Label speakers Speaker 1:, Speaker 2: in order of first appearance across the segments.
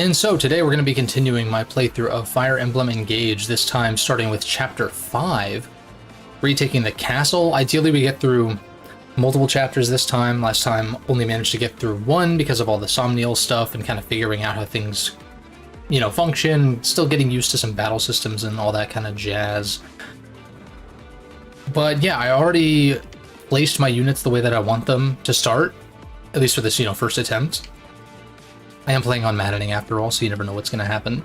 Speaker 1: And so today we're going to be continuing my playthrough of Fire Emblem Engage, this time starting with Chapter 5, retaking the castle. Ideally we get through multiple chapters this time. Last time only managed to get through one because of all the Somniel stuff and kind of figuring out how things, function, still getting used to some battle systems and all that kind of jazz. But yeah, I already placed my units the way that I want them to start, at least for this, first attempt. I am playing on maddening after all, so you never know what's going to happen.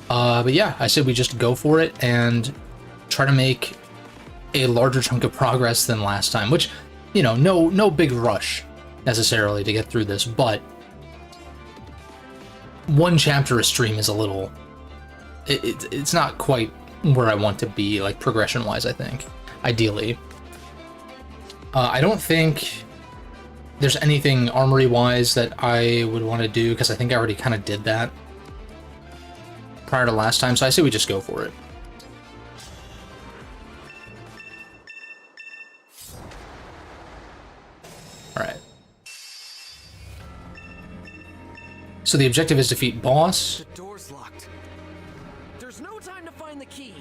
Speaker 1: But yeah, I said we just go for it and try to make a larger chunk of progress than last time, which, no big rush necessarily to get through this, but one chapter a stream is a little... It's not quite where I want to be, like, progression-wise, I think, ideally. I don't think there's anything armory-wise that I would want to do, because I think I already kind of did that prior to last time, so I say we just go for it. Alright. So the objective is defeat boss.
Speaker 2: The door's locked. There's no time to find the key.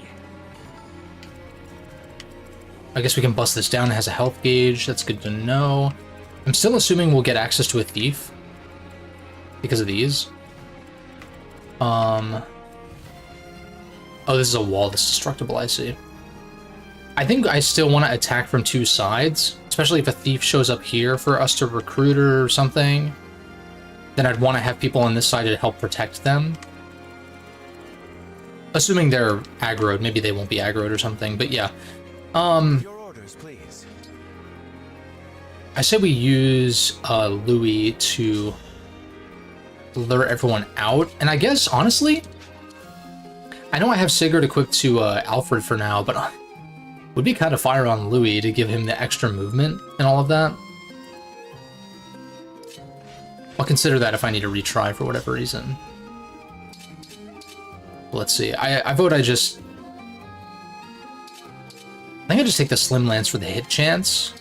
Speaker 1: I guess we can bust this down. It has a health gauge. That's good to know. I'm still assuming we'll get access to a thief because of these. Oh, this is a wall that's destructible, I see. I think I still want to attack from two sides, especially if a thief shows up here for us to recruit or something. Then I'd want to have people on this side to help protect them. Assuming they're aggroed, maybe they won't be aggroed or something, but yeah.
Speaker 2: Your orders, please.
Speaker 1: I said we use Louis to lure everyone out, and I guess, honestly, I know I have Sigurd equipped to Alfred for now, but would be kind of fire on Louis to give him the extra movement and all of that. I'll consider that if I need to retry for whatever reason. Let's see, I vote I just... I think I just take the Slim Lance for the hit chance,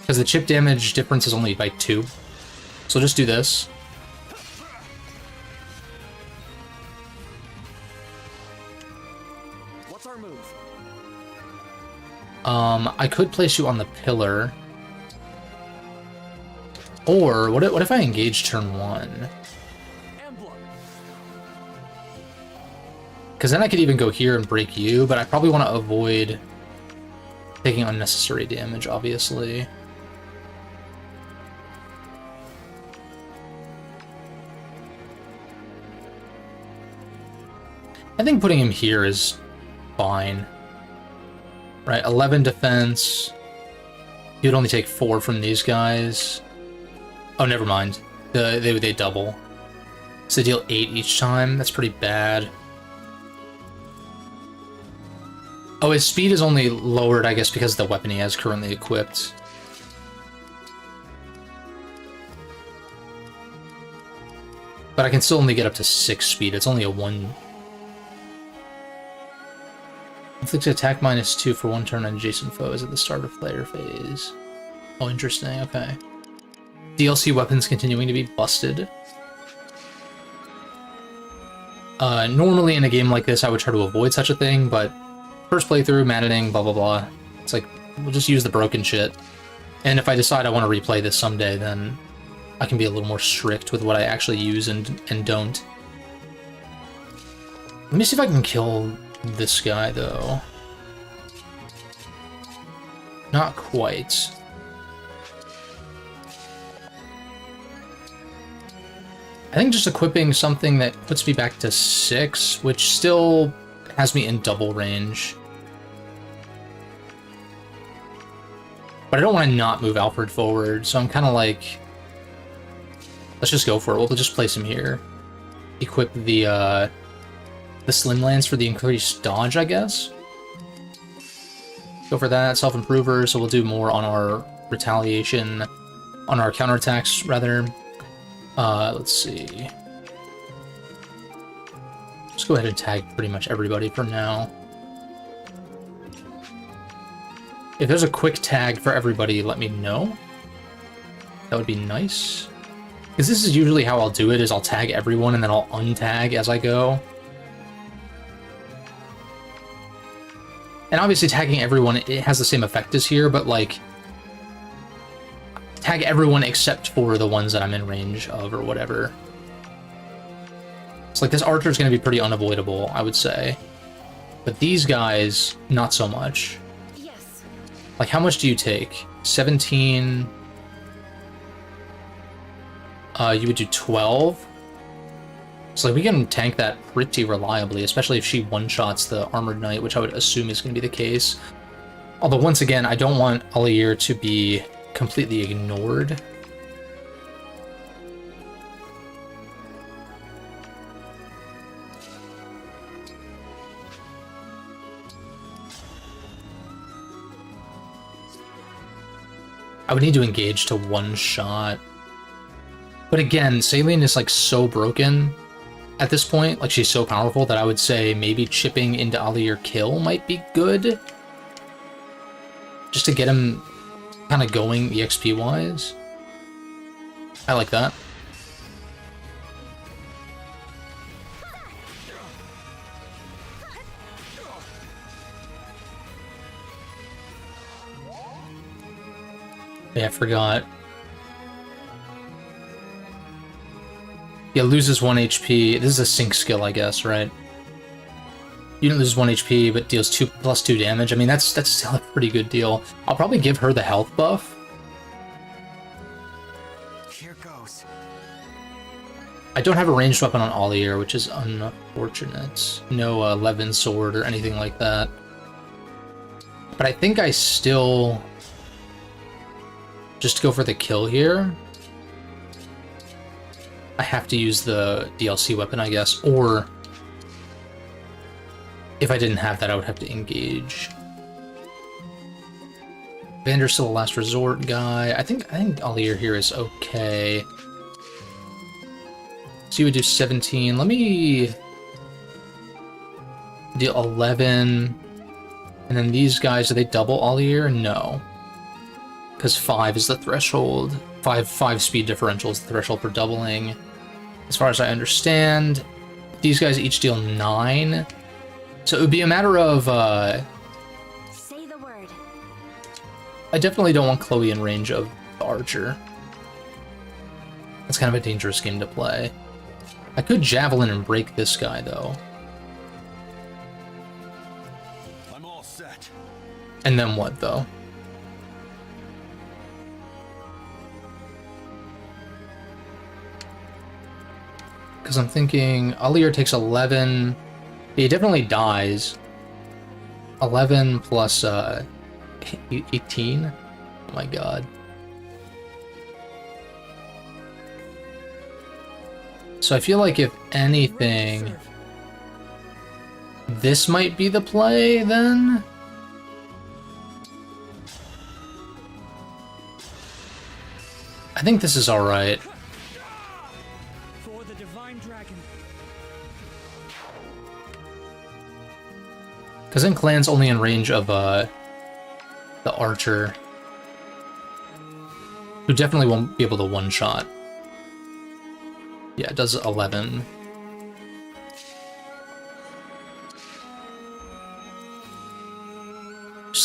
Speaker 1: because the chip damage difference is only by 2. So just do this.
Speaker 2: What's our move?
Speaker 1: I could place you on the pillar. Or, what if I engage turn 1? Because then I could even go here and break you, but I probably want to avoid taking unnecessary damage, obviously. I think putting him here is fine. Right, 11 defense. He would only take 4 from these guys. Oh, never mind. They double. So they deal 8 each time. That's pretty bad. Oh, his speed is only lowered, I guess, because of the weapon he has currently equipped. But I can still only get up to 6 speed. It's only a 1... Inflicts attack -2 for 1 turn on adjacent foes at the start of player phase. Oh, interesting, okay. DLC weapons continuing to be busted. Normally in a game like this I would try to avoid such a thing, but first playthrough, maddening, blah blah blah. It's like, we'll just use the broken shit. And if I decide I want to replay this someday, then I can be a little more strict with what I actually use and don't. Let me see if I can kill this guy, though. Not quite. I think just equipping something that puts me back to 6, which still has me in double range. But I don't want to not move Alfred forward, so I'm kind of like... Let's just go for it. We'll just place him here. Equip the Slim Lance for the increased dodge, I guess. Go for that. Self-improver, so we'll do more on our retaliation, on our counterattacks, rather. Let's see. Let's go ahead and tag pretty much everybody for now. If there's a quick tag for everybody, let me know. That would be nice. Because this is usually how I'll do it, is I'll tag everyone and then I'll untag as I go. And obviously tagging everyone, it has the same effect as here, but like, tag everyone except for the ones that I'm in range of or whatever. It's like this archer is going to be pretty unavoidable, I would say. But these guys, not so much.
Speaker 3: Yes.
Speaker 1: Like, how much do you take? 17... you would do 12. So like we can tank that pretty reliably, especially if she one-shots the Armored Knight, which I would assume is going to be the case. Although once again, I don't want Al'Air to be completely ignored. I would need to engage to one-shot. But again, Saline is like so broken at this point, like she's so powerful that I would say maybe chipping into Al'Air kill might be good. Just to get him kind of going EXP wise. I like that. Yeah, I forgot. Yeah, loses 1 HP. This is a sync skill, I guess, right? Unit loses 1 HP, but deals 2+2 damage. I mean, that's still a pretty good deal. I'll probably give her the health buff.
Speaker 2: Here goes.
Speaker 1: I don't have a ranged weapon on Al'Air, which is unfortunate. No Levin sword or anything like that. But I think I still just go for the kill here. I have to use the DLC weapon, I guess, or if I didn't have that, I would have to engage. Vander's still a last resort guy. I think Al'Air here is okay. So you would do 17. Let me do 11. And then these guys, do they double Al'Air? No. Because 5 is the threshold. 5 speed differential is the threshold for doubling. As far as I understand, these guys each deal 9. So it would be a matter of,
Speaker 3: Say the word.
Speaker 1: I definitely don't want Chloe in range of the archer. That's kind of a dangerous game to play. I could javelin and break this guy, though.
Speaker 2: I'm all set.
Speaker 1: And then what, though? Because I'm thinking Al'Air takes 11. He definitely dies. 11 plus 18. Oh my god. So I feel like if anything, this might be the play then. I think this is alright.
Speaker 2: For the divine dragon.
Speaker 1: Because then Clan's only in range of the archer, who definitely won't be able to one-shot. Yeah, it does 11.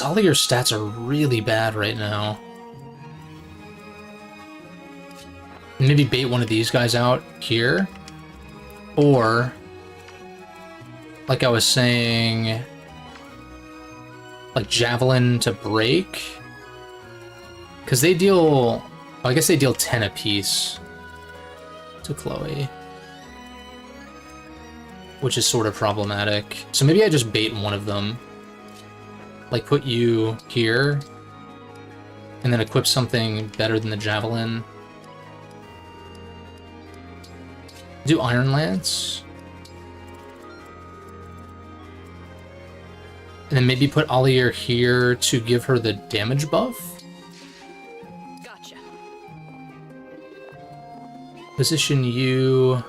Speaker 1: All of your stats are really bad right now. Maybe bait one of these guys out here. Or, like I was saying, like Javelin to break. Because they deal... well, I guess they deal 10 apiece to Chloe. Which is sort of problematic. So maybe I just bait one of them. Like put you here. And then equip something better than the Javelin. Do Iron Lance. And then maybe put Al'Air here to give her the damage buff.
Speaker 3: Gotcha.
Speaker 1: Position you.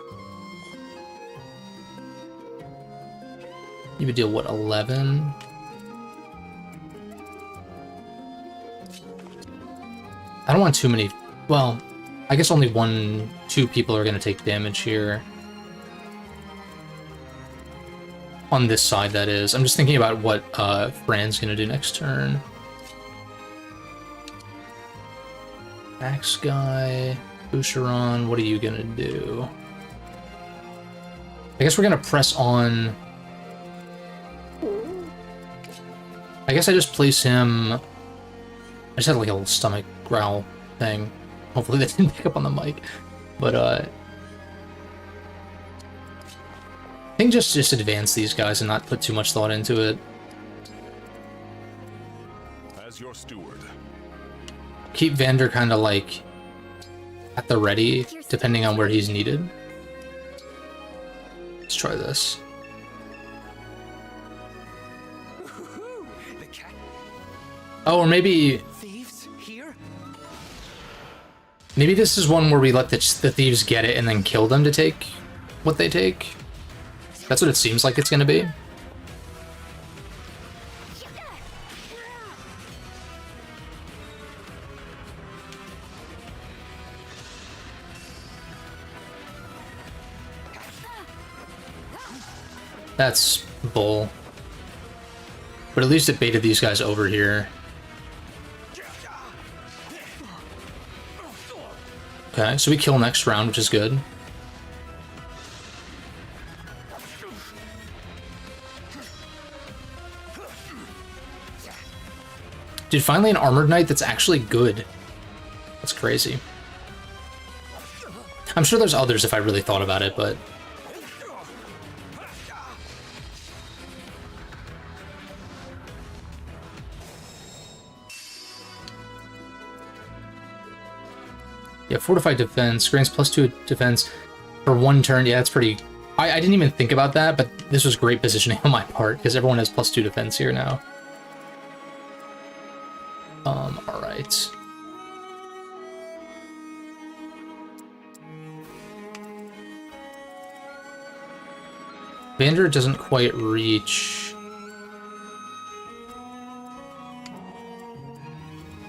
Speaker 1: You would deal what, 11? I don't want too many. Well, I guess only 1, two people are going to take damage here. On this side, that is. I'm just thinking about what Fran's going to do next turn. Axe guy, Boucheron, what are you going to do? I guess we're going to press on. I guess I just place him. I just had like a little stomach growl thing. Hopefully that didn't pick up on the mic. But I think just advance these guys and not put too much thought into it.
Speaker 4: As your steward.
Speaker 1: Keep Vander kind of like at the ready, depending on where he's needed. Let's try this. Oh, or maybe
Speaker 2: Thieves here?
Speaker 1: maybe this is one where we let the thieves get it and then kill them to take what they take. That's what it seems like it's gonna be. That's bull. But at least it baited these guys over here. Okay, so we kill next round, which is good. Dude, finally an armored knight that's actually good. That's crazy. I'm sure there's others if I really thought about it, but... Yeah, fortified defense, grants +2 defense for 1 turn. Yeah, that's pretty... I didn't even think about that, but this was great positioning on my part, because everyone has +2 defense here now. Alright. Vander doesn't quite reach...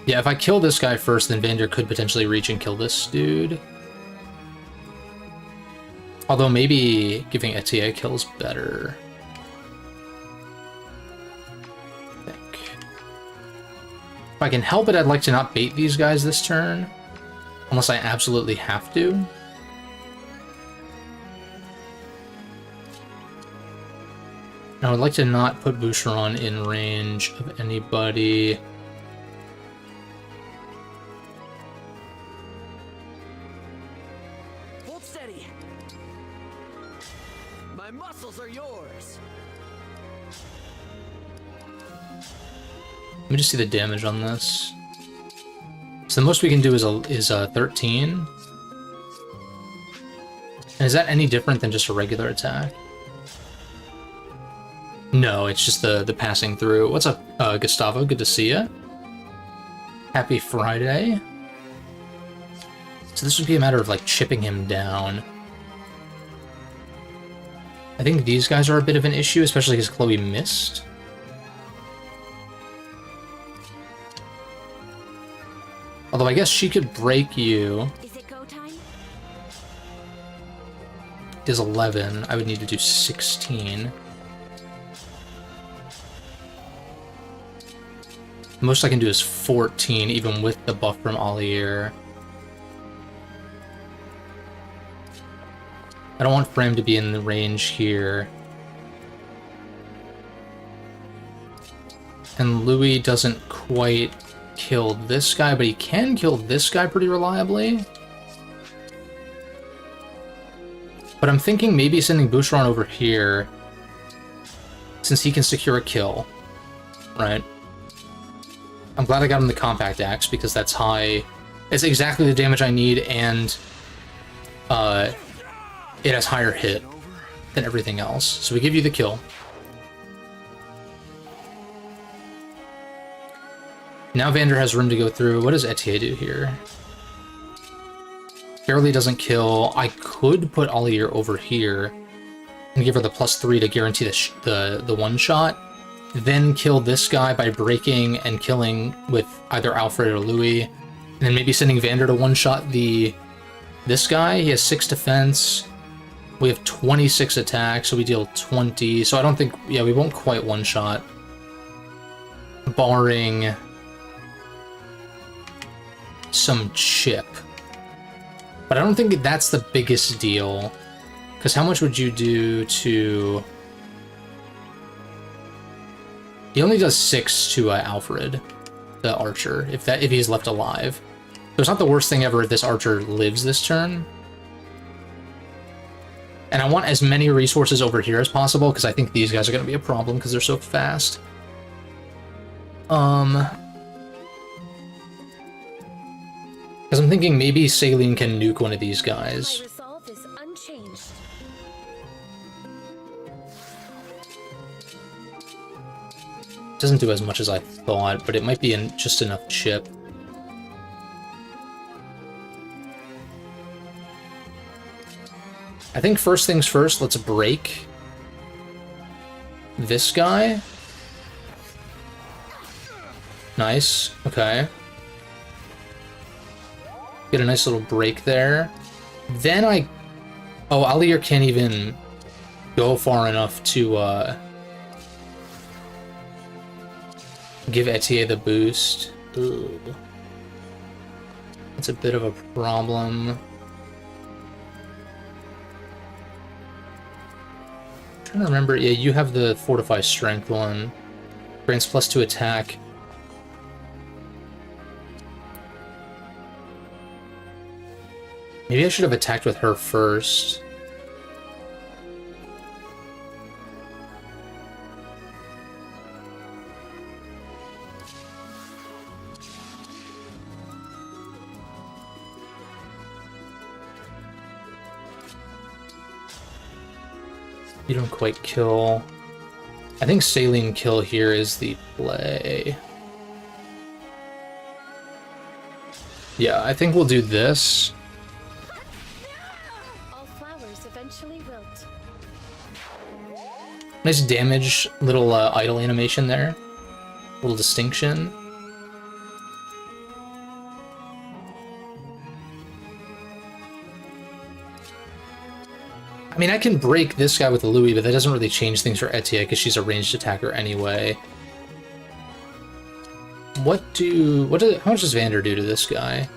Speaker 1: Yeah, if I kill this guy first, then Vander could potentially reach and kill this dude. Although maybe giving Etier kills better. I think. If I can help it, I'd like to not bait these guys this turn. Unless I absolutely have to. I would like to not put Boucheron in range of anybody.
Speaker 2: Hold steady. My muscles are yours.
Speaker 1: Let me just see the damage on this. So the most we can do is 13. And is that any different than just a regular attack? No, it's just the passing through. What's up, Gustavo? Good to see ya. Happy Friday. So this would be a matter of like chipping him down. I think these guys are a bit of an issue, especially because Chloe missed. Although I guess she could break you.
Speaker 3: Is it go time?
Speaker 1: Is 11. I would need to do 16. Most I can do is 14, even with the buff from Allier. I don't want Frame to be in the range here. And Louis doesn't quite kill this guy, but he can kill this guy pretty reliably. But I'm thinking maybe sending Boucheron over here, since he can secure a kill, right? I'm glad I got him the Compact Axe, because that's high. It's exactly the damage I need, and it has higher hit than everything else. So we give you the kill. Now Vander has room to go through. What does Etier do here? Barely doesn't kill. I could put Allier over here and give her the +3 to guarantee the one shot. Then kill this guy by breaking and killing with either Alfred or Louis. And then maybe sending Vander to one-shot the This guy, he has 6 defense. We have 26 attack, so we deal 20. So I don't think, yeah, we won't quite one-shot. Barring some chip. But I don't think that's the biggest deal. Because how much would you do to... He only does 6 to Alfred, the archer, if he's left alive. So it's not the worst thing ever if this archer lives this turn. And I want as many resources over here as possible, because I think these guys are going to be a problem because they're so fast. Because I'm thinking maybe Saline can nuke one of these guys.
Speaker 3: My resolve is unchanged.
Speaker 1: Doesn't do as much as I thought, but it might be just enough chip. I think first things first, let's break this guy. Nice, okay. Get a nice little break there. Then oh, Alir can't even go far enough to, give Etier the boost. Ugh. That's a bit of a problem. I'm trying to remember, yeah, you have the Fortify Strength one. Grants +2 attack. Maybe I should have attacked with her first. You don't quite kill. I think Saline kill here is the play. Yeah, I think we'll do this.
Speaker 3: All flowers eventually wilt.
Speaker 1: Nice damage, little idle animation there. Little distinction. I mean, I can break this guy with Louis, but that doesn't really change things for Etier because she's a ranged attacker anyway. How much does Vander do to this guy?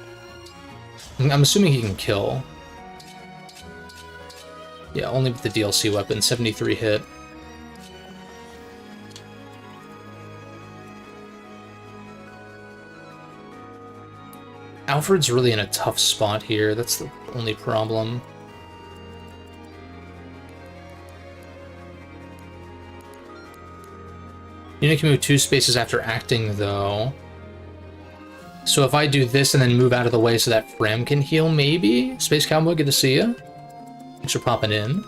Speaker 1: I'm assuming he can kill. Yeah, only with the DLC weapon, 73 hit. Alfred's really in a tough spot here, that's the only problem. Unit can move 2 spaces after acting, though. So if I do this and then move out of the way so that Frem can heal, maybe? Space Cowboy, good to see you. Thanks for popping in.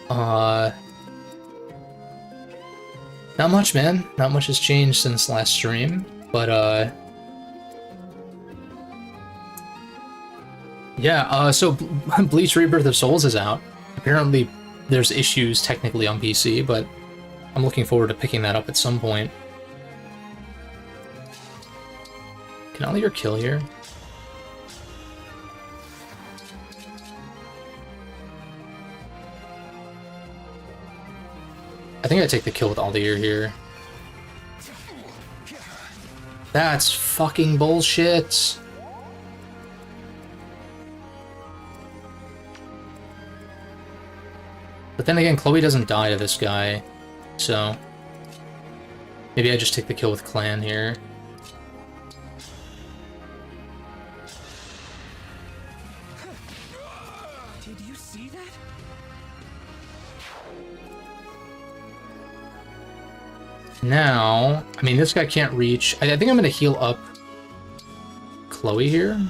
Speaker 1: Not much, man. Not much has changed since last stream, but, yeah, so Bleach Rebirth of Souls is out. Apparently there's issues technically on PC, but I'm looking forward to picking that up at some point. Can Alir kill here? I think I take the kill with Aldir here. That's fucking bullshit. But then again, Chloe doesn't die to this guy, so maybe I just take the kill with Clan here.
Speaker 2: Did you see that?
Speaker 1: Now, I mean, this guy can't reach. I think I'm going to heal up Chloe here.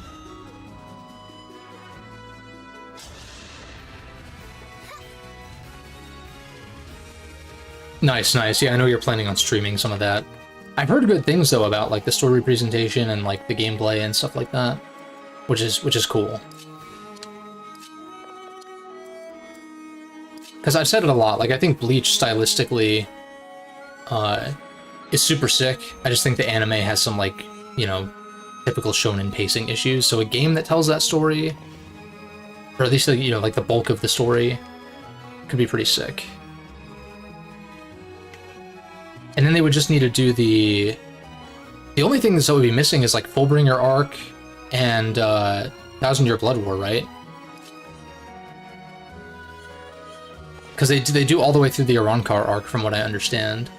Speaker 1: Nice, nice. Yeah, I know you're planning on streaming some of that. I've heard good things though about like the story presentation and like the gameplay and stuff like that, which is cool. Because I've said it a lot. Like I think Bleach stylistically is super sick. I just think the anime has some like, you know, typical shonen pacing issues. So a game that tells that story, or at least, you know, like the bulk of the story, could be pretty sick. And then they would just need to do the only thing that would be missing is like Fullbringer arc and 1000 Year Blood War, right? Because they do all the way through the Arankar arc, from what I understand.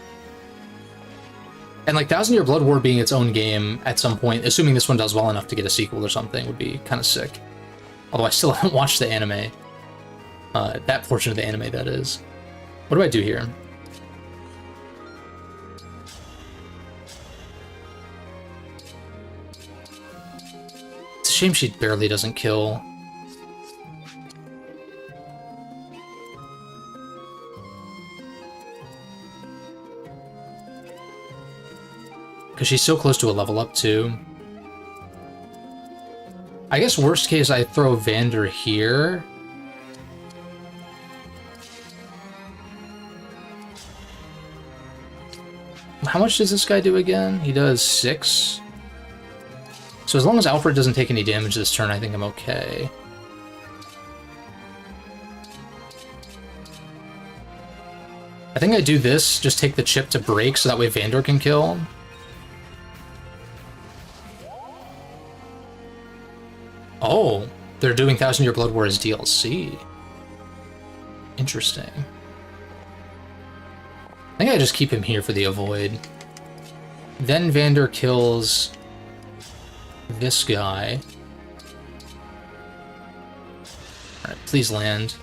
Speaker 1: And like 1000 Year Blood War being its own game at some point, assuming this one does well enough to get a sequel or something, would be kind of sick. Although I still haven't watched the anime. That portion of the anime, that is. What do I do here? It's a shame she barely doesn't kill. Because she's so close to a level up, too. I guess worst case, I throw Vander here. How much does this guy do again? He does 6. So as long as Alfred doesn't take any damage this turn, I think I'm okay. I think I do this, just take the chip to break, so that way Vander can kill. Oh, they're doing 1000 Year Blood War as DLC. Interesting. I think I just keep him here for the avoid. Then Vander kills this guy. Alright, please land.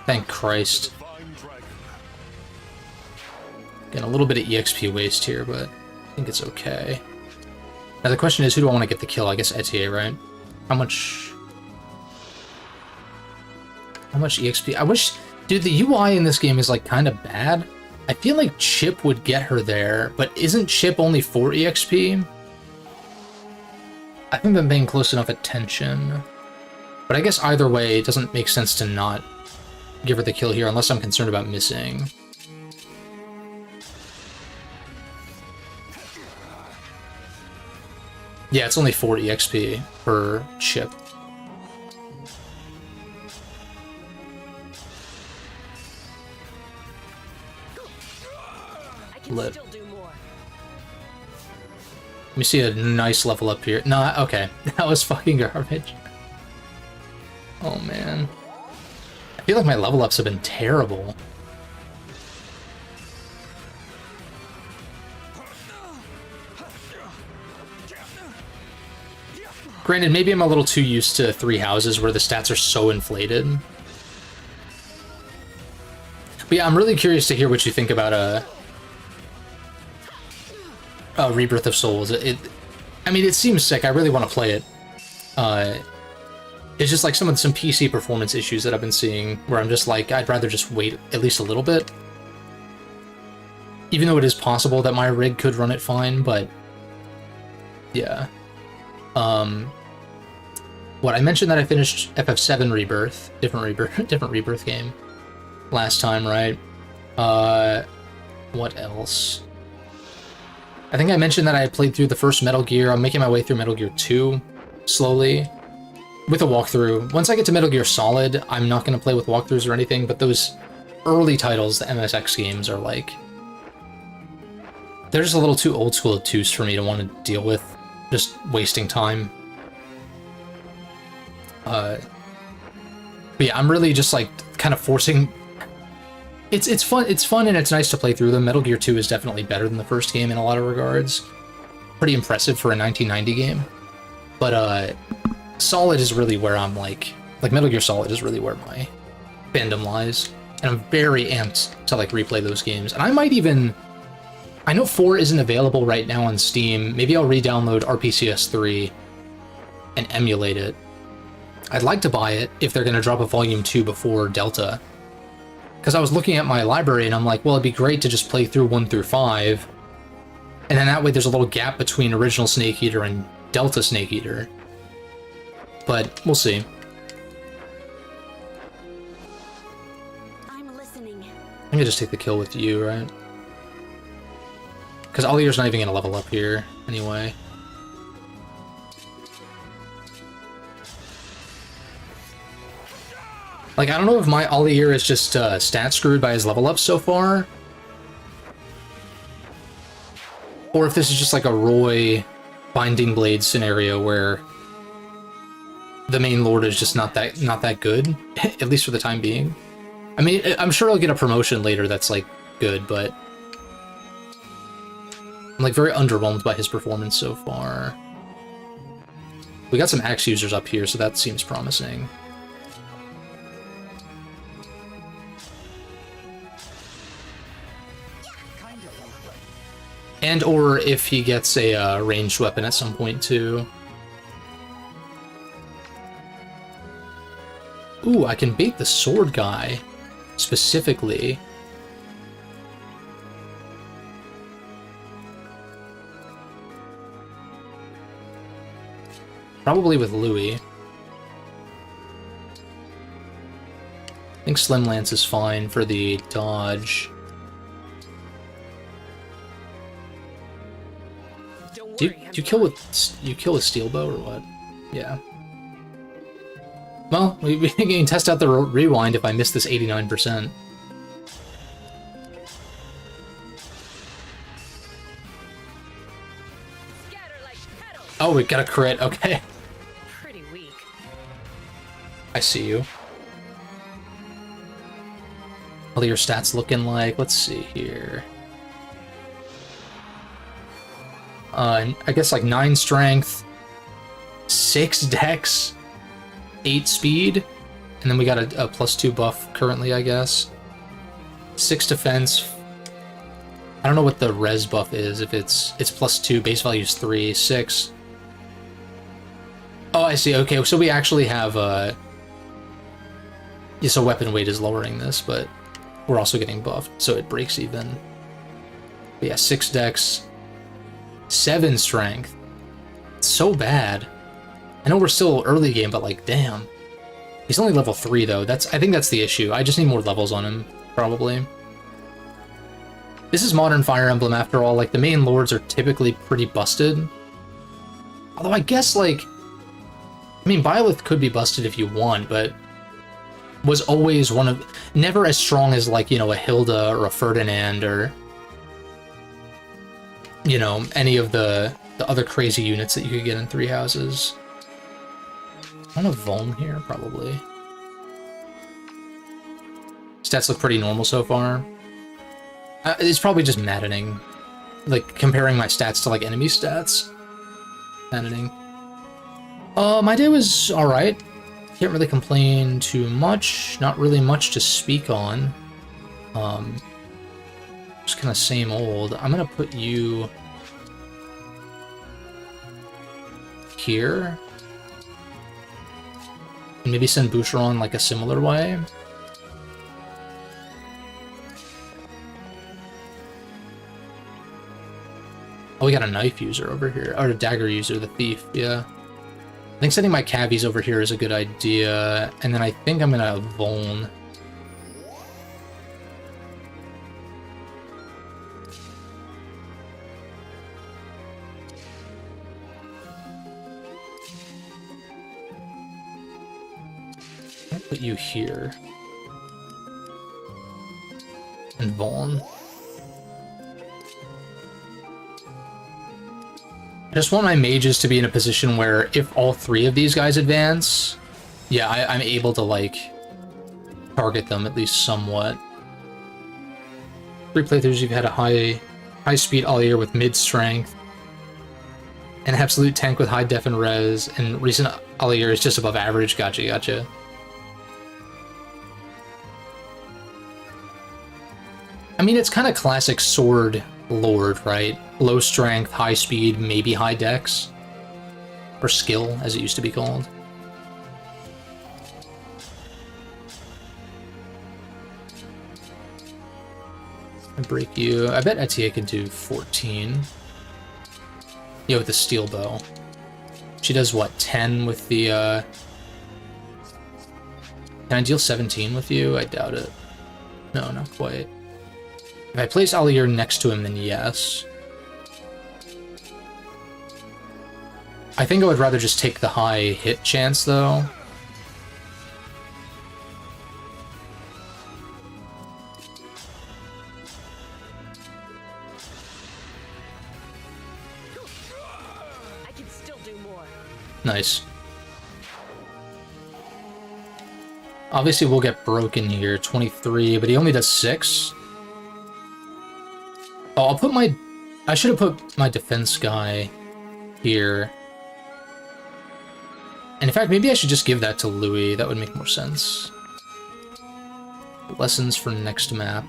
Speaker 1: Thank Christ. Getting a little bit of EXP waste here, but I think it's okay. Now the question is, who do I want to get the kill? I guess Etier, right? How much EXP? I wish... Dude, the UI in this game is, like, kind of bad. I feel like Chip would get her there, but isn't Chip only 4 EXP? I think I'm paying close enough attention. But I guess either way, it doesn't make sense to not give her the kill here, unless I'm concerned about missing. Yeah, it's only 4 EXP per Chip. Lit. Let me see a nice level up here. No, okay. That was fucking garbage. Oh, man. I feel like my level ups have been terrible. Granted, maybe I'm a little too used to 3 houses where the stats are so inflated. But yeah, I'm really curious to hear what you think about Rebirth of Souls. I mean, it seems sick. I really want to play it. It's just like some PC performance issues that I've been seeing, where I'm just like, I'd rather just wait at least a little bit. Even though it is possible that my rig could run it fine, but yeah. What, I mentioned that I finished FF7 Rebirth, different Rebirth game last time, right? What else? I think I mentioned that I had played through the first Metal Gear. I'm making my way through Metal Gear 2 slowly with a walkthrough. Once I get to Metal Gear Solid, I'm not going to play with walkthroughs or anything, but those early titles, the MSX games, are like... They're just a little too old school obtuse for me to want to deal with, just wasting time. But yeah, I'm really just like kind of forcing... It's fun and it's nice to play through them. Metal Gear 2 is definitely better than the first game in a lot of regards. Pretty impressive for a 1990 game. But Solid is really where I'm like Metal Gear Solid is really where my fandom lies. And I'm very amped to like replay those games. And I might even... I know 4 isn't available right now on Steam. Maybe I'll re-download RPCS 3 and emulate it. I'd like to buy it if they're going to drop a Volume 2 before Delta. Because I was looking at my library and I'm like, well, it'd be great to just play through 1 through 5. And then that way there's a little gap between original Snake Eater and Delta Snake Eater. But we'll see.
Speaker 3: I'm listening.
Speaker 1: I'm gonna just take the kill with you, right? Because Alier's not even gonna level up here anyway. Like, I don't know if my Altair is just stat screwed by his level ups so far, or if this is just like a Roy Binding Blade scenario where the main lord is just not that good, at least for the time being. I mean, I'm sure he'll get a promotion later that's like good, but I'm like very underwhelmed by his performance so far. We got some axe users up here, so that seems promising. And or if he gets a ranged weapon at some point too. Ooh, I can bait the sword guy specifically. Probably with Louis. I think Slim Lance is fine for the dodge. Do you kill with steel bow or what? Yeah. Well, we can test out the rewind if I miss this 89%. Oh, we got a crit. Okay.
Speaker 3: Pretty weak.
Speaker 1: I see you. What are your stats looking like? Let's see here. I guess like 9 strength, 6 dex, 8 speed, and then we got a +2 buff currently, I guess. 6 defense. I don't know what the res buff is, if it's +2, base value is 3, 6. Oh, I see, okay, so we actually have, yeah, so weapon weight is lowering this, but we're also getting buffed, so it breaks even. But yeah, 6 dex, 7 strength. It's so bad. I know we're still early game, but like, damn. He's only level 3 though. I think that's the issue. I just need more levels on him, probably. This is modern Fire Emblem after all. Like, the main lords are typically pretty busted. Although I guess, like, I mean, Byleth could be busted if you want, but was always never as strong as, like, you know, a Hilda or a Ferdinand or, you know, any of the other crazy units that you could get in Three Houses. I want to Vuln here, probably. Stats look pretty normal so far. It's probably just maddening. Like, comparing my stats to, like, enemy stats. Maddening. My day was alright. Can't really complain too much. Not really much to speak on. Just kind of same old. I'm gonna put you here. And maybe send Boucheron like a similar way. Oh, we got a knife user over here. Or a dagger user, the thief, yeah. I think sending my cavies over here is a good idea. And then I think I'm gonna Vuln. I'll put you here. And Vuln. I just want my mages to be in a position where if all 3 of these guys advance, yeah, I'm able to, like, target them at least somewhat. 3 playthroughs, you've had a high speed Altair with mid strength, an absolute tank with high def and res, and recent Altair is just above average. Gotcha, gotcha. I mean, it's kind of classic sword lord, right? Low strength, high speed, maybe high dex. Or skill, as it used to be called. I break you. I bet Etienne can do 14. Yeah, with the steel bow. She does what, 10 with the Can I deal 17 with you? I doubt it. No, not quite. If I place Altair next to him, then yes. I think I would rather just take the high hit chance, though. Nice. Obviously, we'll get broken here. 23, but he only does 6. Oh, I'll put my... I should have put my defense guy here. And in fact, maybe I should just give that to Louis. That would make more sense. Lessons for next map.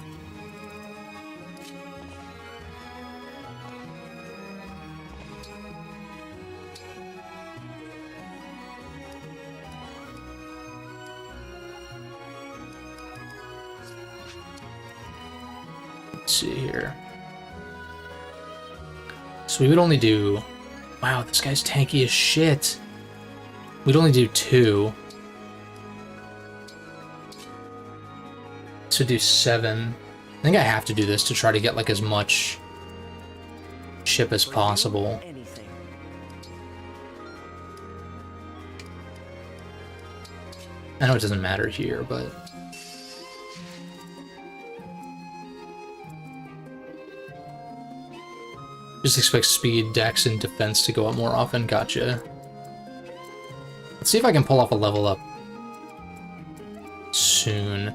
Speaker 1: Let's see here. So we would only do... Wow, this guy's tanky as shit. We'd only do 2. So do 7. I think I have to do this to try to get like as much ship as possible.
Speaker 2: Anything.
Speaker 1: I know it doesn't matter here, but... Just expect speed, dex, and defense to go up more often. Gotcha. Let's see if I can pull off a level up soon.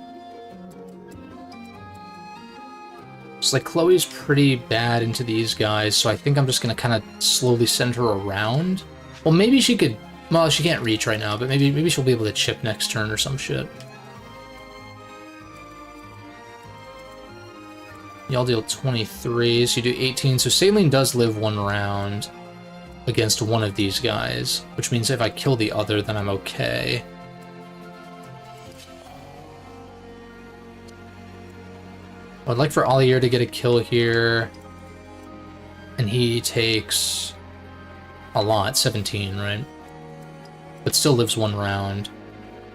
Speaker 1: It's like Chloe's pretty bad into these guys, so I think I'm just gonna kind of slowly send her around. Well, maybe she could... Well, she can't reach right now, but maybe she'll be able to chip next turn or some shit. Y'all deal 23, so you do 18. So Saline does live 1 round against one of these guys, which means if I kill the other, then I'm okay. I'd like for Allier to get a kill here. And he takes a lot, 17, right? But still lives 1 round.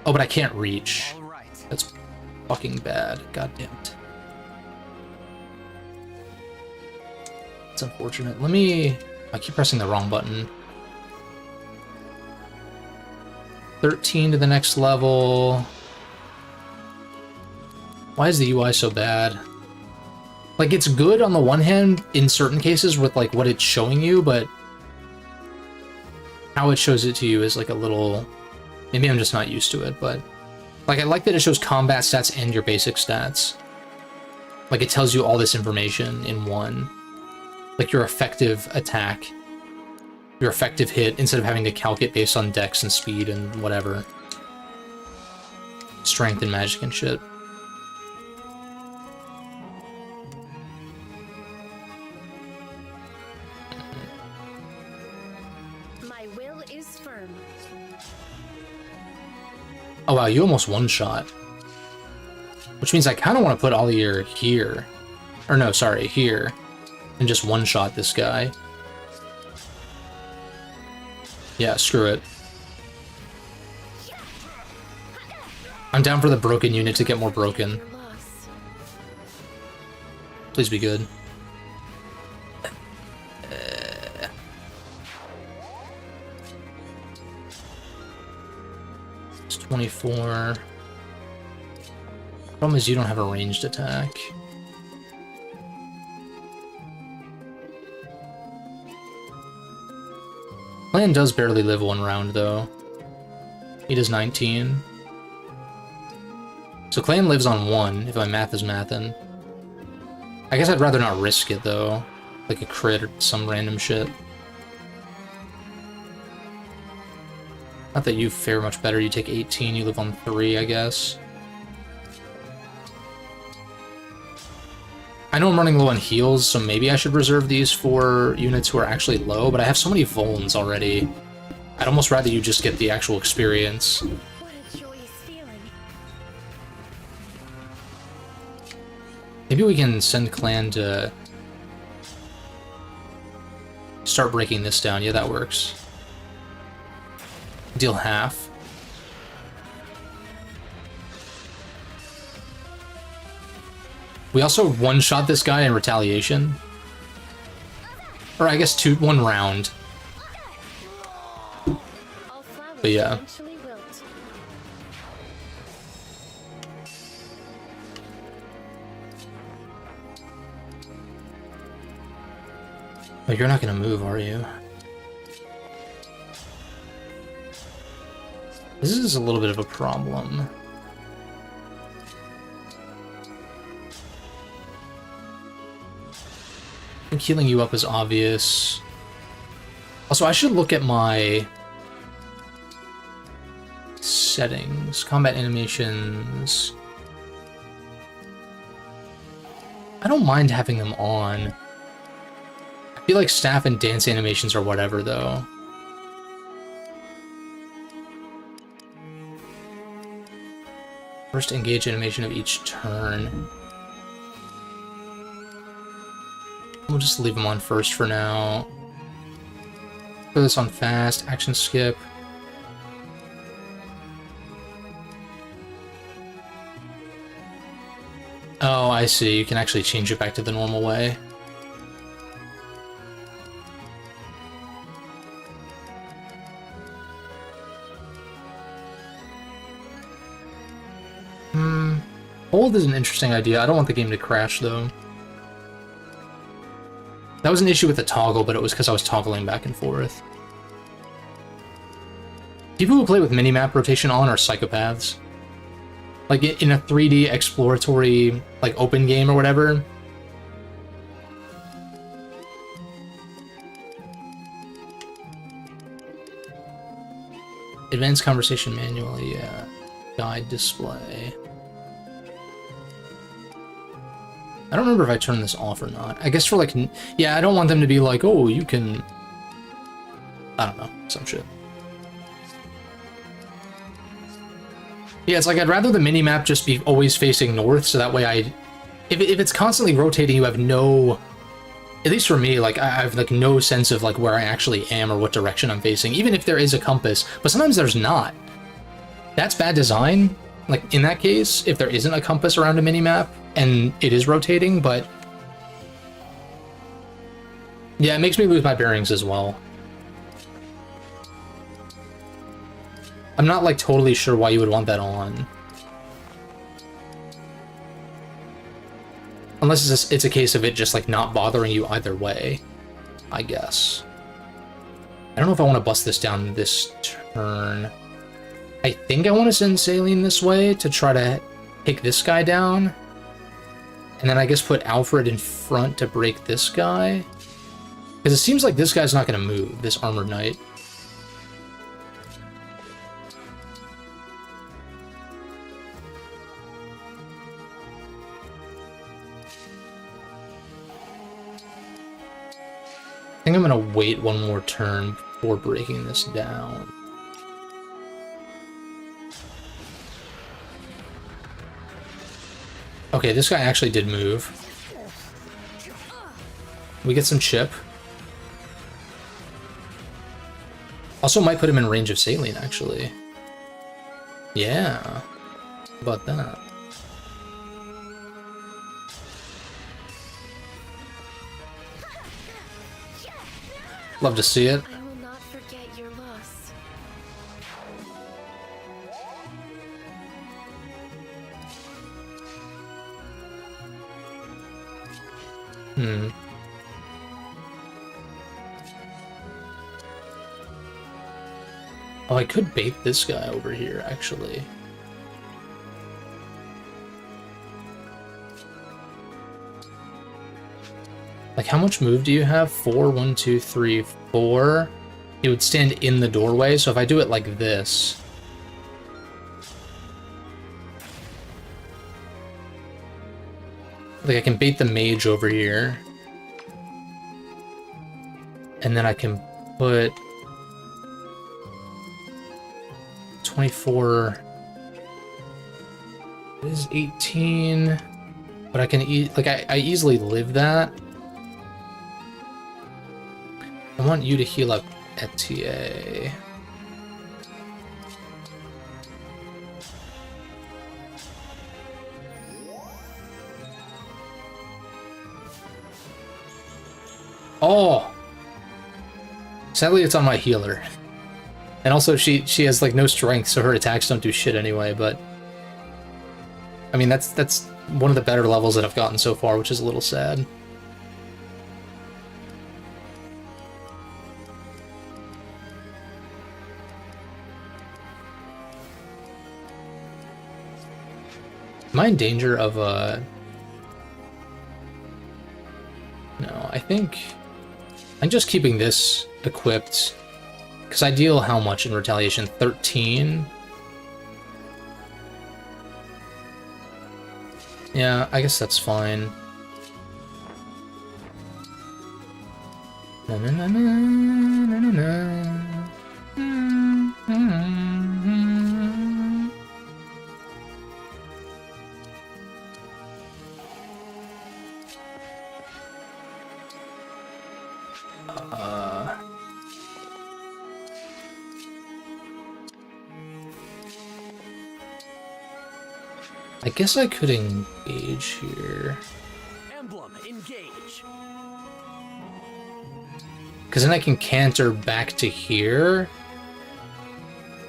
Speaker 1: Oh, but I can't reach.
Speaker 2: All right.
Speaker 1: That's fucking bad. God damn it. It's unfortunate. Let me... I keep pressing the wrong button. 13 to the next level. Why is the UI so bad? Like, it's good on the one hand in certain cases with, like, what it's showing you, but how it shows it to you is, like, a little... Maybe I'm just not used to it, but... Like, I like that it shows combat stats and your basic stats. Like, it tells you all this information in one. Like, your effective attack, your effective hit, instead of having to calc it based on dex and speed and whatever. Strength and magic and shit.
Speaker 3: My will is firm.
Speaker 1: Oh wow, you almost one-shot. Which means I kind of want to put Allier here. Or no, sorry, here. And just one-shot this guy. Yeah, screw it. I'm down for the broken unit to get more broken.
Speaker 3: Loss.
Speaker 1: Please be good. It's 24. Problem is you don't have a ranged attack. Clan does barely live 1 round, though. He does 19. So Clan lives on 1, if my math is mathin'. I guess I'd rather not risk it, though. Like a crit or some random shit. Not that you fare much better, you take 18, you live on 3, I guess. I know I'm running low on heals, so maybe I should reserve these for units who are actually low, but I have so many Volans already. I'd almost rather you just get the actual experience.
Speaker 3: What a joyous feeling.
Speaker 1: Maybe we can send Clan to start breaking this down. Yeah, that works. Deal half. We also one-shot this guy in retaliation. Or I guess 1 round.
Speaker 3: All flowers
Speaker 1: But yeah.
Speaker 3: eventually wilt.
Speaker 1: Oh, you're not gonna move, are you? This is a little bit of a problem. I think healing you up is obvious. Also, I should look at my settings, combat animations. I don't mind having them on. I feel like staff and dance animations or whatever, though. First engage animation of each turn. We'll just leave them on first for now. Put this on fast, action skip. Oh, I see. You can actually change it back to the normal way. Hold is an interesting idea. I don't want the game to crash, though. That was an issue with the toggle, but it was because I was toggling back and forth. People who play with minimap rotation on are psychopaths. Like, in a 3D exploratory, like, open game or whatever. Advanced conversation manually, yeah. Guide display. I don't remember if I turned this off or not. I guess for like, yeah, I don't want them to be like, oh, you can, I don't know, some shit. Yeah, it's like I'd rather the minimap just be always facing north, so that way if it's constantly rotating, you have no, at least for me, like I have like no sense of like where I actually am or what direction I'm facing, even if there is a compass, but sometimes there's not. That's bad design. Like in that case, if there isn't a compass around a minimap and it is rotating, but yeah, it makes me lose my bearings as well. I'm not like totally sure why you would want that on. Unless it's a case of it just like not bothering you either way, I guess. I don't know if I want to bust this down this turn. I think I want to send Saline this way to try to take this guy down. And then I guess put Alfred in front to break this guy. Because it seems like this guy's not going to move, this Armored Knight. I think I'm going to wait one more turn before breaking this down. Okay, this guy actually did move. We get some chip. Also might put him in range of Saline, actually. Yeah. How about that? Love to see it.
Speaker 3: I will not forget your loss.
Speaker 1: Oh, I could bait this guy over here, actually. Like, how much move do you have? 4, 1, 2, 3, 4. It would stand in the doorway, so if I do it like this... Like, I can bait the mage over here. And then I can put... 24... It is 18... But I can I easily live that. I want you to heal up at TA. Oh! Sadly, it's on my healer. And also, she has, like, no strength, so her attacks don't do shit anyway, but... I mean, that's one of the better levels that I've gotten so far, which is a little sad. I in danger of no, I think I'm just keeping this equipped because I deal how much in retaliation? 13. Yeah, I guess that's fine. Na, na, na, na, na, na, na. I guess I could engage here.
Speaker 2: Emblem, engage.
Speaker 1: Because then I can canter back to here.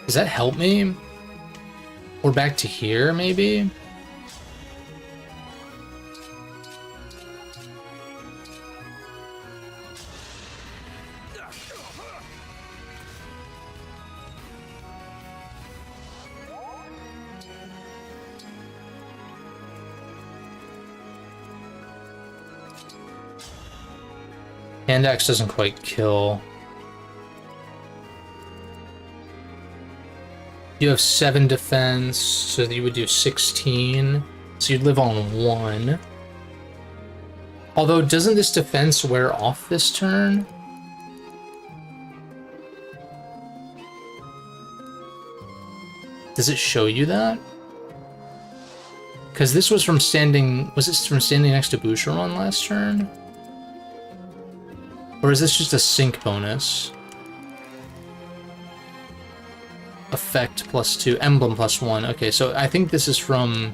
Speaker 1: Does that help me? Or back to here, maybe? Hand axe doesn't quite kill. You have 7 defense, so you would do 16. So you'd live on 1. Although, doesn't this defense wear off this turn? Does it show you that? Because this was from standing... Was this from standing next to Boucheron last turn? Or is this just a sync bonus? Effect +2, emblem +1. Okay, so I think this is from...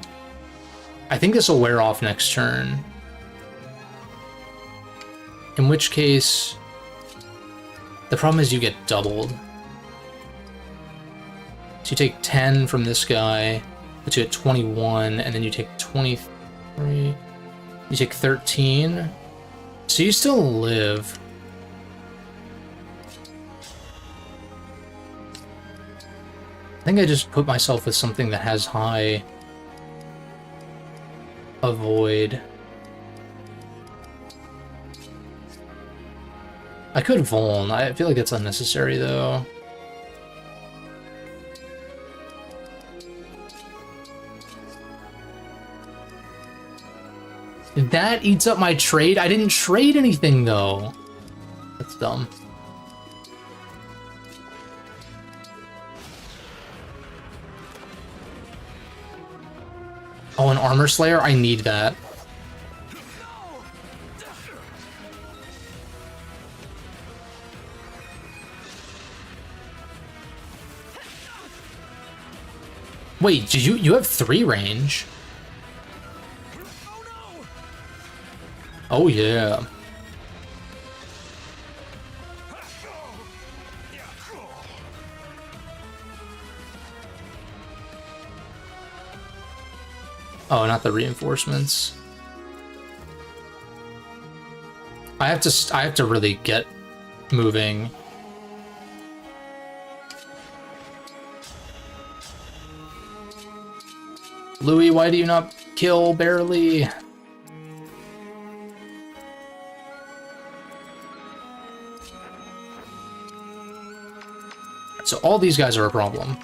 Speaker 1: I think this will wear off next turn. In which case... The problem is you get doubled. So you take 10 from this guy, puts you at 21, and then you take 23. You take 13. So you still live. I think I just put myself with something that has high avoid. I could Vuln. I feel like it's unnecessary though. That eats up my trade? I didn't trade anything though. That's dumb. Oh, an Armor Slayer? I need that. Wait, did you have 3 range? Oh yeah. Oh, not the reinforcements. I have to really get moving. Louis, why do you not kill barely? So all these guys are a problem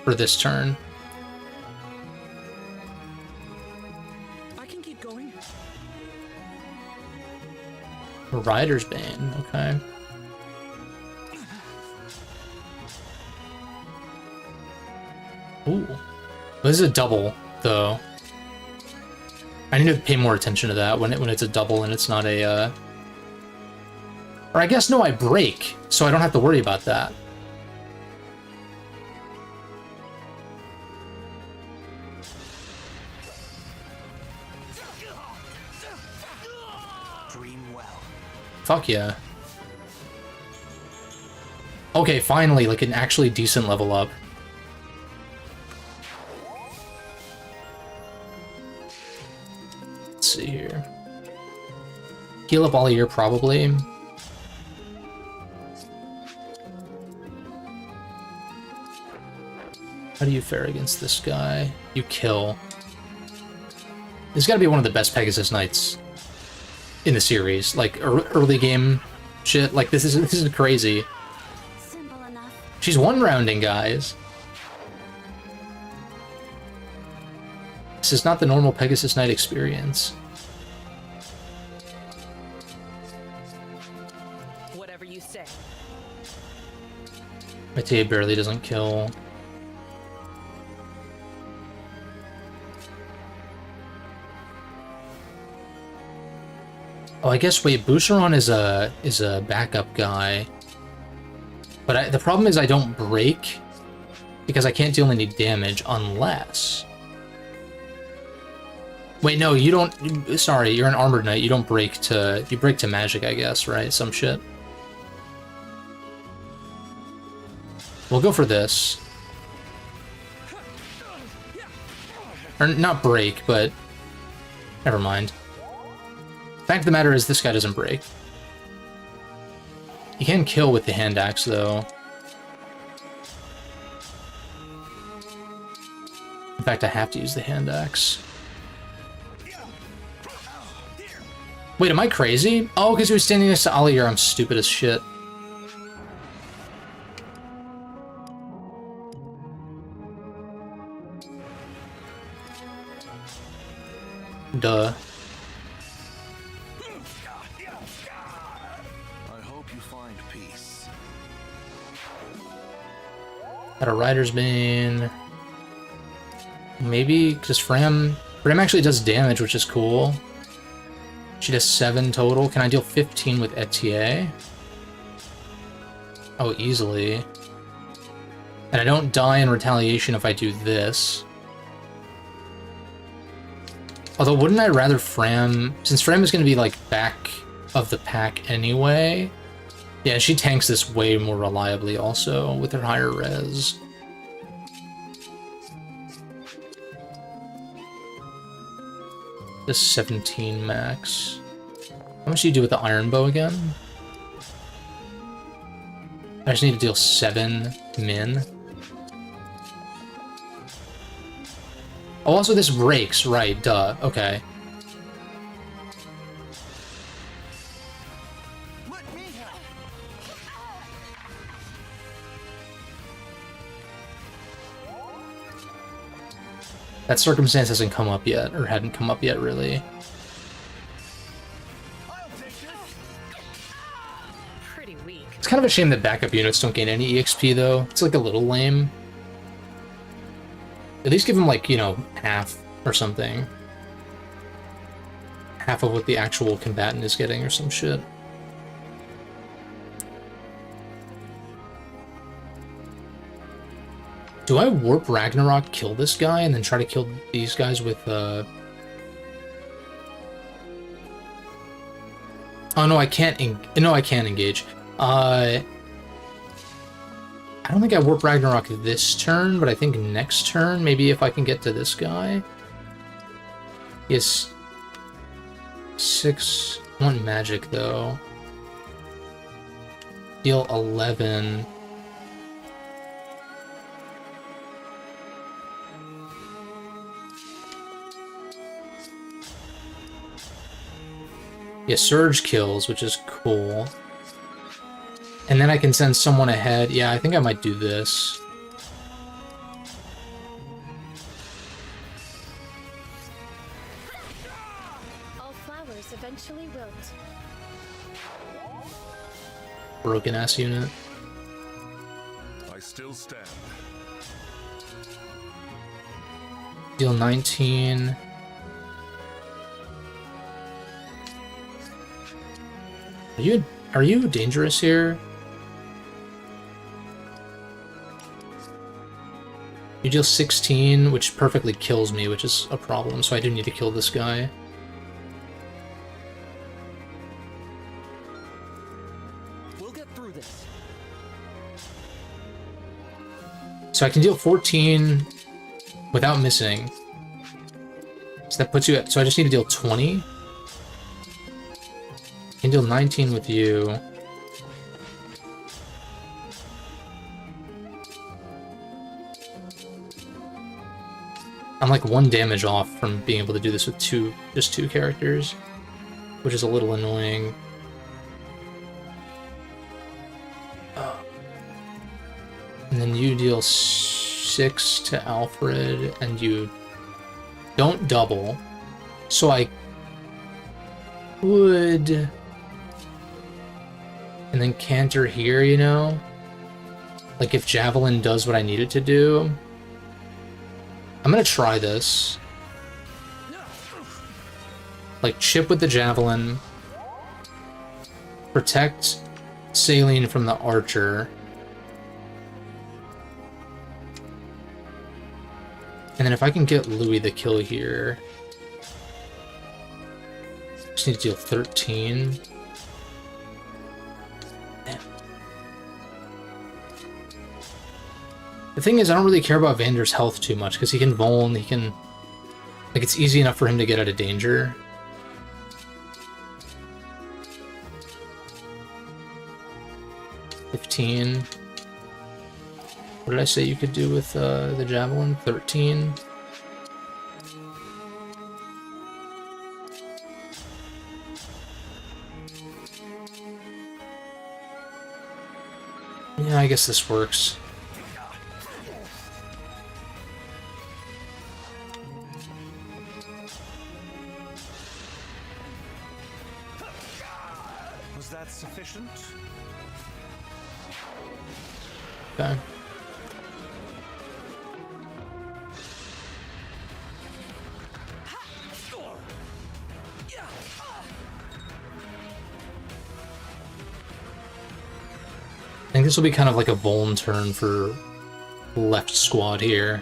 Speaker 1: for this turn.
Speaker 2: I can keep going.
Speaker 1: Rider's Bane, okay. Ooh. This is a double, though. I need to pay more attention to that when it's a double and it's not a, Or I guess, no, I break, so I don't have to worry about that.
Speaker 2: Dream well.
Speaker 1: Fuck yeah. Okay, finally, like an actually decent level up. Let's see here. Heal up all year, probably. How do you fare against this guy? You kill. This has got to be one of the best Pegasus Knights in the series. Like, early game shit. Like, this is crazy.
Speaker 3: Simple enough.
Speaker 1: She's one-rounding, guys. This is not the normal Pegasus Knight experience.
Speaker 2: Whatever you say.
Speaker 1: My TA barely doesn't kill. Oh, I guess, wait, Boucheron is a backup guy. But the problem is I don't break, because I can't deal any damage unless... Wait, no, you don't... Sorry, you're an armored knight. You don't break to... You break to magic, I guess, right? Some shit. We'll go for this. Or not break, but... Never mind. Fact of the matter is, this guy doesn't break. He can kill with the hand axe, though. In fact, I have to use the hand axe. Wait, am I crazy? Oh, because he was standing next to Alier. I'm stupid as shit. Duh.
Speaker 4: I hope you find peace.
Speaker 1: Got a Rider's Bane. Maybe, because Fram actually does damage, which is cool. She does 7 total. Can I deal 15 with Etier? Oh, easily. And I don't die in retaliation if I do this. Although, wouldn't I rather Fram... Since Fram is going to be, like, back of the pack anyway... Yeah, she tanks this way more reliably also, with her higher res. This 17 max. How much do you do with the Iron Bow again? I just need to deal 7 min. Oh, also this breaks, right, duh, okay. That circumstance hasn't come up yet, or hadn't come up yet, really.
Speaker 2: Pretty weak.
Speaker 1: It's kind of a shame that backup units don't gain any EXP, though. It's like a little lame. At least give them, like, you know, half or something. Half of what the actual combatant is getting or some shit. Do I warp Ragnarok, kill this guy, and then try to kill these guys with, Oh no, I can't, no, I can engage. I don't think I warp Ragnarok this turn, but I think next turn, maybe if I can get to this guy. He has 6, 1 magic, though. Deal 11. Yeah, Surge kills, which is cool. And then I can send someone ahead. Yeah, I think I might do this.
Speaker 3: All flowers eventually wilt.
Speaker 1: Broken ass unit.
Speaker 4: I still stand.
Speaker 1: Deal 19. Are you dangerous here? You deal 16, which perfectly kills me, which is a problem, so I do need to kill this guy.
Speaker 2: We'll get through this.
Speaker 1: So I can deal 14 without missing. So that puts you at... So I just need to deal 20. I can deal 19 with you. I'm like 1 damage off from being able to do this with just two characters, which is a little annoying. And then you deal 6 to Alfred, and you don't double. So I would... And then canter here, you know? Like if Javelin does what I need it to do. I'm gonna try this. Like chip with the Javelin. Protect Saline from the Archer. And then if I can get Louis the kill here, just need to deal 13. Damn. The thing is, I don't really care about Vander's health too much, because he can Vuln, he can... Like, it's easy enough for him to get out of danger. $15. What did I say you could do with the Javelin? 13. Yeah, I guess this works.
Speaker 2: Was that sufficient?
Speaker 1: Okay. I think this will be kind of like a Vuln turn for left squad here.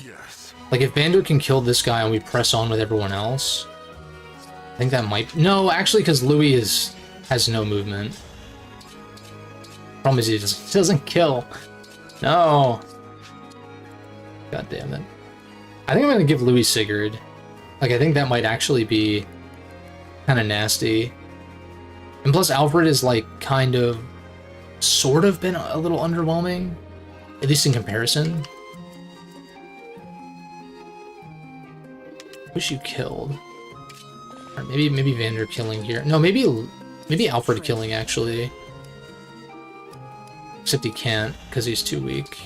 Speaker 4: Yes.
Speaker 1: Like if Vander can kill this guy and we press on with everyone else, I think that might... No, actually, because Louis has no movement. Problem is he doesn't kill. No. God damn it. I think I'm going to give Louis Sigurd. Like, I think that might actually be kind of nasty. And plus, Alfred is, like, kind of... sort of been a little underwhelming. At least in comparison. Wish you killed. Or maybe Vander killing here. No, maybe Alfred killing, actually. Except he can't, because he's too weak.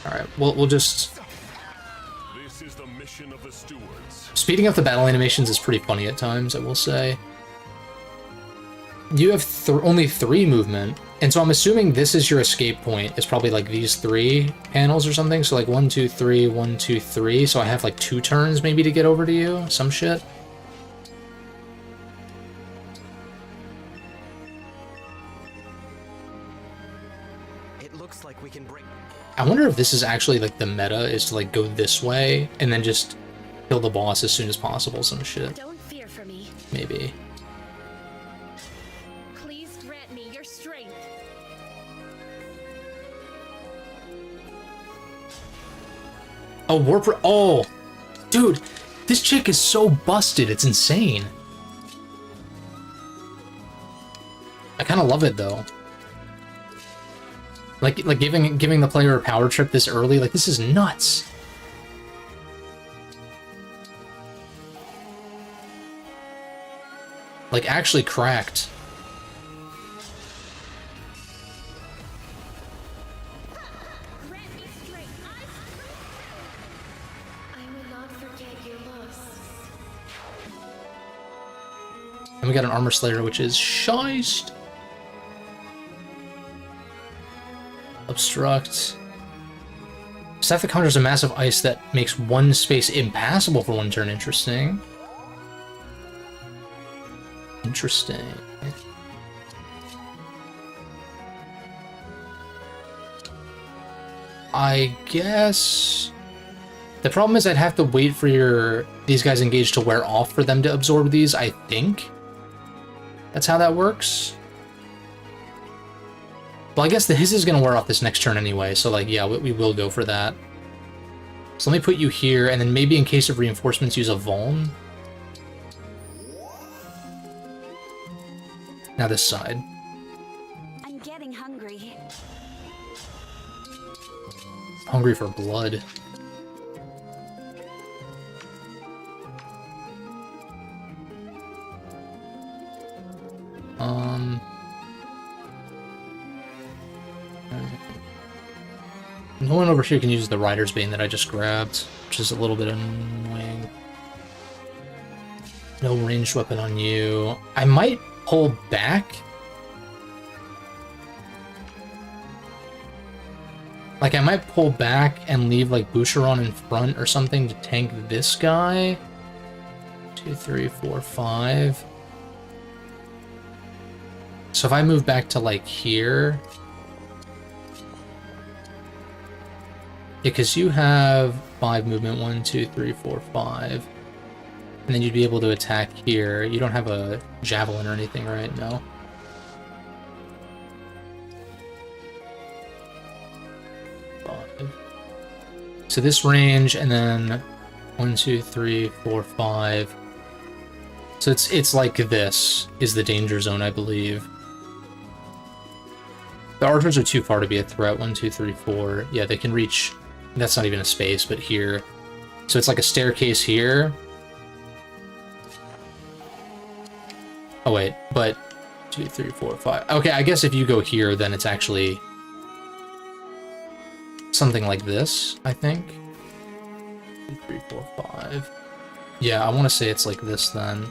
Speaker 1: Alright, we'll just...
Speaker 4: This is the mission of the stewards.
Speaker 1: Speeding up the battle animations is pretty funny at times, I will say. You have only 3 movement, and so I'm assuming this is your escape point. It's probably like these 3 panels or something. So like 1, 2, 3, 1, 2, 3. So I have like 2 turns maybe to get over to you. Some shit.
Speaker 2: It looks like we can break.
Speaker 1: I wonder if this is actually like the meta is to like go this way and then just kill the boss as soon as possible. Some shit.
Speaker 3: Don't fear for me.
Speaker 1: Maybe.
Speaker 3: Please grant me your strength.
Speaker 1: Oh, warp. Oh, dude, this chick is so busted. It's insane. I kind of love it though. Like giving the player a power trip this early. Like this is nuts. Like actually cracked.
Speaker 3: Grant me strength. I will not forget your loss.
Speaker 1: And we got an Armor Slayer, which is shiced. Obstruct. Staff that conjures a massive ice that makes one space impassable for 1 turn. Interesting. Interesting. I guess... The problem is I'd have to wait for these guys engaged to wear off for them to absorb these, I think. That's how that works. Well, I guess his is going to wear off this next turn anyway, so, like, yeah, we will go for that. So let me put you here, and then maybe in case of reinforcements, use a Vuln. Now this side.
Speaker 5: I'm getting hungry.
Speaker 1: Hungry for blood. No one over here can use the Rider's Bane that I just grabbed, which is a little bit annoying. No ranged weapon on you. I might pull back. Like, I might pull back and leave, like, Boucheron in front or something to tank this guy. 2, 3, 4, 5. So if I move back to, like, here... Yeah, because you have 5 movement. 1, 2, 3, 4, 5. And then you'd be able to attack here. You don't have a javelin or anything, right? No. So this range, and then 1, 2, 3, 4, 5. So it's like this is the danger zone, I believe. The archers are too far to be a threat. 1, 2, 3, 4. Yeah, they can reach. That's not even a space, but here. So it's like a staircase here. Oh wait, but 2, 3, 4, 5. Okay, I guess if you go here, then it's actually something like this, I think. 2, 3, 4, 5. Yeah, I want to say it's like this then.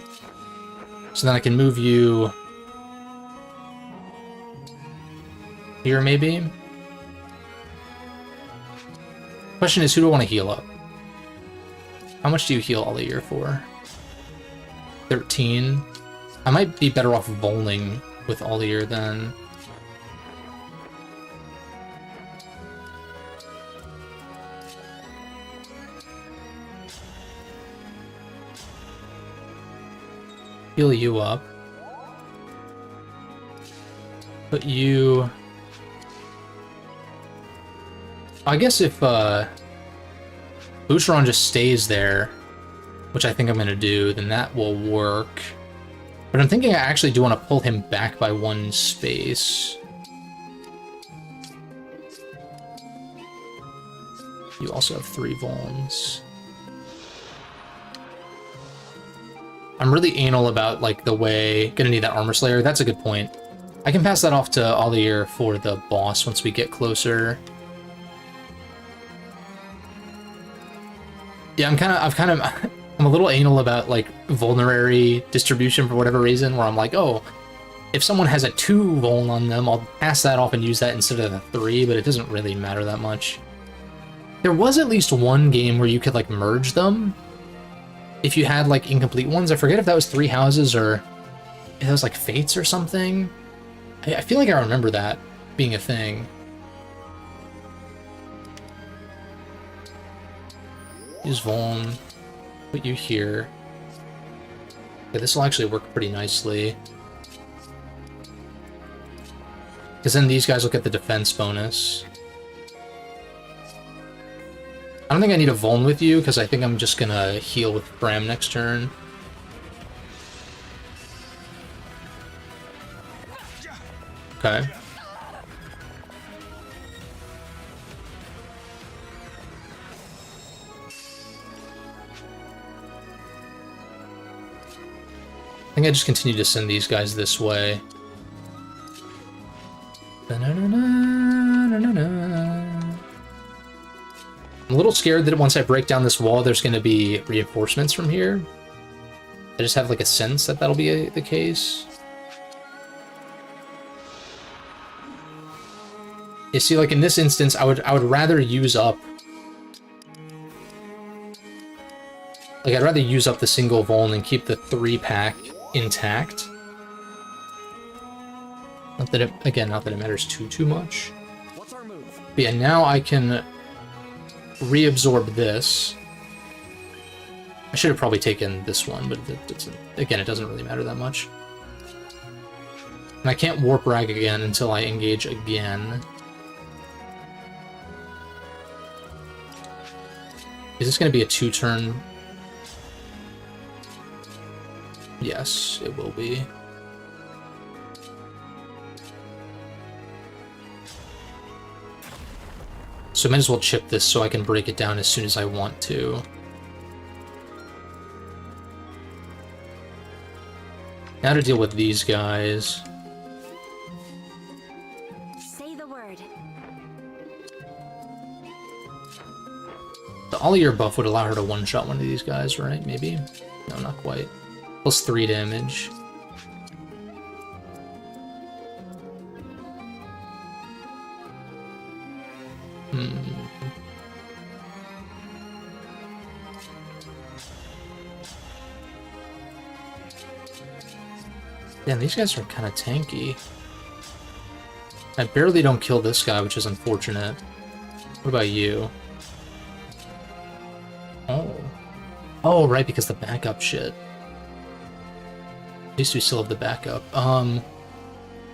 Speaker 1: So then I can move you here, maybe? Question is, who do I want to heal up? How much do you heal all the year for? 13. I might be better off bowling with all the year then. Heal you up. Put you... I guess if Boucheron just stays there, which I think I'm going to do, then that will work. But I'm thinking I actually do want to pull him back by 1 space. You also have 3 vulns. I'm really anal about, like, the way... Gonna need that Armor Slayer. That's a good point. I can pass that off to Aldir for the boss once we get closer. Yeah, I'm a little anal about, like, vulnerary distribution for whatever reason, where I'm like, oh, if someone has a 2 vul on them, I'll pass that off and use that instead of the 3, but it doesn't really matter that much. There was at least one game where you could, like, merge them if you had, like, incomplete ones. I forget if that was 3 houses or if it was, like, Fates or something. I feel like I remember that being a thing. Use Vuln. Put you here. Yeah, this will actually work pretty nicely. Because then these guys will get the defense bonus. I don't think I need a Vuln with you, because I think I'm just gonna heal with Bram next turn. Okay. I think I just continue to send these guys this way. I'm a little scared that once I break down this wall, there's going to be reinforcements from here. I just have like a sense that that'll be the case. You see, like in this instance, I would rather use up. Like I'd rather use up the single Vuln and keep the 3-pack intact. Not that it, again, not that it matters too much.
Speaker 2: What's our move?
Speaker 1: But yeah, now I can reabsorb this. I should have probably taken this one, but again, it doesn't really matter that much. And I can't warp rag again until I engage again. Is this going to be a 2-turn? Yes, it will be. So I might as well chip this so I can break it down as soon as I want to. Now to deal with these guys.
Speaker 5: Say the word.
Speaker 1: The all-year buff would allow her to one-shot one of these guys, right? Maybe? No, not quite. Plus 3 damage. Damn, these guys are kind of tanky. I barely don't kill this guy, which is unfortunate. What about you? Oh. Oh, right, because the backup shit. At least we still have the backup.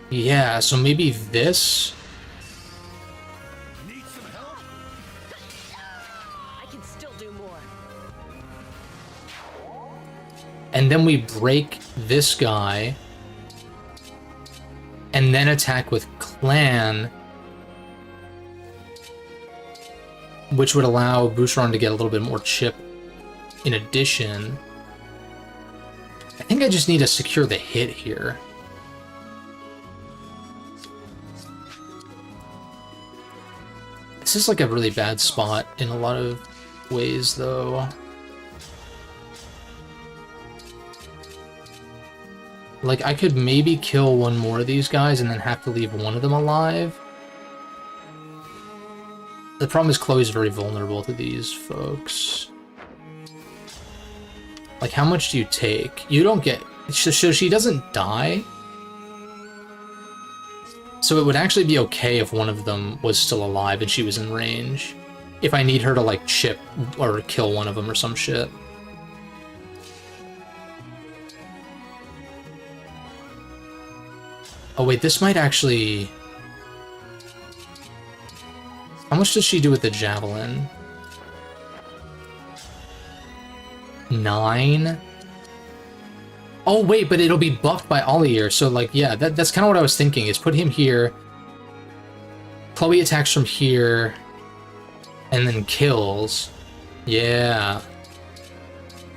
Speaker 1: Yeah, so maybe this?
Speaker 2: Need some help? I can still do more.
Speaker 1: And then we break this guy. And then attack with Clan. Which would allow Boucheron to get a little bit more chip in addition. I think I just need to secure the hit here. This is like a really bad spot in a lot of ways, though. Like, I could maybe kill one more of these guys and then have to leave one of them alive. The problem is Chloe's very vulnerable to these folks. Like, how much do you take? You don't get... So she doesn't die? So it would actually be okay if one of them was still alive and she was in range. If I need her to, like, chip or kill one of them or some shit. Oh wait, this might actually... How much does she do with the javelin? 9? Oh wait, but it'll be buffed by Ollier, so like, yeah, that's kind of what I was thinking, is put him here. Chloe attacks from here, and then kills. Yeah.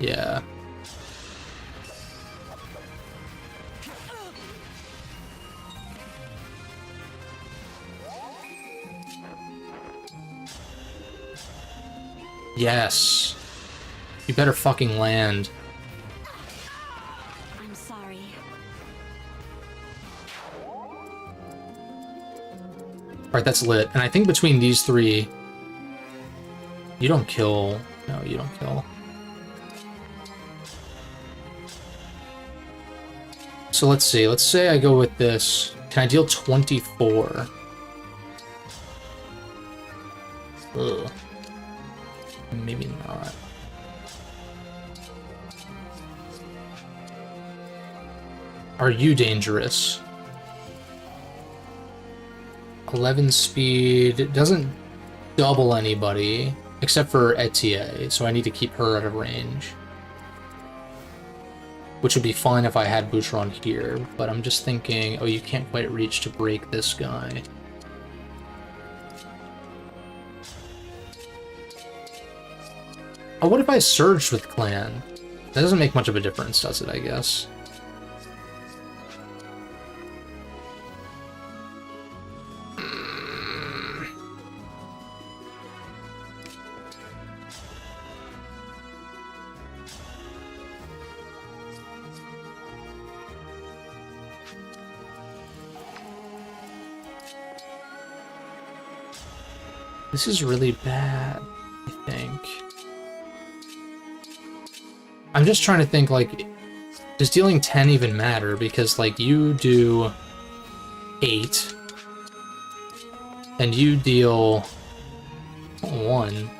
Speaker 1: Yeah. Yes. You better fucking land.
Speaker 5: I'm sorry.
Speaker 1: Alright, that's lit. And I think between these three... You don't kill... No, you don't kill. So let's see. Let's say I go with this. Can I deal 24? Ugh. Maybe not. Are you dangerous? 11 speed. It doesn't double anybody, except for Etier, so I need to keep her out of range. Which would be fine if I had Boucheron here, but I'm just thinking, oh, you can't quite reach to break this guy. Oh, what if I surged with Clan? That doesn't make much of a difference, does it, I guess? This is really bad, I think. I'm just trying to think, like, does dealing 10 even matter? Because, like, you do 8, and you deal 1.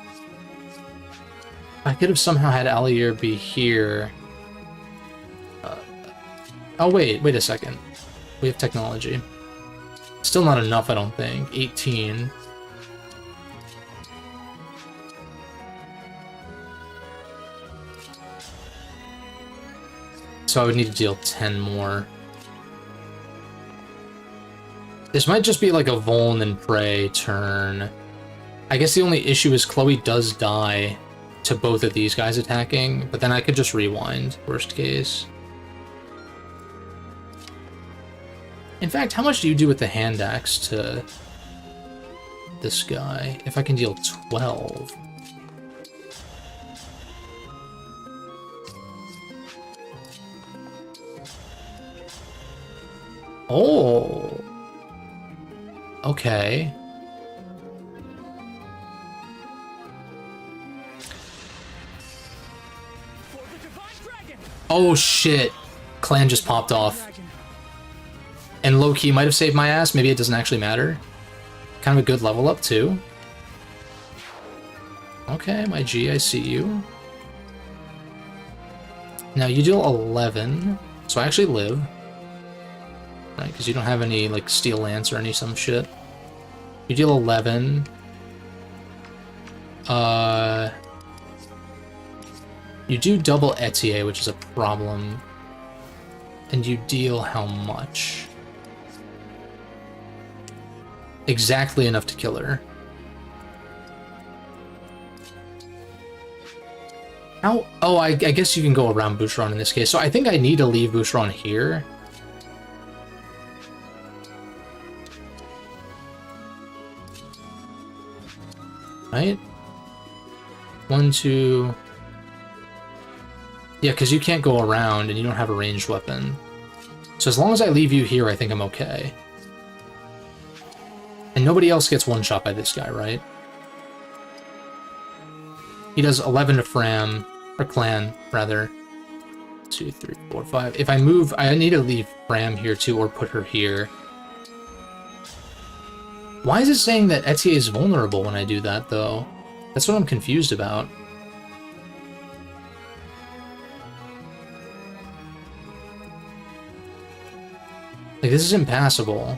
Speaker 1: I could have somehow had Allier be here. Oh, wait a second. We have technology. Still not enough, I don't think. 18. So I would need to deal 10 more. This might just be like a Vuln and Prey turn. I guess the only issue is Chloe does die to both of these guys attacking, but then I could just rewind, worst case. In fact, how much do you do with the hand axe to this guy? If I can deal 12. Oh. Okay. Oh shit. Clan just popped off. And low-key might have saved my ass. Maybe it doesn't actually matter. Kind of a good level up, too. Okay, my G, I see you. Now, you deal 11. So I actually live. Right, because you don't have any, like, Steel Lance or any some shit. You deal 11. You do double Etier, which is a problem. And you deal how much? Exactly enough to kill her. How? Oh, I guess you can go around Boucheron in this case. So I think I need to leave Boucheron here. Right? 1, 2... Yeah, because you can't go around and you don't have a ranged weapon. So as long as I leave you here, I think I'm okay. And nobody else gets one shot by this guy, right? He does 11 to Fram, or Clan, rather. 2, 3, 4, 5. If I move, I need to leave Fram here too, or put her here. Why is it saying that Etier is vulnerable when I do that, though? That's what I'm confused about. Like, this is impassable.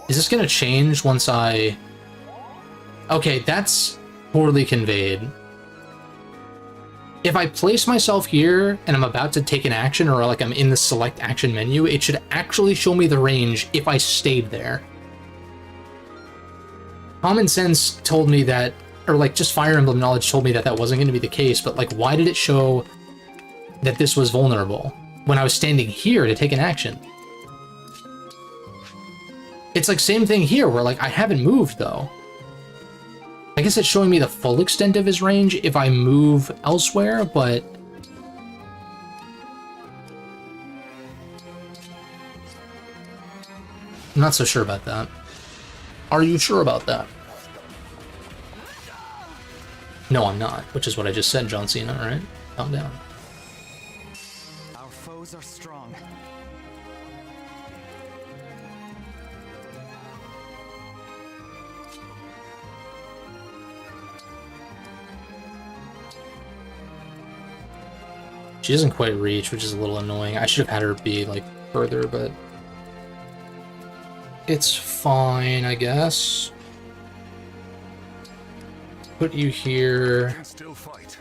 Speaker 1: Is this gonna change once I... Okay, that's poorly conveyed. If I place myself here and I'm about to take an action, or like I'm in the select action menu, it should actually show me the range if I stayed there. Common sense told me that, or like just Fire Emblem knowledge told me that that wasn't going to be the case, but like why did it show that this was vulnerable when I was standing here to take an action? It's like same thing here where like I haven't moved though. I guess it's showing me the full extent of his range if I move elsewhere, but... I'm not so sure about that. Are you sure about that? No, I'm not, which is what I just said, John Cena, right? Calm down.
Speaker 2: Our foes are strong.
Speaker 1: She doesn't quite reach, which is a little annoying. I should have had her be, like, further, but... It's fine, I guess. Put you here.
Speaker 4: Can still fight.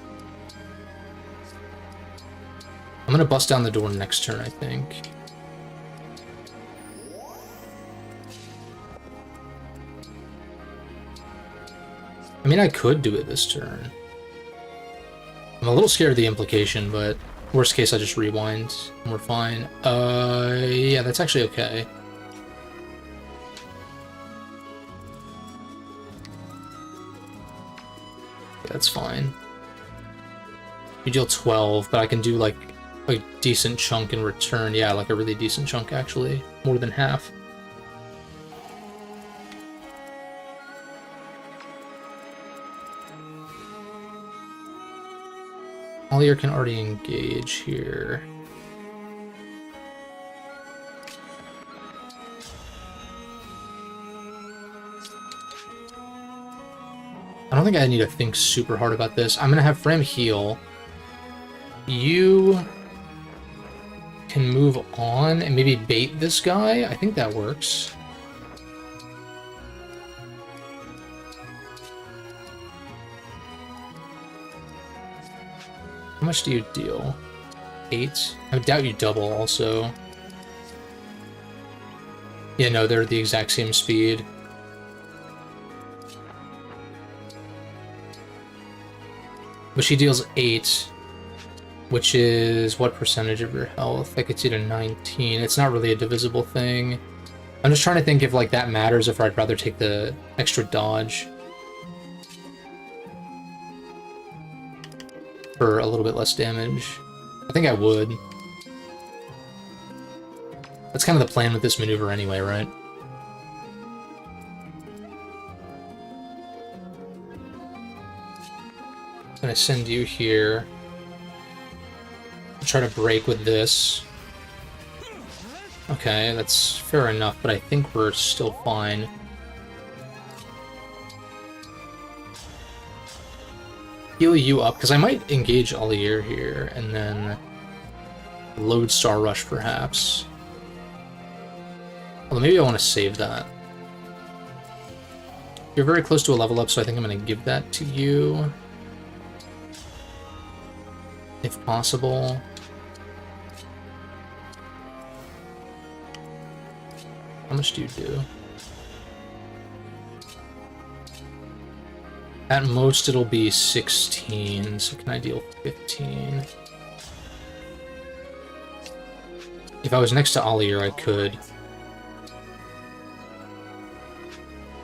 Speaker 1: I'm gonna bust down the door next turn, I think. I mean, I could do it this turn. I'm a little scared of the implication, but worst case, I just rewind and we're fine. Yeah, that's actually okay. That's fine. You deal 12, but I can do like a decent chunk in return. Yeah, like a really decent chunk actually. More than half. Ollier can already engage here. I don't think I need to think super hard about this. I'm gonna have Frem heal. You can move on and maybe bait this guy. I think that works. How much do you deal? 8? I doubt you double also. Yeah, no, they're the exact same speed. But she deals 8, which is what percentage of your health? That gets you to 19. It's not really a divisible thing. I'm just trying to think if like that matters, if I'd rather take the extra dodge for a little bit less damage. I think I would. That's kind of the plan with this maneuver anyway, right? I'm gonna send you here. Try to break with this. Okay, that's fair enough, but I think we're still fine. Heal you up, because I might engage Allier here, and then load Star Rush, perhaps. Although maybe I want to save that. You're very close to a level up, so I think I'm going to give that to you. If possible. How much do you do? At most it'll be 16, so can I deal 15? If I was next to Allier, I could.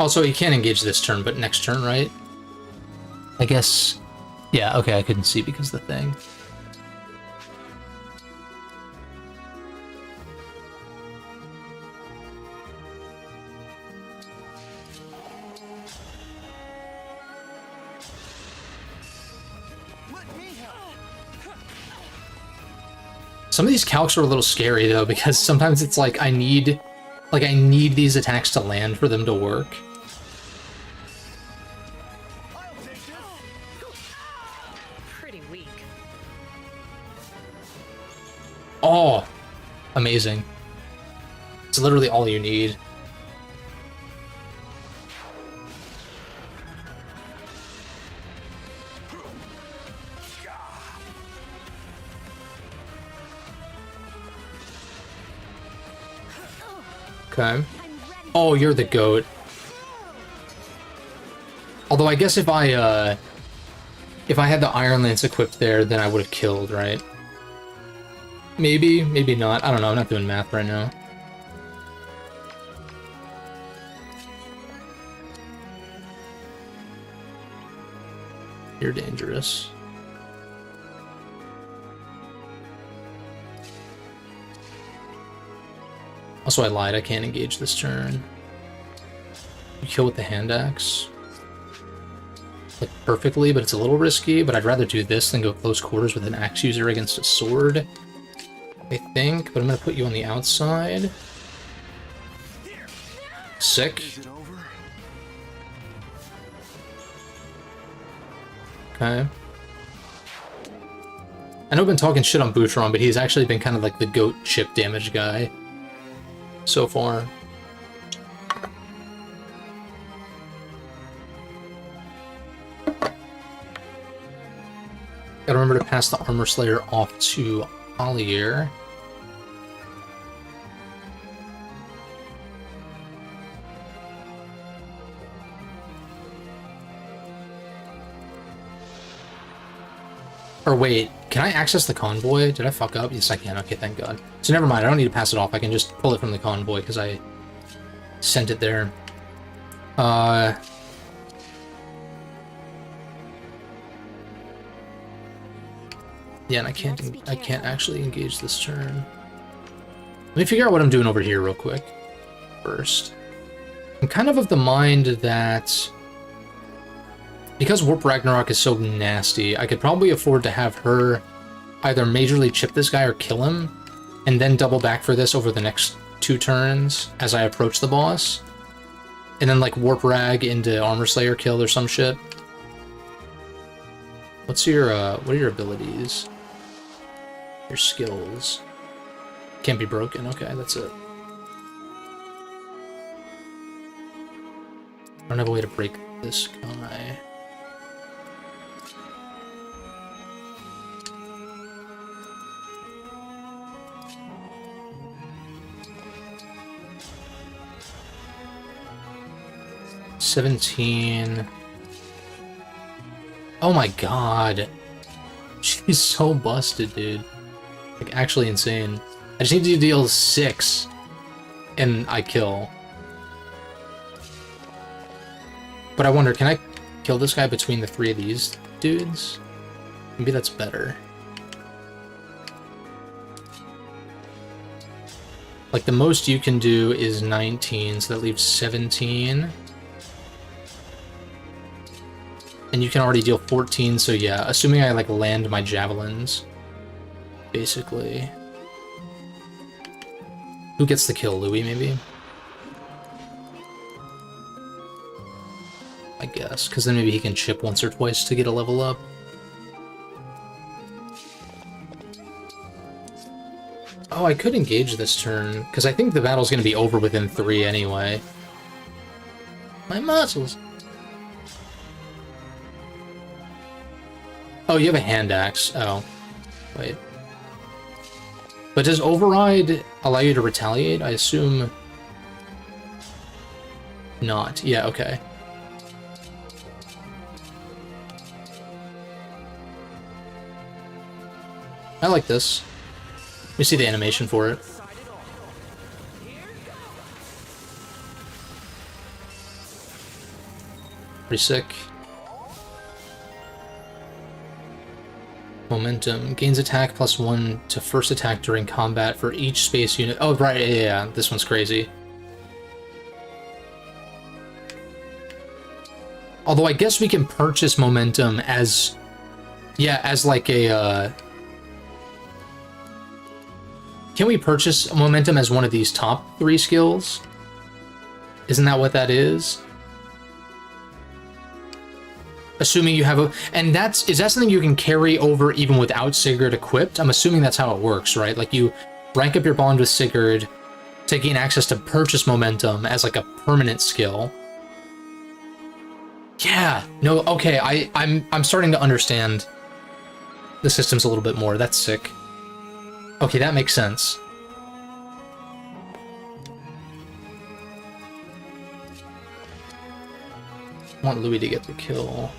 Speaker 1: Also, you can't engage this turn, but next turn, right? I guess... Yeah, okay, I couldn't see because of the thing. Some of these calcs are a little scary though, because sometimes it's like I need these attacks to land for them to work.
Speaker 3: Pretty weak.
Speaker 1: Oh, amazing. It's literally all you need. Okay. Oh, you're the goat. Although I guess if I had the Iron Lance equipped there, then I would have killed, right? Maybe, maybe not. I don't know. I'm not doing math right now. You're dangerous. Also, I lied. I can't engage this turn. You kill with the hand axe. Like, perfectly, but it's a little risky. But I'd rather do this than go close quarters with an axe user against a sword, I think. But I'm going to put you on the outside. Sick. Okay. I know I've been talking shit on Boutron, but he's actually been kind of like the goat chip damage guy so far. Gotta remember to pass the Armor Slayer off to Allier. Or wait, can I access the convoy? Did I fuck up? Yes, I can. Okay, thank God. So never mind, I don't need to pass it off. I can just pull it from the convoy because I sent it there. Yeah, and I can't actually engage this turn. Let me figure out what I'm doing over here real quick first. I'm kind of the mind that because Warp Ragnarok is so nasty, I could probably afford to have her either majorly chip this guy or kill him, and then double back for this over the next 2 turns as I approach the boss. And then, like, Warp Rag into Armor Slayer kill or some shit. What's your, what are your abilities? Your skills. Can't be broken. Okay, that's it. I don't have a way to break this guy. 17. Oh my god. She's so busted, dude. Like, actually insane. I just need to deal 6, and I kill. But I wonder, can I kill this guy between the 3 of these dudes? Maybe that's better. Like, the most you can do is 19, so that leaves 17. And you can already deal 14, so yeah, assuming I, like, land my javelins, basically. Who gets the kill? Louis, maybe? I guess, because then maybe he can chip once or twice to get a level up. Oh, I could engage this turn, because I think the battle's going to be over within 3 anyway. My muscles! Oh, you have a hand axe. Oh. Wait. But does Override allow you to retaliate? I assume... not. Yeah, okay. I like this. Let me see the animation for it. Pretty sick. Momentum. Gains attack +1 to first attack during combat for each space unit. Oh, right, yeah. This one's crazy. Although I guess we can purchase momentum as... yeah, as like a... Can we purchase momentum as one of these top 3 skills? Isn't that what that is? Assuming you have a... and that's... is that something you can carry over even without Sigurd equipped? I'm assuming that's how it works, right? Like, you rank up your bond with Sigurd to gain access to purchase momentum as, like, a permanent skill. Yeah! No, okay, I'm starting to understand the systems a little bit more. That's sick. Okay, that makes sense. I want Louis to get the kill.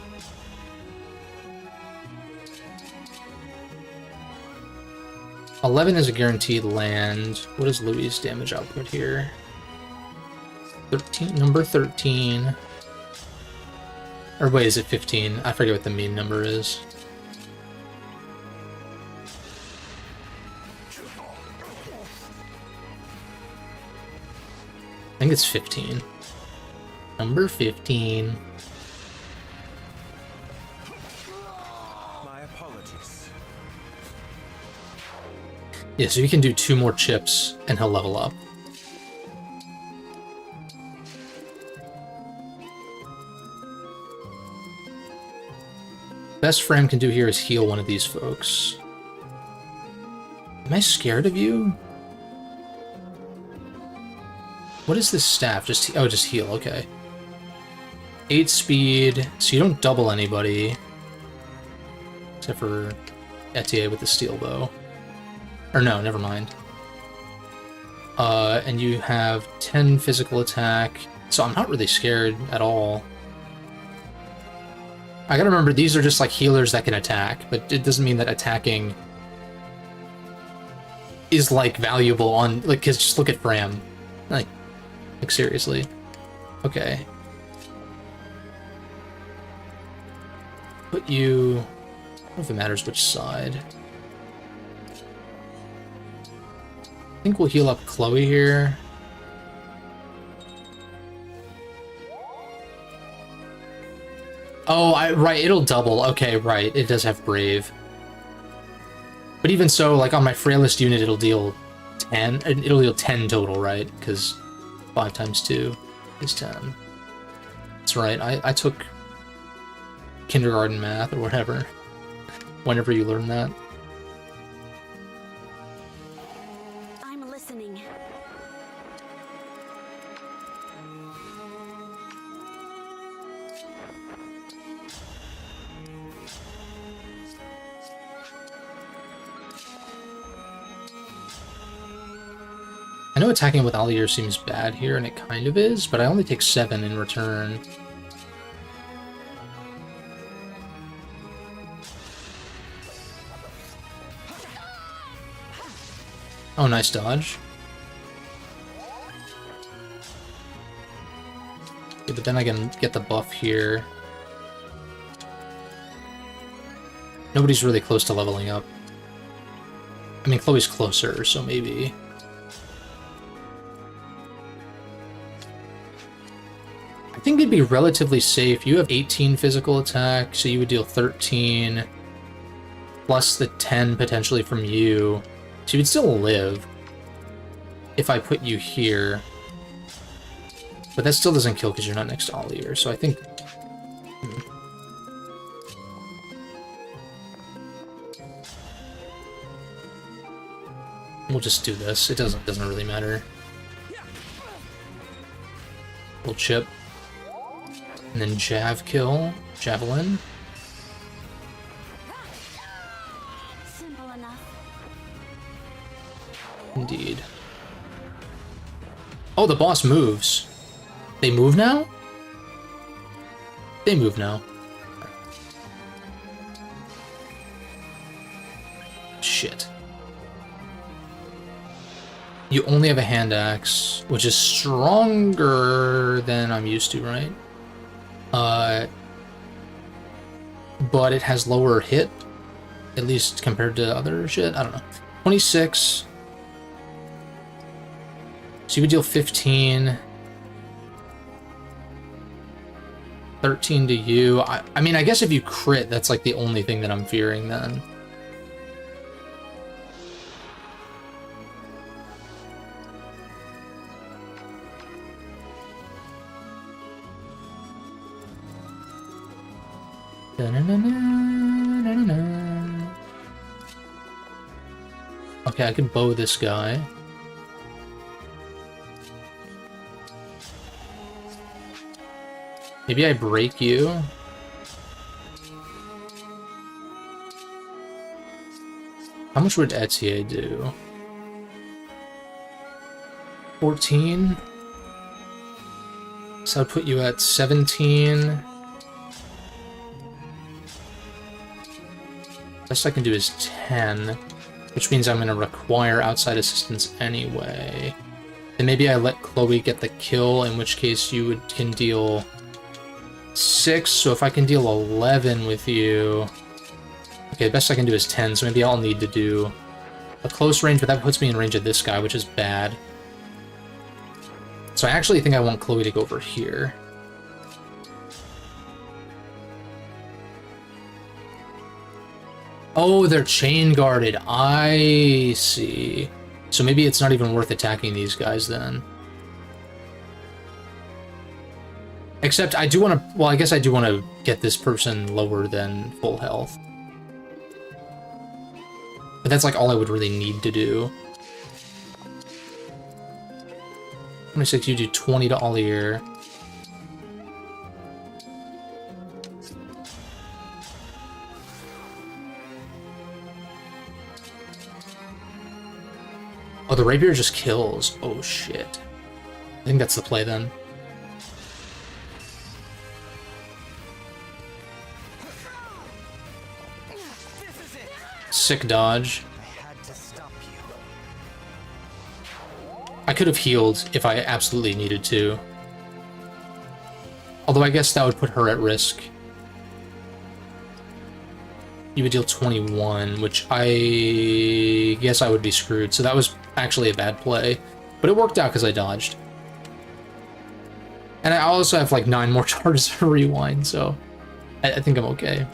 Speaker 1: $11 is a guaranteed land. What is Louis' damage output here? 13, number 13. Or wait, is it 15? I forget what the mean number is. I think it's 15. Number 15.
Speaker 2: My apologies.
Speaker 1: Yeah, so you can do 2 more chips and he'll level up. Best Firene can do here is heal one of these folks. Am I scared of you? What is this staff? Just oh, just heal. Okay. 8 speed, so you don't double anybody, except for Etier with the steel bow. Or no, never mind. And you have 10 physical attack, so I'm not really scared at all. I gotta remember, these are just like healers that can attack, but it doesn't mean that attacking is like valuable on, like, cause just look at Bram. Like seriously. Okay. Put you... I don't know if it matters which side. I think we'll heal up Chloe here. Oh, right, it'll double. Okay, right, it does have Brave. But even so, like, on my frailest unit, it'll deal 10. It'll deal 10 total, right? Because 5 times 2 is 10. That's right, I took kindergarten math or whatever. Whenever you learn that.
Speaker 5: I'm listening.
Speaker 1: I know attacking with Allier seems bad here, and it kind of is, but I only take 7 in return. Oh, nice dodge. Okay, but then I can get the buff here. Nobody's really close to leveling up. I mean, Chloe's closer, so maybe. I think it'd be relatively safe. You have 18 physical attack, so you would deal 13, plus the 10 potentially from you. So you would still live if I put you here. But that still doesn't kill because you're not next to Allier, so I think... We'll just do this. It doesn't really matter. We'll chip. And then Jav kill. Javelin.
Speaker 5: Simple enough.
Speaker 1: Indeed. Oh, the boss moves. They move now? They move now. Shit. You only have a hand axe, which is stronger than I'm used to, right? But it has lower hit, at least compared to other shit. I don't know. 26. So you would deal 15. 13 to you. I mean, I guess if you crit, that's like the only thing that I'm fearing then. Okay, I can bow this guy. Maybe I break you. How much would Etier do? 14? So I'd put you at 17. Best I can do is 10, which means I'm going to require outside assistance anyway. Then maybe I let Chloe get the kill, in which case you can deal 6, so if I can deal 11 with you... Okay, the best I can do is 10, so maybe I'll need to do a close range, but that puts me in range of this guy, which is bad. So I actually think I want Chloe to go over here. Oh, they're chain guarded. I see. So maybe it's not even worth attacking these guys then. Except I do want to... Well, I guess I do want to get this person lower than full health. But that's like all I would really need to do. 26, you do 20 to Allier. Oh, the rapier just kills. Oh, shit. I think that's the play, then. Sick dodge. I could have healed if I absolutely needed to. Although I guess that would put her at risk. You would deal 21, which I guess I would be screwed. So that was actually a bad play. But it worked out because I dodged. And I also have like 9 more charges for rewind, so I think I'm okay.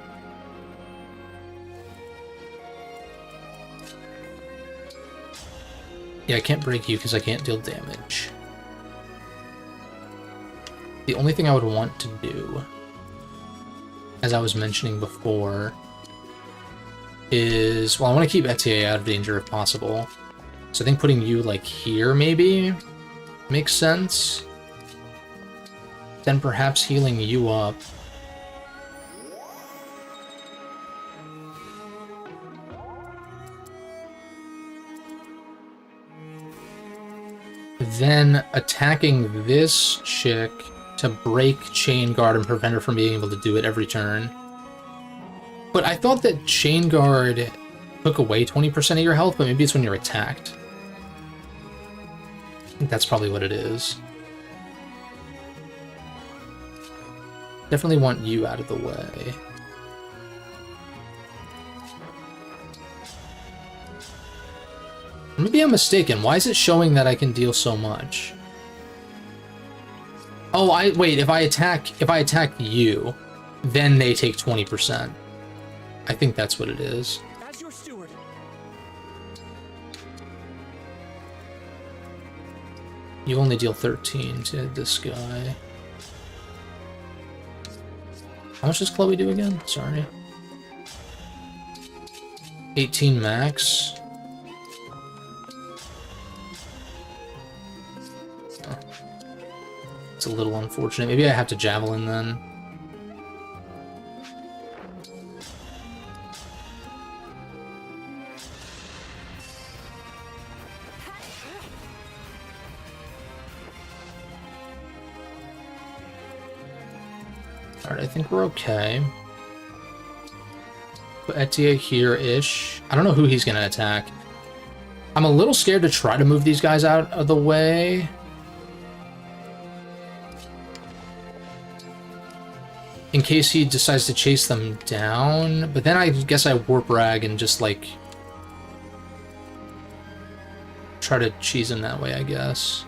Speaker 1: Yeah, I can't break you because I can't deal damage. The only thing I would want to do, as I was mentioning before, is... Well, I want to keep Etier out of danger if possible. So I think putting you, like, here, maybe, makes sense. Then perhaps healing you up. then attacking this chick to break Chain Guard and prevent her from being able to do it every turn. But I thought that Chain Guard took away 20% of your health, but maybe it's when you're attacked. I think that's probably what it is. Definitely want you out of the way. Maybe I'm mistaken. Why is it showing that I can deal so much? Oh, wait, if I attack you, then they take 20%. I think that's what it is.
Speaker 2: As your steward.
Speaker 1: You only deal 13 to this guy. How much does Chloe do again? Sorry. 18 max. Oh. It's a little unfortunate. Maybe I have to javelin then. Alright, I think we're okay. Put Etia here-ish. I don't know who he's gonna attack. I'm a little scared to try to move these guys out of the way. In case he decides to chase them down. But then I guess I warp rag and just like try to cheese him that way, I guess.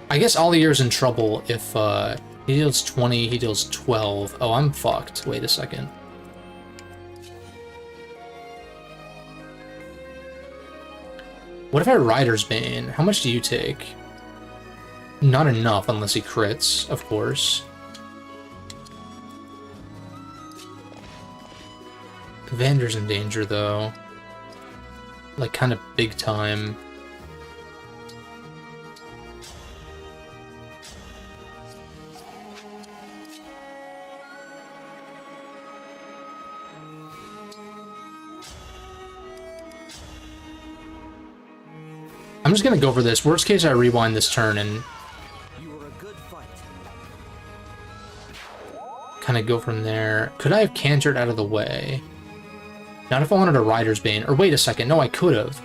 Speaker 1: I guess Alier's in trouble if he deals 20, he deals 12. Oh, I'm fucked. Wait a second. What if I Rider's Bane? How much do you take? Not enough unless he crits, of course. Vander's in danger though. Like kind of big time. I'm just gonna go for this. Worst case, I rewind this turn and kind of go from there. Could I have cantered out of the way? Not if I wanted a Rider's Bane. Or wait a second. No, I could have.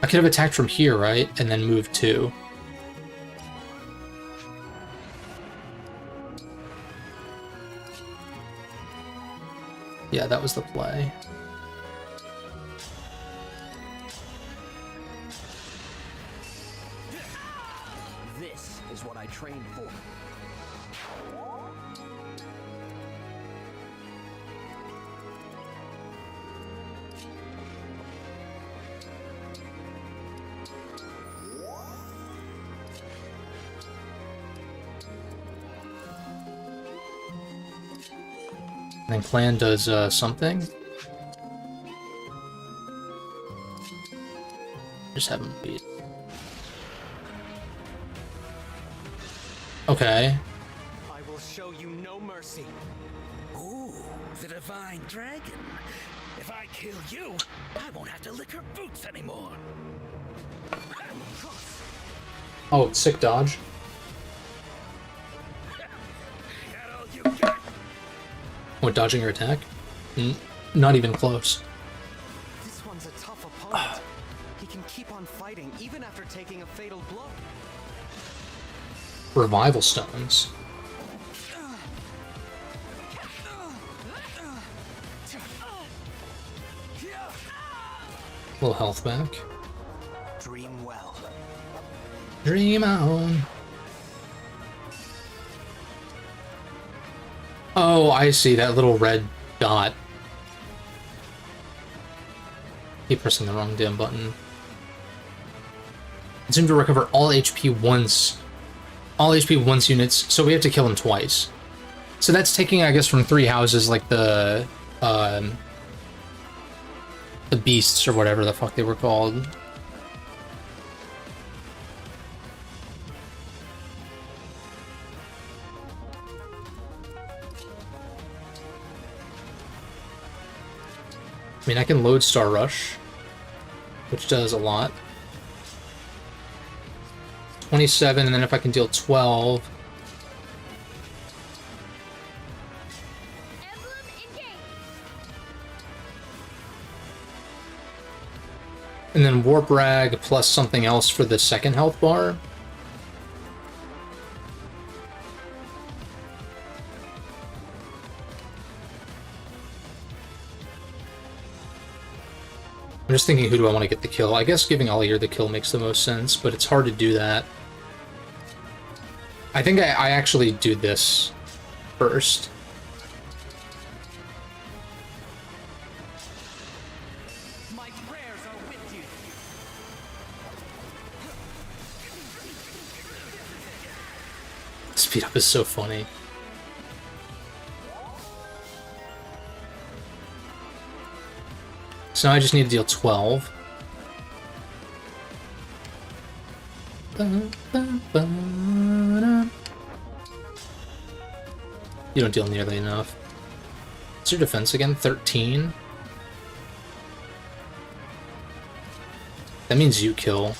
Speaker 1: I could have attacked from here, right? And then moved 2. Yeah, that was the play.
Speaker 2: This is what I trained for.
Speaker 1: And then Clan does something. Just have him beat. Okay.
Speaker 2: I will show you no mercy.
Speaker 6: Ooh, the divine dragon. If I kill you, I won't have to lick her boots anymore.
Speaker 1: Oh, sick dodge.
Speaker 6: That all you got?
Speaker 1: What, dodging your attack? Not even close.
Speaker 2: This one's a tough opponent. He can keep on fighting even after taking a fatal blow.
Speaker 1: Revival stones. Little health back.
Speaker 2: Dream well.
Speaker 1: Dream on. Oh, I see that little red dot. Keep pressing the wrong damn button. It seems to recover all HP once. All HP once units, so we have to kill him twice. So that's taking, I guess, from 3 houses, like the beasts or whatever the fuck they were called. I mean, I can load Star Rush. which does a lot. 27, and then if I can deal 12... And then Warp Rag plus something else for the second health bar. I'm just thinking, who do I want to get the kill? I guess giving Allier the kill makes the most sense, but it's hard to do that. I think I actually do this first.
Speaker 2: My prayers are with you.
Speaker 1: Speed up is so funny. So now I just need to deal 12. You don't deal nearly enough. What's your defense again? 13? That means you kill.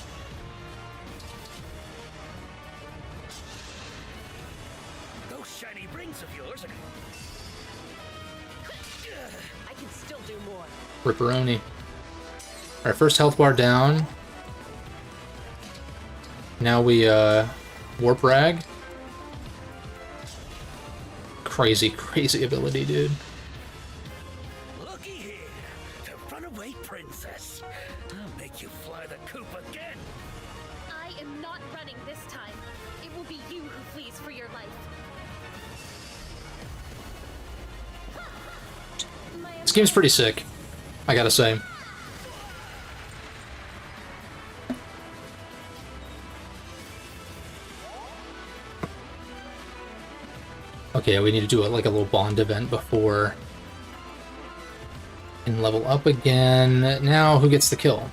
Speaker 6: Those shiny rings of yours are...
Speaker 3: I can still do more.
Speaker 1: Ripperoni. Alright, first health bar down. Now we, Warp Rag. Crazy, crazy ability, dude.
Speaker 6: Looky here, the runaway princess. I'll make you fly the coop again.
Speaker 5: I am not running this time. It will be you who flees for your life.
Speaker 1: This game's pretty sick, I gotta say. Okay, we need to do like a little bond event before. And level up again. Now, who gets the kill?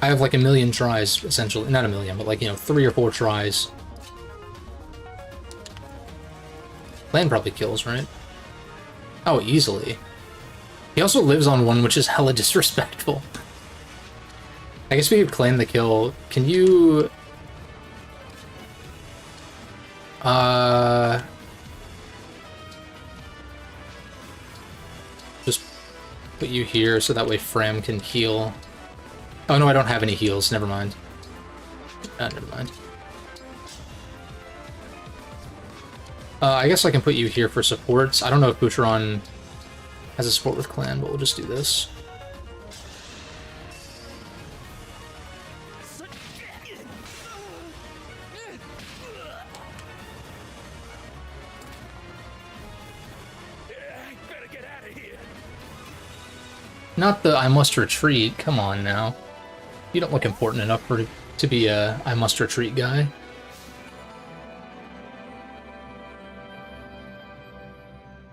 Speaker 1: I have like a million tries, essentially. Not a million, but like, you know, 3 or 4 tries. Lan probably kills, right? Oh, easily. He also lives on one, which is hella disrespectful. I guess we could claim the kill. Can you... Just put you here so that way Fram can heal. Oh no, I don't have any heals. Never mind. Never mind. I guess I can put you here for supports. I don't know if Boucheron has a support with Clan, but we'll just do this. Not the I must retreat. Come on now. You don't look important enough for to be a I must retreat guy.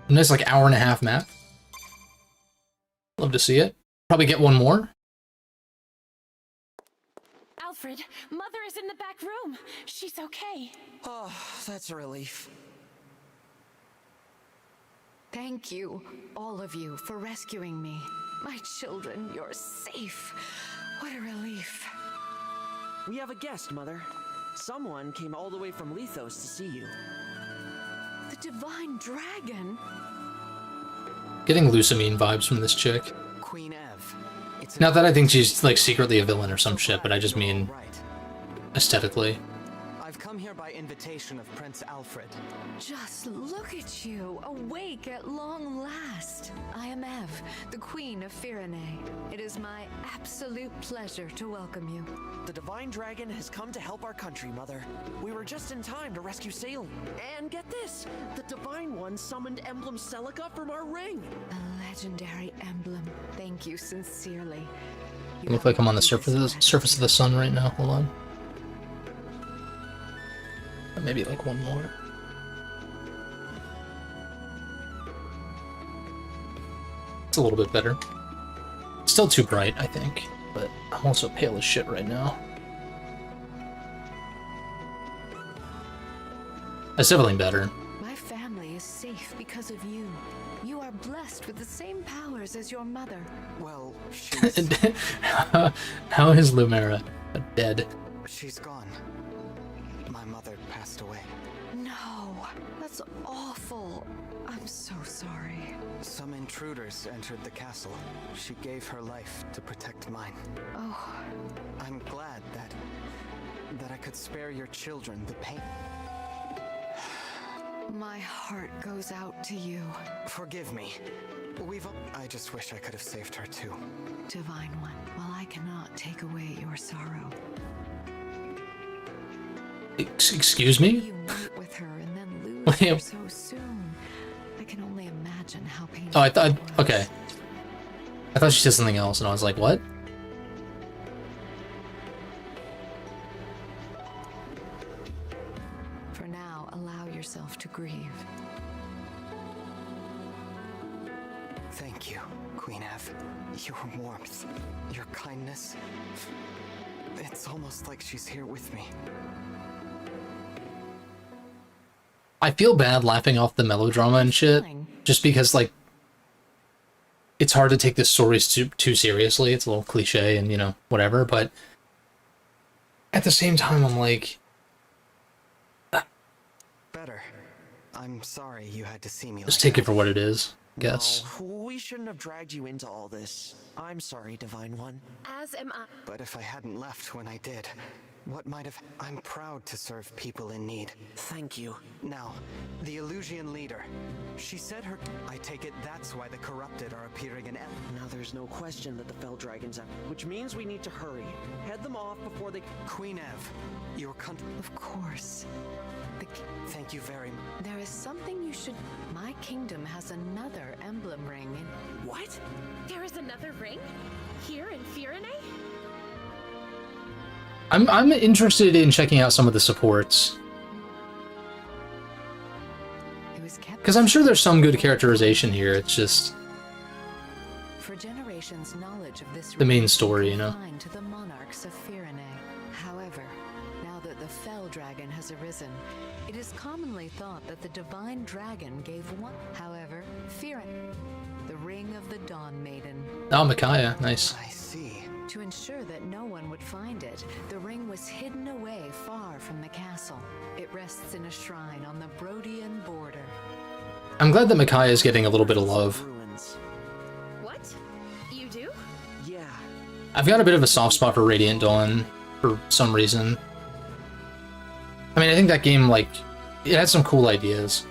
Speaker 1: Nice, like, hour-and-a-half map. Love to see it. Probably get one more.
Speaker 5: Alfred, Mother is in the back room. She's okay.
Speaker 2: Oh, that's a relief.
Speaker 7: Thank you, all of you, for rescuing me. My children, you're safe. What a relief.
Speaker 2: We have a guest, Mother. Someone came all the way from Lethos to see you.
Speaker 7: The Divine Dragon?
Speaker 1: Getting Lusamine vibes from this chick.
Speaker 2: Queen Ev. It's
Speaker 1: Not that I think she's, like, secretly a villain or some shit, but I just mean
Speaker 2: right.
Speaker 1: aesthetically.
Speaker 2: I've come here by invitation of Prince Alfred.
Speaker 7: Just look at you, awake at long last. I am Ev, the Queen of Firene. It is my absolute pleasure to welcome you.
Speaker 2: The Divine Dragon has come to help our country, Mother. We were just in time to rescue Salem. And get this, the Divine One summoned Emblem Celica from our ring.
Speaker 7: A legendary emblem. Thank you sincerely.
Speaker 1: It looks like I'm on the surface of the sun right now. Hold on. Maybe like one more. It's a little bit better. Still too bright, I think, but I'm also pale as shit right now. That's definitely better.
Speaker 7: My family is safe because of you. You are blessed with the same powers as your mother.
Speaker 2: Well, she's
Speaker 1: How is Lumera dead?
Speaker 2: she's gone. My mother passed away.
Speaker 7: No, that's awful. I'm so sorry.
Speaker 2: Some intruders entered the castle. She gave her life to protect mine.
Speaker 7: Oh,
Speaker 2: I'm glad that I could spare your children the pain.
Speaker 7: my heart goes out to you,
Speaker 2: Forgive me. I just wish I could have saved her too.
Speaker 7: Divine One. While I cannot take away your sorrow,
Speaker 1: Excuse me?
Speaker 7: you meet with her and then lose her so soon. I can only imagine how painful.
Speaker 1: Oh, I thought.
Speaker 7: it was.
Speaker 1: Okay. I thought she said something else, and I was like, what?
Speaker 7: For now, allow yourself to grieve.
Speaker 2: Thank you, Queen Ev. Your warmth, your kindness. It's almost like she's here with me.
Speaker 1: I feel bad laughing off the melodrama and shit, just because, like, it's hard to take this story too seriously. It's a little cliche and, you know, whatever, but at the same time, I'm like...
Speaker 2: Better. I'm sorry you had to see me
Speaker 1: Just
Speaker 2: like
Speaker 1: take
Speaker 2: that.
Speaker 1: it for what it is, I guess.
Speaker 2: No, we shouldn't have dragged you into all this. I'm sorry, Divine One.
Speaker 5: As am I.
Speaker 2: But if I hadn't left when I did, what might have... I'm proud to serve people in need. Thank you. Now, the Illusian leader. She said her... I take it that's why the corrupted are appearing in... Now there's no question that the Fell Dragons have... Which means we need to hurry. Head them off before they... Queen Ev, your
Speaker 7: Of course.
Speaker 2: Thank you very much.
Speaker 7: There is something you should... My kingdom has another emblem ring in...
Speaker 5: What? There is another ring? Here in Firene?
Speaker 1: I'm interested in checking out some of the supports,
Speaker 7: It was kept...
Speaker 1: because I'm sure there's some good characterization here. It's just
Speaker 7: For generations, knowledge of this
Speaker 1: the main
Speaker 7: ring
Speaker 1: story, you
Speaker 7: was
Speaker 1: know?
Speaker 7: confined to the monarchs of Firene. However, now that the Fell Dragon has arisen, it is commonly thought that the Divine Dragon gave one. However, Firene, the ring of the Dawn Maiden.
Speaker 1: Oh, Micaiah, nice.
Speaker 2: I see.
Speaker 7: To ensure that no one would find it, the ring was hidden away far from the castle. It rests in a shrine on the Brodian border.
Speaker 1: I'm glad that Micaiah is getting a little bit of love.
Speaker 2: Ruins.
Speaker 5: What? You do?
Speaker 2: Yeah.
Speaker 1: I've got a bit of a soft spot for Radiant Dawn for some reason. I mean, I think that game, like, it had some cool ideas.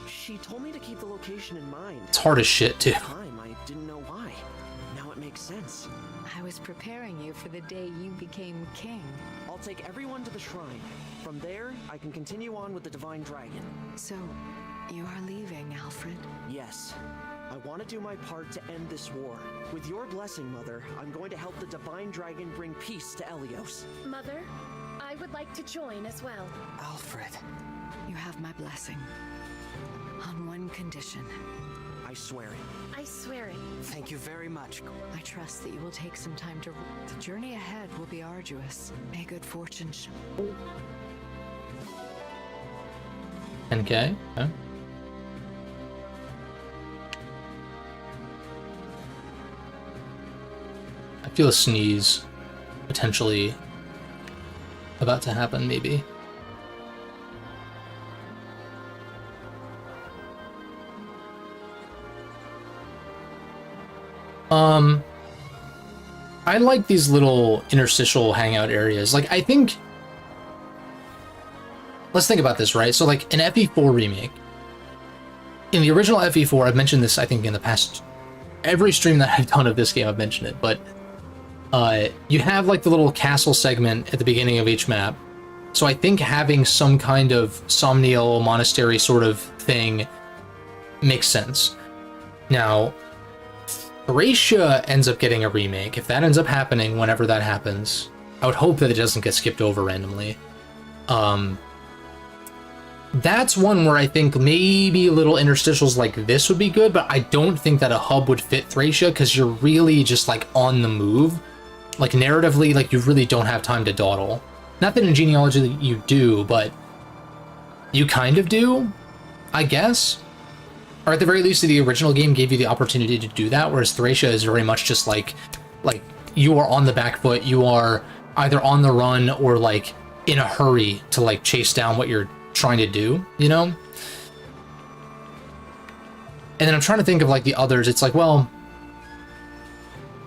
Speaker 2: She told me to keep the location in mind.
Speaker 1: It's hard as shit, too.
Speaker 2: Time, I didn't know why. Now it makes sense.
Speaker 7: I was preparing you for the day you became king.
Speaker 2: I'll take everyone to the shrine. From there, I can continue on with the Divine Dragon.
Speaker 7: So, you are leaving, Alfred?
Speaker 2: Yes. I want to do my part to end this war. With your blessing, Mother, I'm going to help the Divine Dragon bring peace to Elios.
Speaker 5: Mother, I would like to join as well.
Speaker 2: Alfred.
Speaker 7: You have my blessing. On one condition.
Speaker 2: I swear it.
Speaker 5: I swear it.
Speaker 2: Thank you very much.
Speaker 7: I trust that you will take some time to... The journey ahead will be arduous. May good fortune show.
Speaker 1: 10k? Okay. I feel a sneeze potentially about to happen, maybe. I like these little interstitial hangout areas. Like, I think... Let's think about this, right? So, like, an FE4 remake. In the original FE4, I've mentioned this, I think, in the past... Every stream that I've done of this game, I've mentioned it, but... you have, like, the little castle segment at the beginning of each map. So I think having some kind of Somniel monastery sort of thing makes sense. Now... Thracia ends up getting a remake. If that ends up happening, whenever that happens, I would hope that it doesn't get skipped over randomly. That's one where I think maybe little interstitials like this would be good, but I don't think that a hub would fit Thracia, because you're really just, like, on the move. Like, narratively, like, you really don't have time to dawdle. Not that in Genealogy you do, but you kind of do, I guess. or at the very least, the original game gave you the opportunity to do that, whereas Thracia is very much just like you are on the back foot, you are either on the run or like in a hurry to like chase down what you're trying to do, you know? And then I'm trying to think of like the others. It's like, well,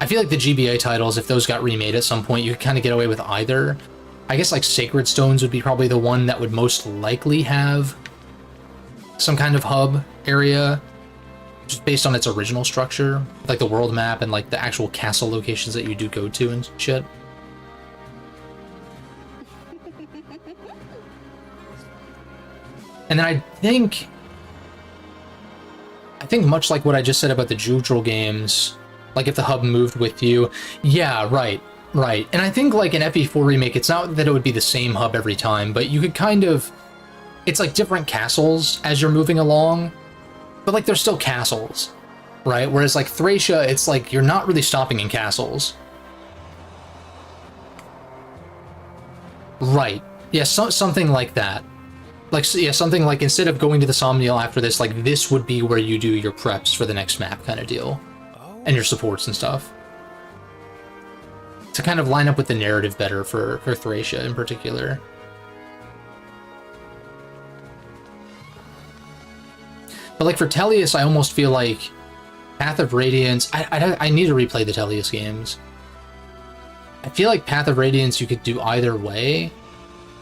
Speaker 1: I feel like the GBA titles, if those got remade at some point, you could kind of get away with either. I guess like Sacred Stones would be probably the one that would most likely have some kind of hub area, just based on its original structure, like the world map and like the actual castle locations that you do go to and shit. And then I think much like what I just said about the Jewdrel games, like if the hub moved with you, yeah, right. And I think like an FE4 remake, it's not that it would be the same hub every time, but you could kind of, it's like different castles as you're moving along, but like they're still castles, right? Whereas like Thracia, it's like you're not really stopping in castles. Right. Yeah, something like that. Like, yeah, something like instead of going to the Somniel after this, like this would be where you do your preps for the next map kind of deal. And your supports and stuff. To kind of line up with the narrative better for Thracia in particular. But like for Tellius, I almost feel like Path of Radiance, I need to replay the Tellius games. I feel like Path of Radiance you could do either way.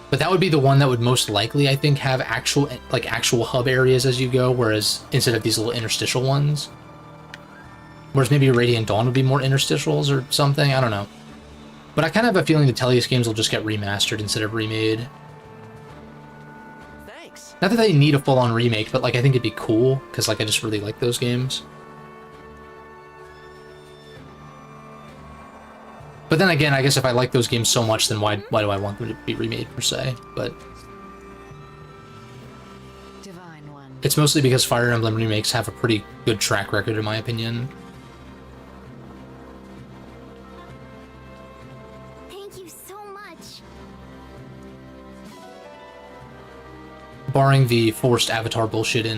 Speaker 1: But that would be the one that would most likely, I think, have actual hub areas as you go, whereas instead of these little interstitial ones. Whereas maybe Radiant Dawn would be more interstitials or something, I don't know. But I kind of have a feeling the Tellius games will just get remastered instead of remade.
Speaker 2: Thanks.
Speaker 1: Not that they need a full-on remake, but like I think it'd be cool, because like I just really like those games. But then again, I guess if I like those games so much, then why do I want them to be remade per se? But
Speaker 7: Divine One.
Speaker 1: it's mostly because Fire Emblem remakes have a pretty good track record, in my opinion.
Speaker 5: Thank you so much.
Speaker 1: Barring the forced Avatar bullshit in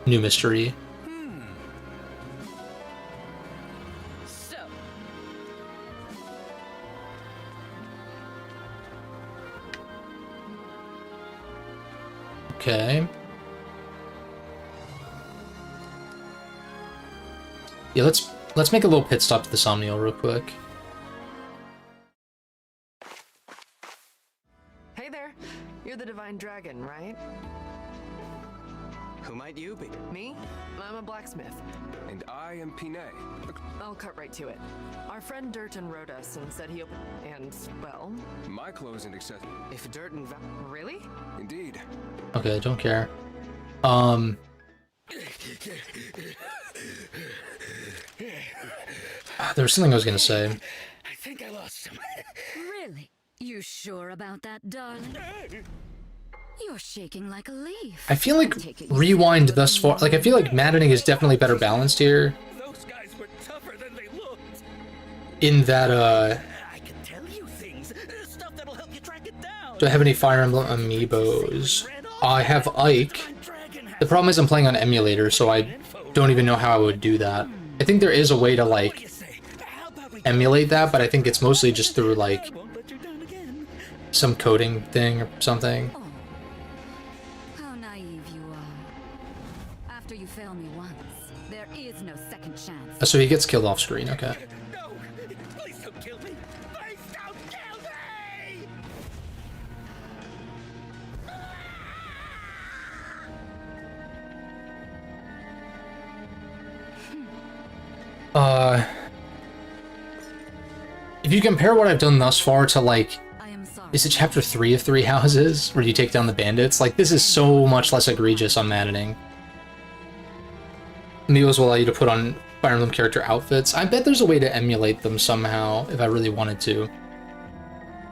Speaker 1: New Mystery.
Speaker 3: So,
Speaker 1: Okay. Yeah, let's make a little pit stop to the Somniel real quick.
Speaker 8: Hey there, you're the Divine Dragon, right?
Speaker 2: Who might you be?
Speaker 8: Me? I'm a blacksmith.
Speaker 9: And I am Firene.
Speaker 8: I'll cut right to it. Our friend Durton wrote us and said he opened... And, well...
Speaker 9: My clothes and accessories.
Speaker 2: If dirt and
Speaker 8: Really?
Speaker 9: Indeed.
Speaker 1: Okay, I don't care. There was something I was gonna say.
Speaker 6: I think I lost him.
Speaker 3: really? You sure about that, darling? You're shaking like a leaf.
Speaker 1: I feel like Rewind thus far, like I feel like maddening is definitely better balanced here.
Speaker 6: Those guys were tougher than they looked.
Speaker 1: In that,
Speaker 6: I can tell you things, stuff that'll help you track it down.
Speaker 1: do I have any Fire Emblem amiibos? I have Ike. The problem is I'm playing on emulator, so I don't even know how I would do that. I think there is a way to, like, emulate that, but I think it's mostly just through, like, some coding thing or something.
Speaker 3: Oh, how naive you are. After you fail me once, there is no second chance.
Speaker 1: So he gets killed off screen, okay.
Speaker 6: No, please don't kill me. Please don't kill me.
Speaker 1: If you compare what I've done thus far to, like,
Speaker 3: I am sorry.
Speaker 1: is it chapter 3 of Three Houses, where you take down the bandits? Like, this is so much less egregious on maddening. Amiibos will allow you to put on Fire Emblem character outfits. I bet there's a way to emulate them somehow, if I really wanted to.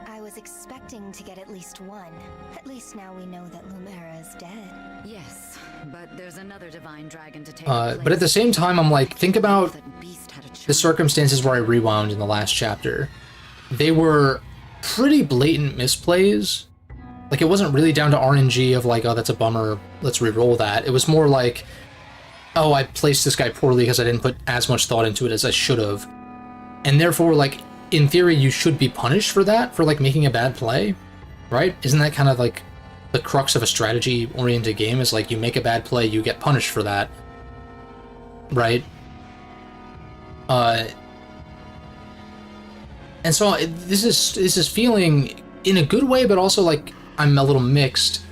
Speaker 10: I was expecting to get at least one. At least now we know that Lumera is dead.
Speaker 3: Yes, but there's another divine dragon to take
Speaker 1: But at the same time, I'm like, think about the circumstances where I rewound in the last chapter. They were pretty blatant misplays. Like, it wasn't really down to RNG of like, oh, that's a bummer, let's re-roll that. It was more like, oh, I placed this guy poorly because I didn't put as much thought into it as I should have. And therefore, like, in theory, you should be punished for that, for, like, making a bad play, right? Isn't that kind of, like, the crux of a strategy-oriented game, is, like, you make a bad play, you get punished for that, right? And so this is feeling, in a good way, but also, like, I'm a little mixed.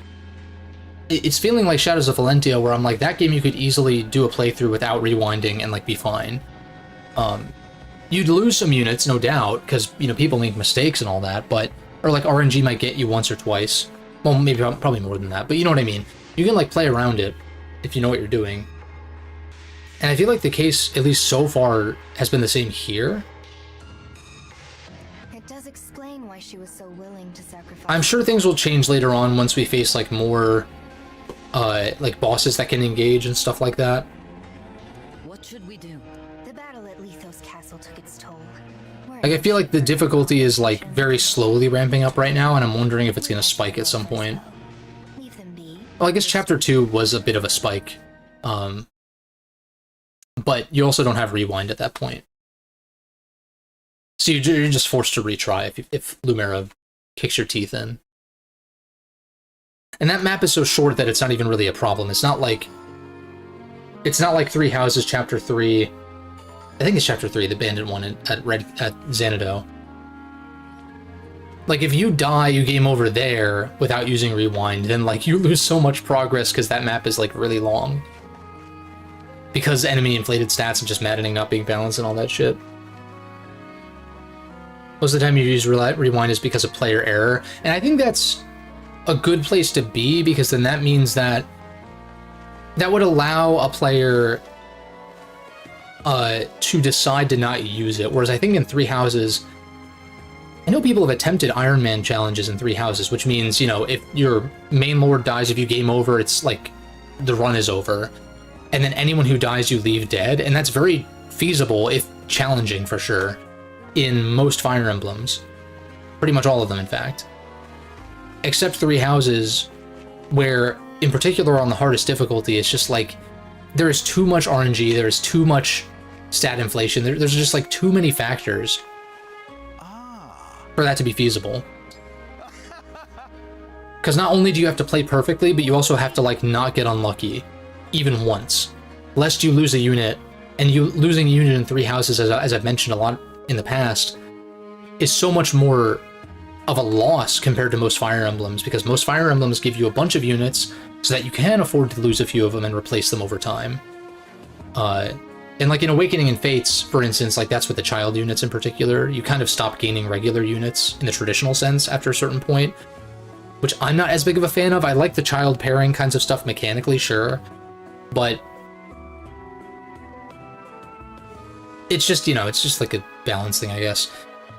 Speaker 1: It's feeling like Shadows of Valentia, where I'm like, that game you could easily do a playthrough without rewinding and, like, be fine. You'd lose some units, no doubt, because, you know, people make mistakes and all that, but, or, like, RNG might get you once or twice. Well, maybe, probably more than that, but you know what I mean. You can, like, play around it if you know what you're doing. And I feel like the case, at least so far, has been the same here.
Speaker 10: It does explain why she was so willing to sacrifice.
Speaker 1: I'm sure things will change later on once we face, like, more, like, bosses that can engage and stuff like that.
Speaker 3: What should we do?
Speaker 10: The battle at Lethos Castle took its toll.
Speaker 1: Like, I feel like the difficulty is, like, very slowly ramping up right now, and I'm wondering if it's gonna spike at some point.
Speaker 10: Leave them be.
Speaker 1: Well, I guess Chapter 2 was a bit of a spike. But you also don't have rewind at that point. So you're just forced to retry if Lumera kicks your teeth in. And that map is so short that it's not even really a problem. It's not like Three Houses Chapter 3. I think it's Chapter 3, the bandit one at Xanadu. Like, if you die, you game over there without using rewind, then, like, you lose so much progress because that map is, like, really long. Because enemy inflated stats and just maddening not being balanced and all that shit. Most of the time you use rewind is because of player error, and I think that's a good place to be, because then that means that would allow a player to decide to not use it, whereas I think in Three Houses, I know people have attempted Iron Man challenges in Three Houses, which means, you know, if your main lord dies, if you game over, it's like the run is over. And then anyone who dies, you leave dead, and that's very feasible, if challenging for sure, in most Fire Emblems. Pretty much all of them, in fact. Except Three Houses, where, in particular on the hardest difficulty, it's just like, there is too much RNG, there is too much stat inflation, there's just like too many factors for that to be feasible. Because not only do you have to play perfectly, but you also have to, like, not get unlucky. Even once, lest you lose a unit, and losing a unit in Three Houses, as I've mentioned a lot in the past, is so much more of a loss compared to most Fire Emblems, because most Fire Emblems give you a bunch of units so that you can afford to lose a few of them and replace them over time. And like in Awakening and Fates, for instance, like that's with the child units in particular, you kind of stop gaining regular units in the traditional sense after a certain point, which I'm not as big of a fan of. I like the child pairing kinds of stuff mechanically, sure, but it's just, you know, it's just like a balance thing, I guess.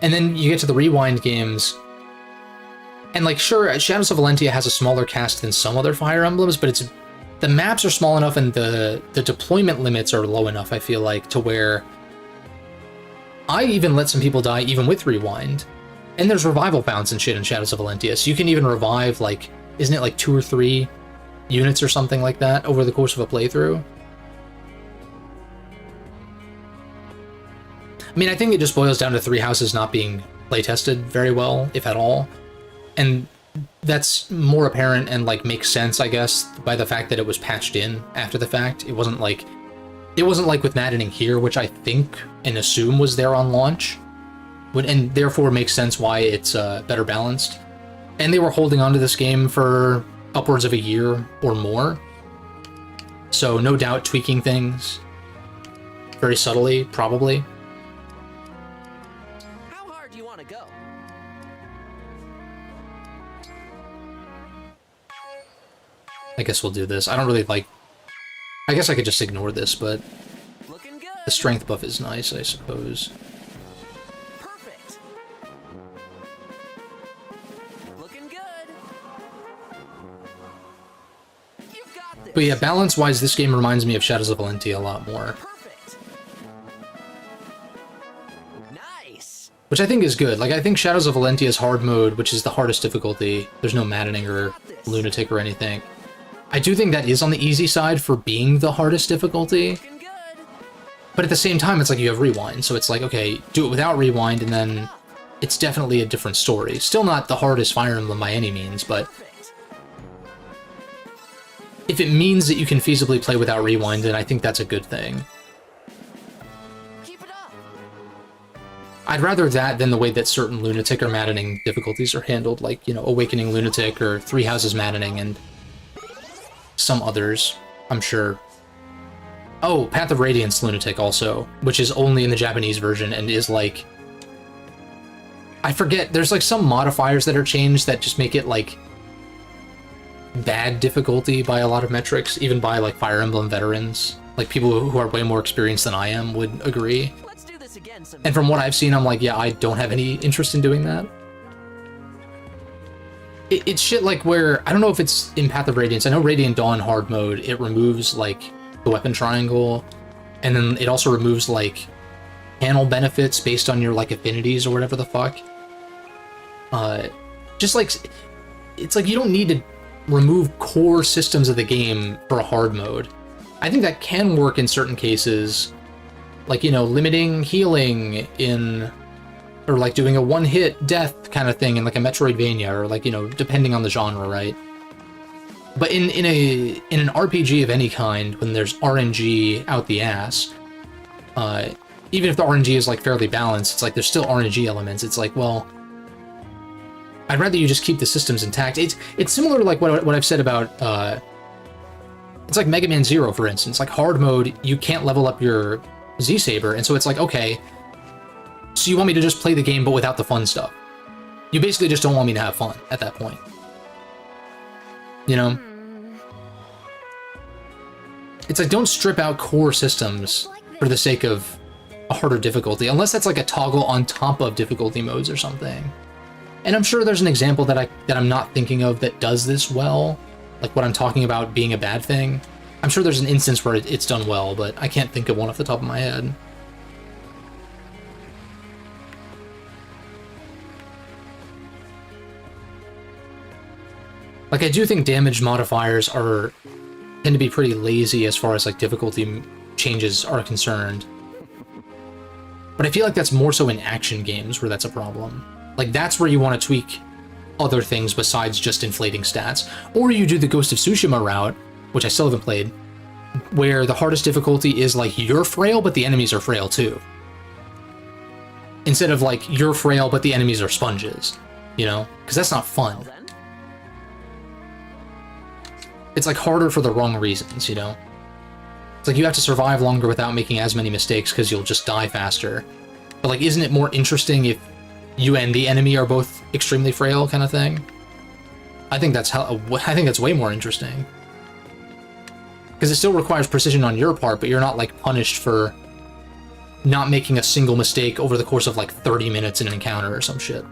Speaker 1: And then you get to the rewind games, and like, sure, Shadows of Valentia has a smaller cast than some other Fire Emblems, but the maps are small enough and the deployment limits are low enough, I feel like, to where I even let some people die even with rewind. And there's revival bounds and shit in Shadows of Valentia, so you can even revive, like, isn't it like 2 or 3 units or something like that over the course of a playthrough? I mean, I think it just boils down to Three Houses not being playtested very well, if at all. And that's more apparent and, like, makes sense, I guess, by the fact that it was patched in after the fact. It wasn't like with Maddening here, which I think and assume was there on launch, and therefore makes sense why it's better balanced. And they were holding on to this game for upwards of a year or more, so no doubt tweaking things very subtly, probably.
Speaker 6: How hard do you want to go?
Speaker 1: I guess we'll do this. I don't really like... I guess I could just ignore this, but
Speaker 6: Looking good.
Speaker 1: the strength buff is nice, I suppose.
Speaker 6: Perfect. Looking good. You've got this.
Speaker 1: But yeah, balance-wise, this game reminds me of Shadows of Valentia a lot more.
Speaker 6: Perfect. Nice.
Speaker 1: Which I think is good. Like, I think Shadows of Valentia's hard mode, which is the hardest difficulty, there's no maddening or lunatic or anything, I do think that is on the easy side for being the hardest difficulty. But at the same time, it's like you have rewind, so it's like, okay, do it without rewind, and then it's definitely a different story. Still not the hardest Fire Emblem by any means, but if it means that you can feasibly play without rewind, then I think that's a good thing. I'd rather that than the way that certain Lunatic or Maddening difficulties are handled, like, you know, Awakening Lunatic or Three Houses Maddening and some others, I'm sure. Oh, Path of Radiance Lunatic also, which is only in the Japanese version and is like... I forget, there's like some modifiers that are changed that just make it like bad difficulty by a lot of metrics, even by like Fire Emblem veterans. Like people who are way more experienced than I am would agree. And from what I've seen, I'm like, yeah, I don't have any interest in doing that. It's shit like where, I don't know if it's in Path of Radiance, I know Radiant Dawn hard mode, it removes like the weapon triangle, and then it also removes like panel benefits based on your like affinities or whatever the fuck. Just like, it's like you don't need to remove core systems of the game for a hard mode. I think that can work in certain cases, like, you know, limiting healing in, or like doing a one-hit death kind of thing in like a Metroidvania, or like, you know, depending on the genre, right? But in an RPG of any kind, when there's RNG out the ass, even if the RNG is like fairly balanced, it's like there's still RNG elements. It's like, well, I'd rather you just keep the systems intact. It's similar to like what I've said about it's like Mega Man Zero, for instance. Like hard mode, you can't level up your Z-Saber, and so it's like, okay, so you want me to just play the game but without the fun stuff. You basically just don't want me to have fun at that point. You know? It's like, don't strip out core systems for the sake of a harder difficulty, unless that's like a toggle on top of difficulty modes or something. And I'm sure there's an example that I'm not thinking of that does this well, like what I'm talking about being a bad thing. I'm sure there's an instance where it's done well, but I can't think of one off the top of my head. Like, I do think damage modifiers tend to be pretty lazy as far as like difficulty changes are concerned. But I feel like that's more so in action games where that's a problem. Like, that's where you want to tweak other things besides just inflating stats. Or you do the Ghost of Tsushima route, which I still haven't played, where the hardest difficulty is like you're frail, but the enemies are frail too. Instead of like you're frail, but the enemies are sponges, you know? Because that's not fun. It's like harder for the wrong reasons, you know? It's like you have to survive longer without making as many mistakes because you'll just die faster. But like, isn't it more interesting if you and the enemy are both extremely frail, kind of thing? I think that's way more interesting. Because it still requires precision on your part, but you're not like punished for not making a single mistake over the course of like 30 minutes in an encounter or some shit.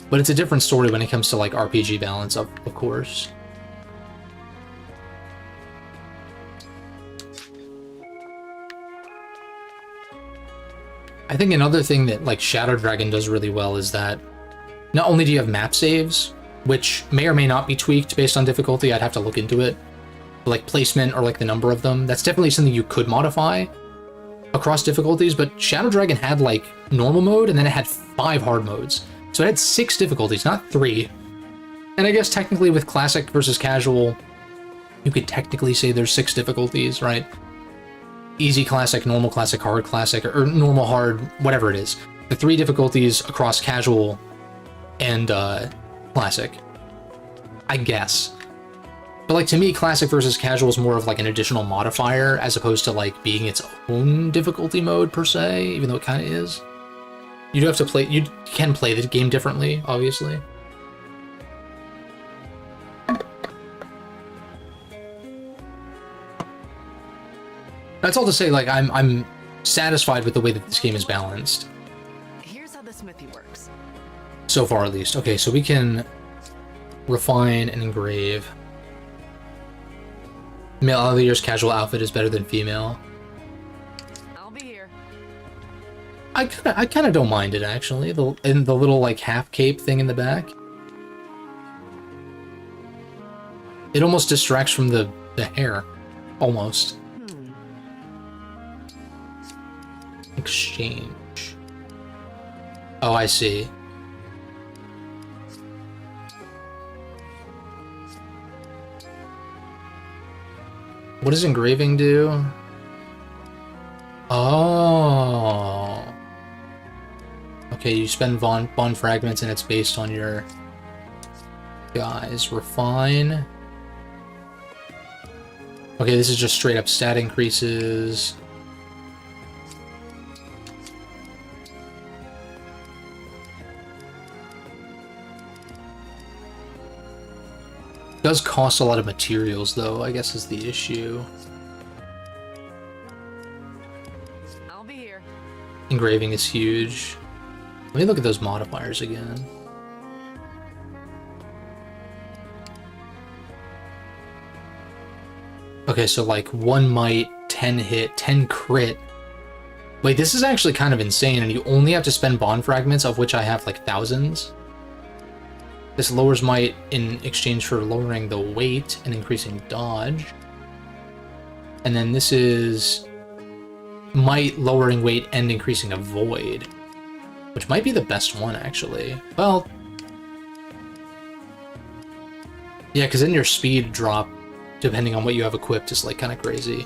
Speaker 1: But it's a different story when it comes to like RPG balance, of course. I think another thing that like Shadow Dragon does really well is that not only do you have map saves, which may or may not be tweaked based on difficulty, I'd have to look into it, but like placement or like the number of them, that's definitely something you could modify across difficulties, but Shadow Dragon had like normal mode and then it had 5 hard modes. So it had 6 difficulties, not 3. And I guess technically with classic versus casual, you could technically say there's 6 difficulties, right? Easy classic, normal classic, hard classic, or normal hard, whatever it is. The 3 difficulties across casual and classic, I guess. But like, to me, classic versus casual is more of like an additional modifier as opposed to like being its own difficulty mode per se, even though it kind of is. You do have to play, you can play the game differently, obviously. That's all to say, like, I'm satisfied with the way that this game is balanced.
Speaker 8: Here's how the smithy works.
Speaker 1: So far, at least. Okay, so we can refine and engrave. Male Alligator's casual outfit is better than female.
Speaker 8: I'll be here.
Speaker 1: I kind of don't mind it, actually. The little like half cape thing in the back. It almost distracts from the hair. Almost. Exchange. Oh, I see. What does engraving do? Oh. Okay, you spend bond fragments and it's based on your guys. Refine. Okay, this is just straight up stat increases. Does cost a lot of materials though, I guess is the issue.
Speaker 8: I'll be here.
Speaker 1: Engraving is huge. Let me look at those modifiers again. Okay, so like 1 might, 10 hit, 10 crit. Wait, this is actually kind of insane, and you only have to spend bond fragments, of which I have like thousands. This lowers might in exchange for lowering the weight and increasing dodge. And then this is might lowering weight and increasing a void, which might be the best one actually. Well, yeah, because then your speed drop, depending on what you have equipped, is like kind of crazy.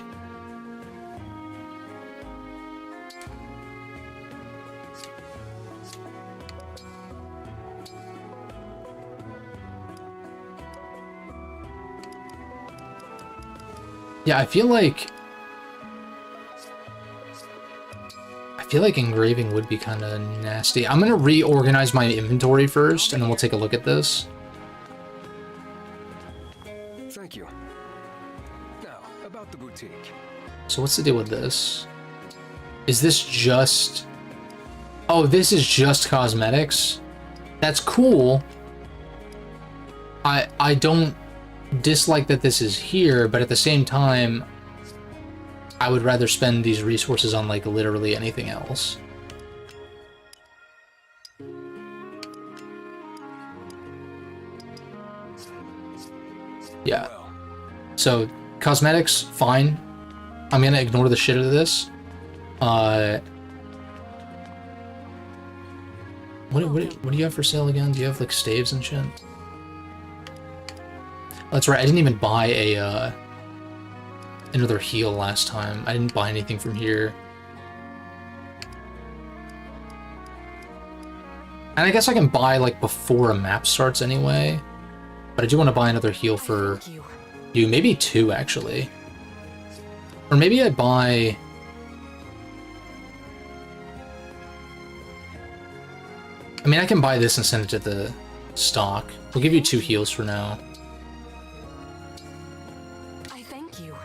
Speaker 1: Yeah, I feel like engraving would be kind of nasty. I'm gonna reorganize my inventory first, and then we'll take a look at this.
Speaker 9: Thank you. Now, about the boutique.
Speaker 1: So what's the deal with this? Is this just... Oh, this is just cosmetics? That's cool. I don't dislike that this is here, but at the same time, I would rather spend these resources on like literally anything else. Yeah. So cosmetics, fine. I'm gonna ignore the shit out of this. What do you have for sale again? Do you have like staves and shit? That's right, I didn't even buy a another heal last time. I didn't buy anything from here. And I guess I can buy like before a map starts anyway. But I do want to buy another heal for you. Maybe 2 actually. Or maybe I buy... I mean, I can buy this and send it to the stock. We'll give you 2 heals for now.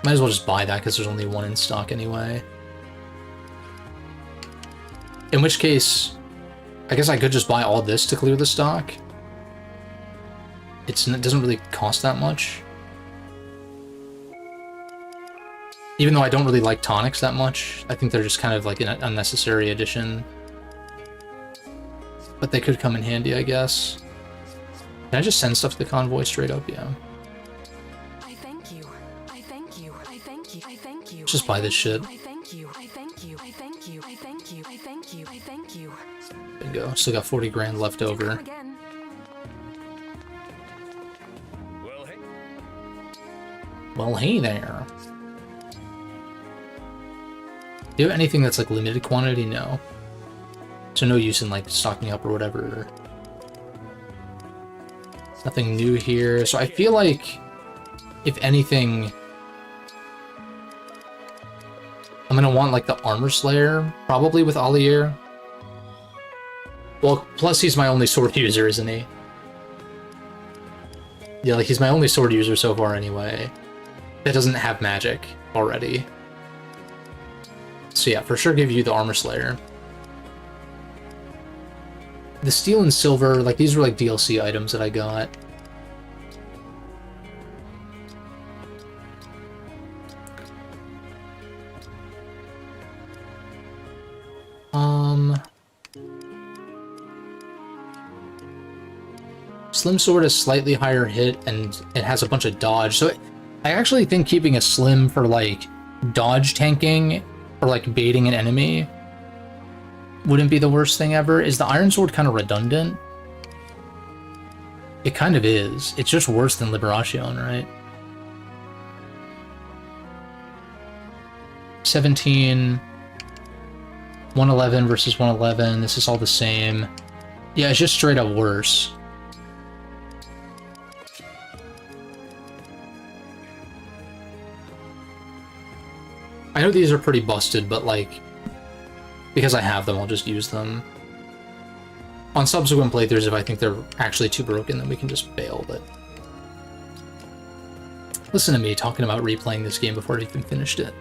Speaker 1: Might as well just buy that because there's only 1 in stock anyway. In which case, I guess I could just buy all this to clear the stock. It doesn't really cost that much. Even though I don't really like tonics that much, I think they're just kind of like an unnecessary addition. But they could come in handy, I guess. Can I just send stuff to the convoy straight up? Yeah. Just buy this shit. Bingo. Still got 40 grand left over. Well, hey there. Do you have anything that's like limited quantity? No. So no use in like stocking up or whatever. Nothing new here. So I feel like, if anything, I'm gonna want like the Armor Slayer, probably with Allier. Well, plus he's my only sword user, isn't he? Yeah, like he's my only sword user so far anyway. That doesn't have magic already. So yeah, for sure give you the Armor Slayer. The Steel and Silver, like these were like DLC items that I got. Slim Sword has slightly higher hit, and it has a bunch of dodge. So I actually think keeping a Slim for, like, dodge tanking or, like, baiting an enemy wouldn't be the worst thing ever. Is the Iron Sword kind of redundant? It kind of is. It's just worse than Liberation, right? 17, 111 versus 111. This is all the same. Yeah, it's just straight up worse. I know these are pretty busted, but, like, because I have them, I'll just use them. On subsequent playthroughs, if I think they're actually too broken, then we can just bail, but... Listen to me talking about replaying this game before I even finished it.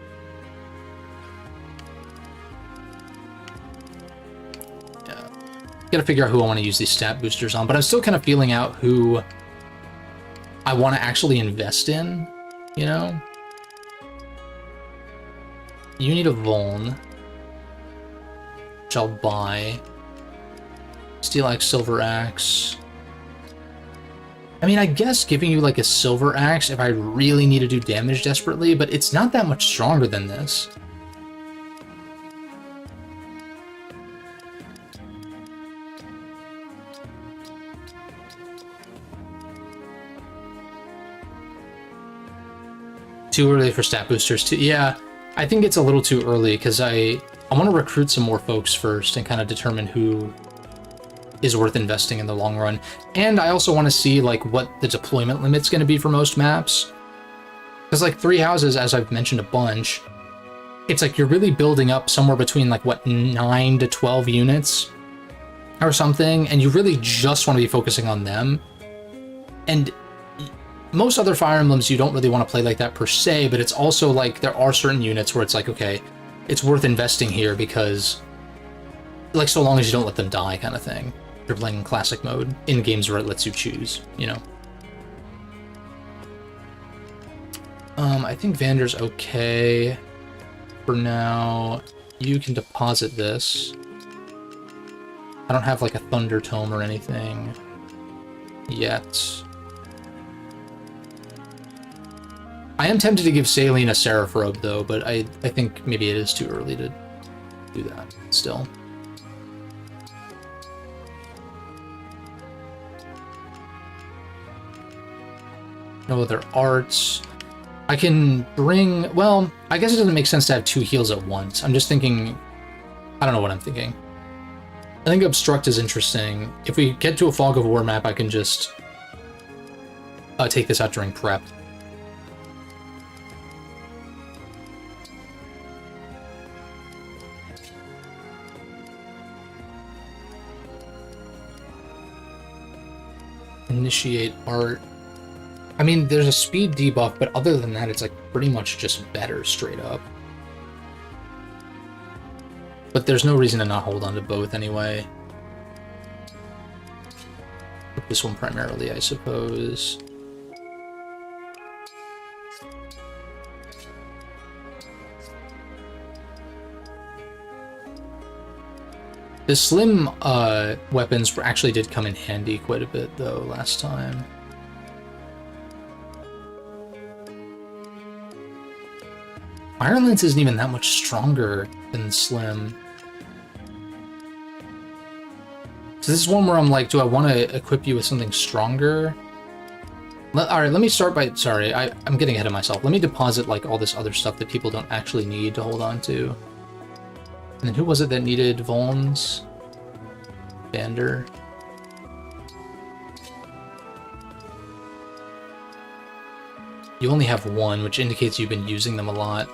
Speaker 1: Yeah. Gotta figure out who I want to use these stat boosters on, but I'm still kind of feeling out who I want to actually invest in, you know? You need a Vuln, which I'll buy. Steel Axe, Silver Axe. I mean, I guess giving you like a Silver Axe if I really need to do damage desperately, but it's not that much stronger than this. Too early for stat boosters too. Yeah, I think it's a little too early because I want to recruit some more folks first and kind of determine who is worth investing in the long run. And I also want to see like what the deployment limit's going to be for most maps. Because like 3 houses, as I've mentioned a bunch, it's like you're really building up somewhere between like what, 9 to 12 units or something, and you really just want to be focusing on them. And most other Fire Emblems you don't really want to play like that per se, but it's also like there are certain units where it's like, okay, it's worth investing here because like so long as you don't let them die kind of thing. You're playing in classic mode in games where it lets you choose, you know. I think Vander's okay for now. You can deposit this. I don't have like a Thunder Tome or anything yet. I am tempted to give Saline a Seraph Robe though, but I think maybe it is too early to do that still. No other arts. I can bring... Well, I guess it doesn't make sense to have 2 heals at once. I'm just thinking... I don't know what I'm thinking. I think Obstruct is interesting. If we get to a Fog of War map, I can just take this out during prep. Initiate art. I mean, there's a speed debuff, but other than that, it's like pretty much just better straight up. But there's no reason to not hold on to both anyway. This one primarily, I suppose. The Slim weapons actually did come in handy quite a bit, though, last time. Iron Lance isn't even that much stronger than Slim. So this is one where I'm like, do I want to equip you with something stronger? Alright, let me start by... Sorry, I'm getting ahead of myself. Let me deposit like all this other stuff that people don't actually need to hold on to. And then who was it that needed Vulns? Vander. You only have 1, which indicates you've been using them a lot.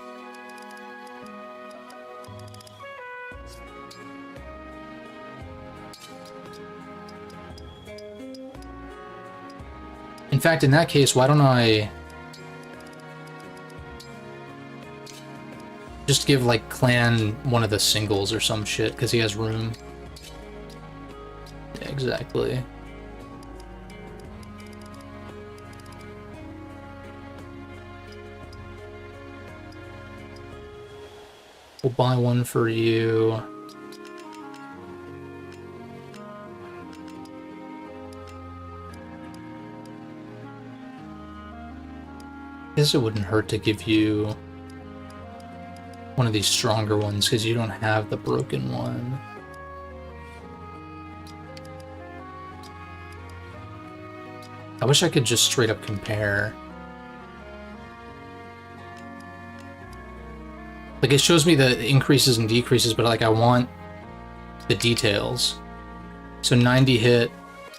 Speaker 1: In fact, in that case, why don't I just give, like, Clan one of the singles or some shit, because he has room. Yeah, exactly. We'll buy one for you. guess it wouldn't hurt to give you one of these stronger ones because you don't have the broken one. I wish I could just straight up compare. Like, it shows me the increases and decreases, but like I want the details. So 90 hit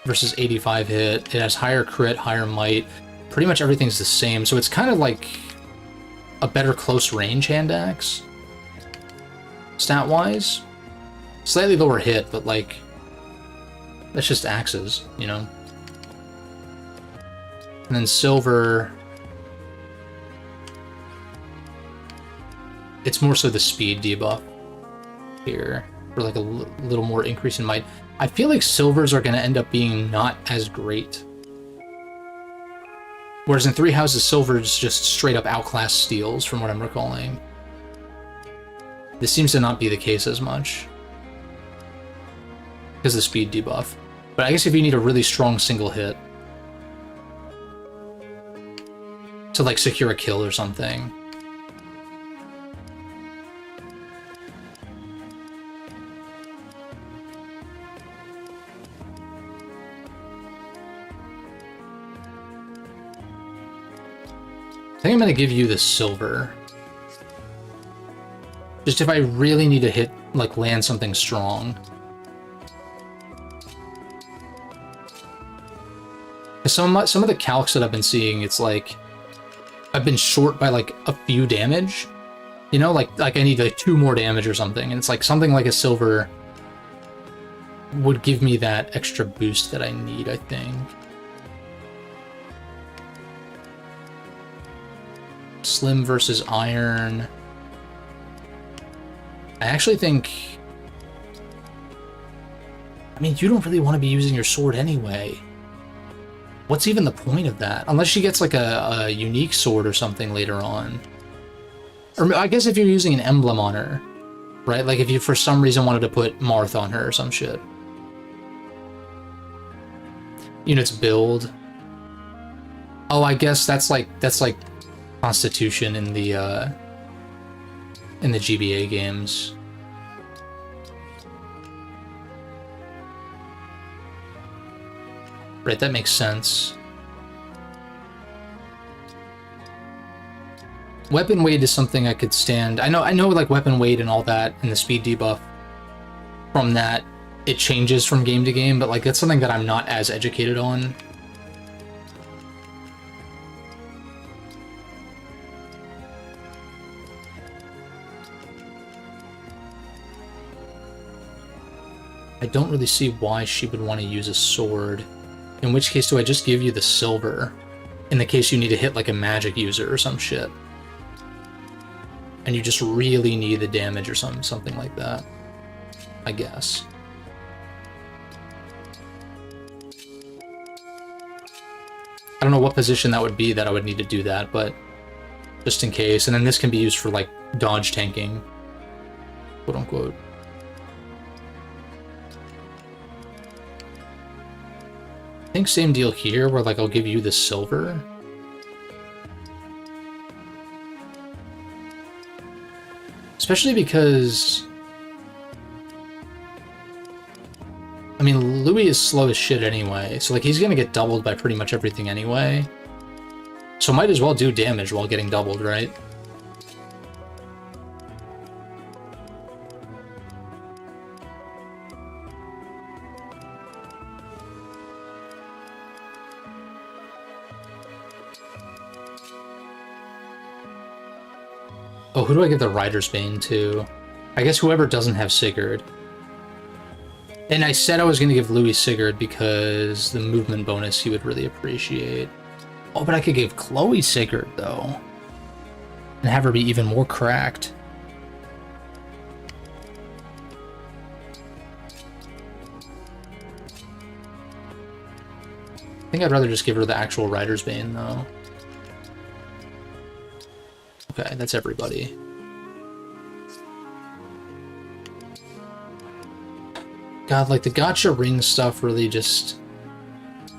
Speaker 1: versus 85 hit. It has higher crit, higher might. Pretty much everything's the same. So it's kind of like a better close range hand axe. Stat-wise. Slightly lower hit, but like, that's just axes, you know? And then silver, it's more so the speed debuff here, for like a little more increase in might. I feel like silvers are going to end up being not as great. Whereas in Three Houses, silvers just straight up outclass steels, from what I'm recalling. This seems to not be the case as much, because of the speed debuff. But I guess if you need a really strong single hit to like secure a kill or something. I think I'm gonna give you the silver. Just if I really need to hit, like, land something strong. Some of the calcs that I've been seeing, it's like I've been short by like a few damage, you know, like I need like 2 more damage or something, and it's like something like a silver would give me that extra boost that I need, I think. Slim versus iron. I actually think, I mean, you don't really want to be using your sword anyway. What's even the point of that? Unless she gets like a unique sword or something later on. Or I guess if you're using an emblem on her, right? Like if you for some reason wanted to put Marth on her or some shit. Units build. Oh, I guess that's like Constitution in the GBA games. Right, that makes sense. Weapon weight is something I could stand. I know like weapon weight and all that and the speed debuff from that, it changes from game to game, but like that's something that I'm not as educated on. I don't really see why she would want to use a sword. In which case, do I just give you the silver? In the case you need to hit like a magic user or some shit. And you just really need the damage or something like that. I guess. I don't know what position that would be that I would need to do that, but just in case. And then this can be used for like dodge tanking, quote unquote. I think same deal here, where like I'll give you the silver. Especially because, I mean, Louis is slow as shit anyway, so like he's gonna get doubled by pretty much everything anyway. So might as well do damage while getting doubled, right? Oh, who do I give the Rider's Bane to? I guess whoever doesn't have Sigurd. And I said I was going to give Louis Sigurd because the movement bonus he would really appreciate. Oh, but I could give Chloe Sigurd, though. And have her be even more cracked. I think I'd rather just give her the actual Rider's Bane, though. Okay, that's everybody. God, like the gacha ring stuff really just...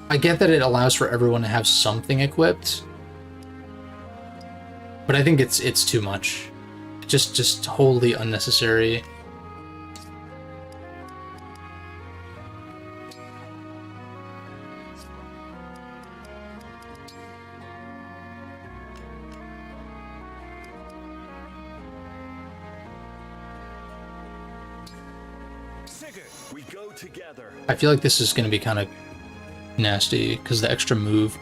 Speaker 1: I get that it allows for everyone to have something equipped. but I think it's too much. Just wholly unnecessary.
Speaker 4: We go together.
Speaker 1: I feel like this is going to be kind of nasty because the extra move.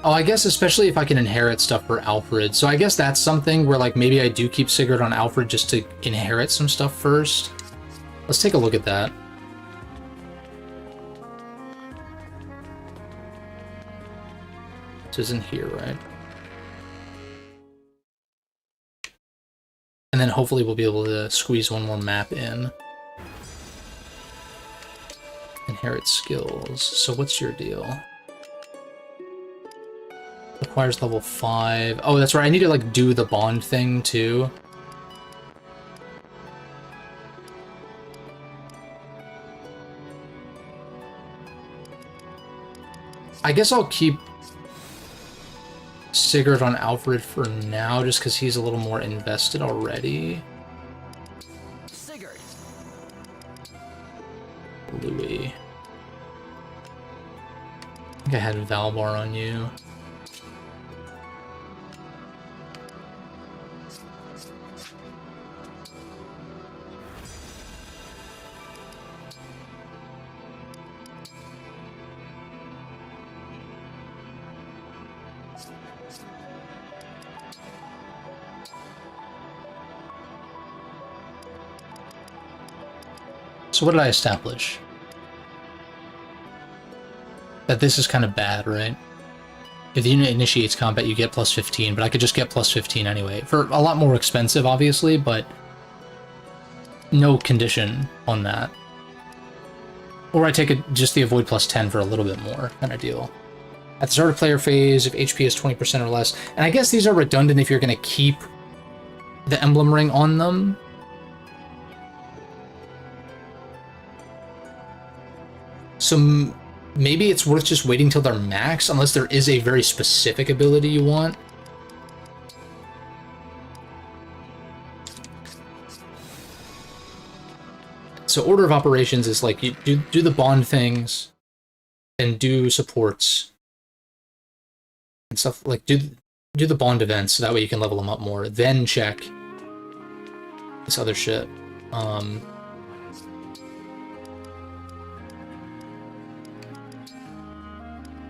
Speaker 1: Oh, I guess especially if I can inherit stuff for Alfred. So I guess that's something where like maybe I do keep Sigurd on Alfred just to inherit some stuff first. Let's take a look at that. This isn't here, right? And then hopefully we'll be able to squeeze one more map in. Inherit skills. So what's your deal? Requires level 5. Oh, that's right. I need to like do the bond thing too. I guess I'll keep Sigurd on Alfred for now, just because he's a little more invested already.
Speaker 6: Sigurd.
Speaker 1: Louis. I think I had Valbar on you. So what did I establish? That this is kind of bad, right? If the unit initiates combat, you get plus 15, but I could just get plus 15 anyway. For a lot more expensive, obviously, but no condition on that. Or I take just the avoid plus 10 for a little bit more kind of deal. At the start of player phase, if HP is 20% or less, and I guess these are redundant if you're going to keep the emblem ring on them. So maybe it's worth just waiting till they're max, unless there is a very specific ability you want. So order of operations is like you do the bond things, and do supports and stuff like do the bond events so that way you can level them up more. Then check this other shit.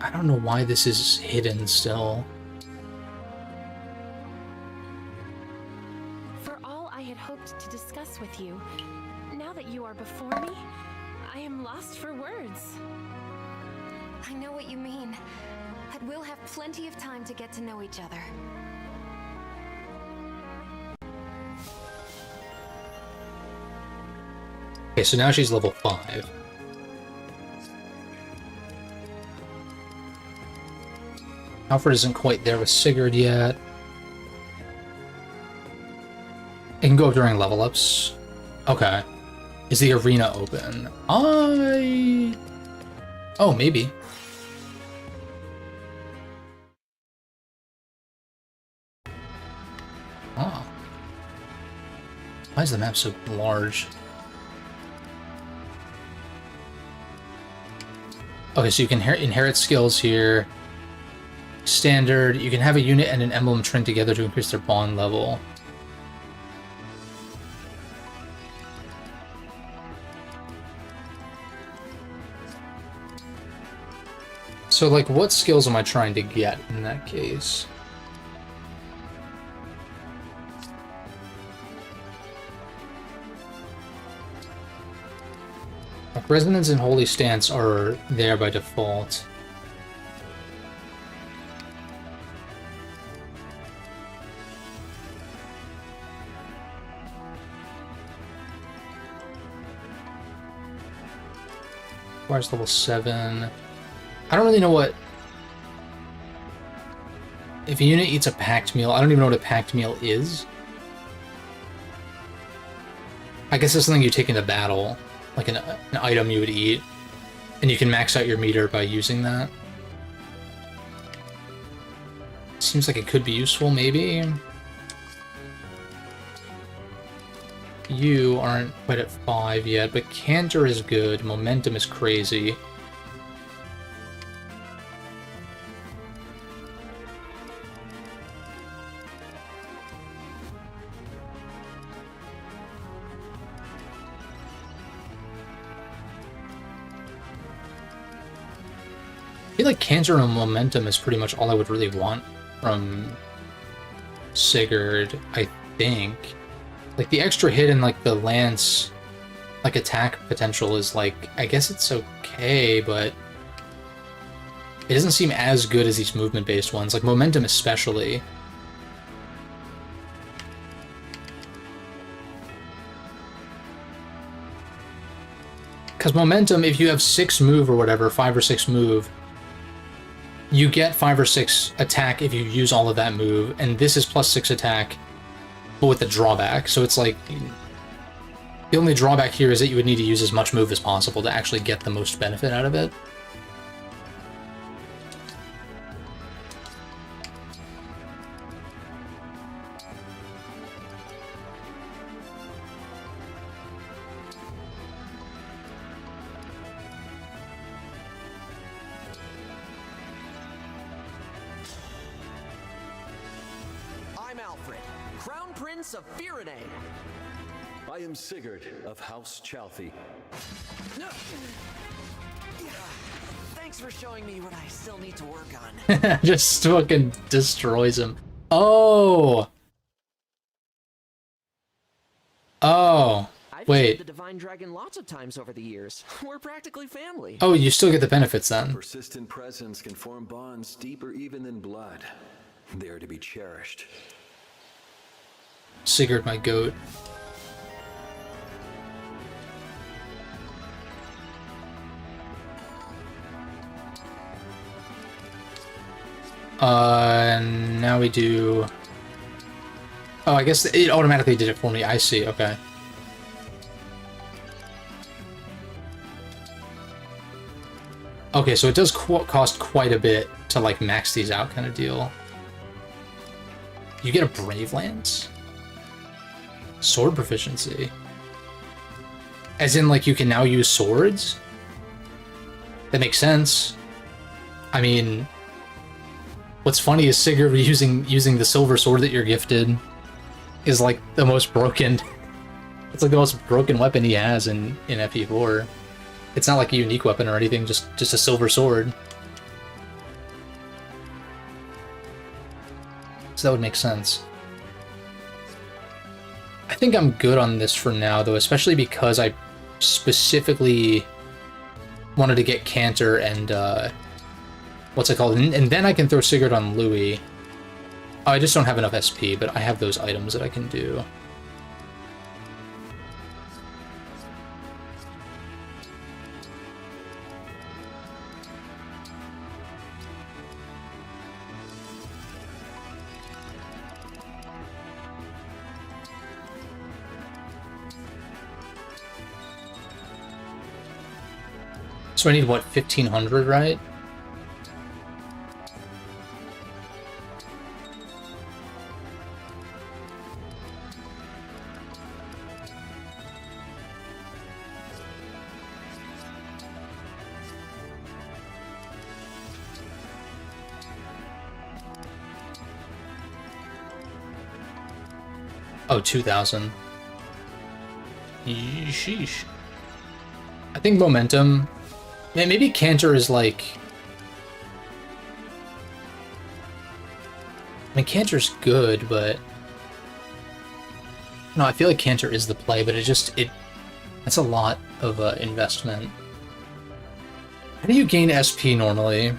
Speaker 1: I don't know why this is hidden still.
Speaker 5: For all I had hoped to discuss with you, now that you are before me, I am lost for words.
Speaker 10: I know what you mean, but we'll have plenty of time to get to know each other.
Speaker 1: Okay, so now she's level 5. Alfred isn't quite there with Sigurd yet. It can go up during level ups. Okay. Is the arena open? Oh, maybe. Oh. Why is the map so large? Okay, so you can inherit skills here. Standard, you can have a unit and an emblem trained together to increase their bond level. So, like, what skills am I trying to get in that case? Like, Resonance and Holy Stance are there by default. Requires level 7. I don't really know what... If a unit eats a packed meal, I don't even know what a packed meal is. I guess it's something you take into battle. like an item you would eat, and you can max out your meter by using that. Seems like it could be useful, maybe. You aren't quite at 5 yet, but Canter is good. Momentum is crazy. I feel like Canter and Momentum is pretty much all I would really want from Sigurd, I think. Like, the extra hit and, like, the lance, like, attack potential is, like, I guess it's okay, but it doesn't seem as good as these movement-based ones, like, Momentum especially. Because Momentum, if you have 6 move or whatever, 5 or 6 move, you get 5 or 6 attack if you use all of that move, and this is plus 6 attack, but with the drawback. So it's like, the only drawback here is that you would need to use as much move as possible to actually get the most benefit out of it.
Speaker 11: Of Firene.
Speaker 9: I am Sigurd of House Chalfie.
Speaker 11: Thanks for showing me what I still need to work on.
Speaker 1: Just fucking destroys him. Oh! Oh.
Speaker 11: I've
Speaker 1: wait.
Speaker 11: killed the Divine Dragon lots of times over the years. We're practically family.
Speaker 1: Oh, you still get the benefits then.
Speaker 9: Persistent presence can form bonds deeper even than blood. They are to be cherished.
Speaker 1: Sigurd, my goat. Now we do... Oh, I guess it automatically did it for me. I see, okay. Okay, so it does cost quite a bit to, like, max these out kind of deal. You get a Brave Lance? Sword proficiency. As in, like, you can now use swords? That makes sense. I mean, what's funny is Sigurd using the silver sword that you're gifted is, like, the most broken... It's, like, the most broken weapon he has in FE4. It's not, like, a unique weapon or anything, just a silver sword. So that would make sense. I think I'm good on this for now, though, especially because I specifically wanted to get Canter and, what's it called? And then I can throw Sigurd on Louis. Oh, I just don't have enough SP, but I have those items that I can do. So I need, what, 1,500, right? Oh, 2,000. Sheesh. I think Momentum... Man, maybe Canter is like... I mean, Canter's good, but... No, I feel like Canter is the play, but that's a lot of investment. How do you gain SP normally?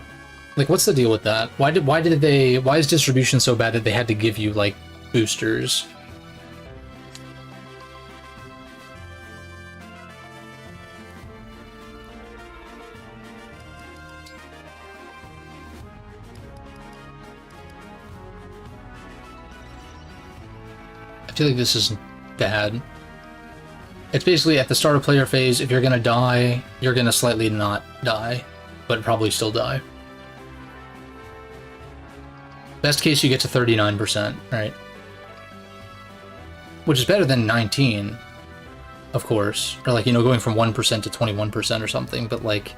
Speaker 1: Like, what's the deal with that? Why is distribution so bad that they had to give you, like, boosters? I feel like this is bad. It's basically at the start of player phase, if you're gonna die, you're gonna slightly not die, but probably still die. Best case, you get to 39%, right? Which is better than 19, of course. Or like, you know, going from 1% to 21% or something, but like...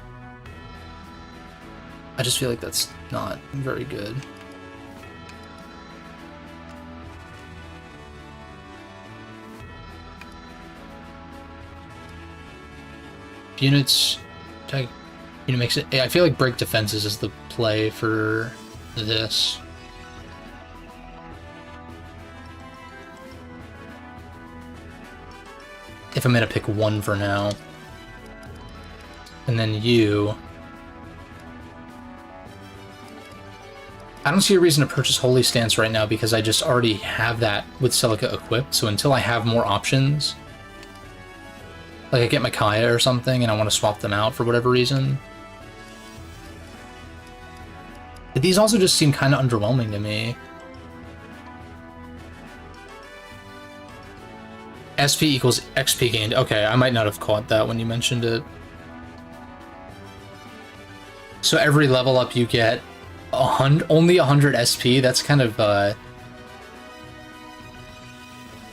Speaker 1: I just feel like that's not very good. Units... Unit makes it... I feel like break defenses is the play for this. If I'm gonna pick one for now. And then you... I don't see a reason to purchase Holy Stance right now because I just already have that with Celica equipped, so until I have more options... Like I get Micaiah or something and I want to swap them out for whatever reason. But these also just seem kind of underwhelming to me. SP equals XP gained. Okay, I might not have caught that when you mentioned it. So every level up you get only 100 SP. That's kind of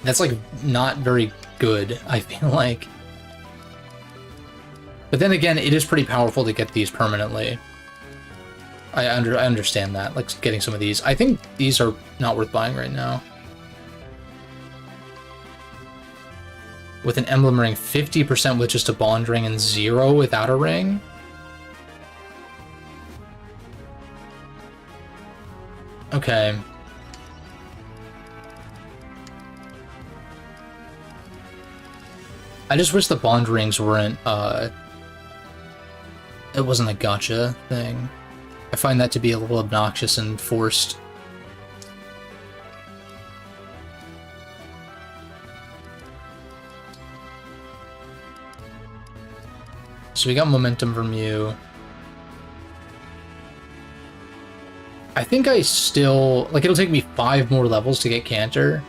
Speaker 1: that's like not very good, I feel like. But then again, it is pretty powerful to get these permanently. I understand that, like getting some of these. I think these are not worth buying right now. With an emblem ring, 50% with just a bond ring and 0 without a ring? Okay. I just wish the bond rings weren't, it wasn't a gotcha thing. I find that to be a little obnoxious and forced. So we got momentum from you. I think I still... Like, it'll take me 5 more levels to get Cantor.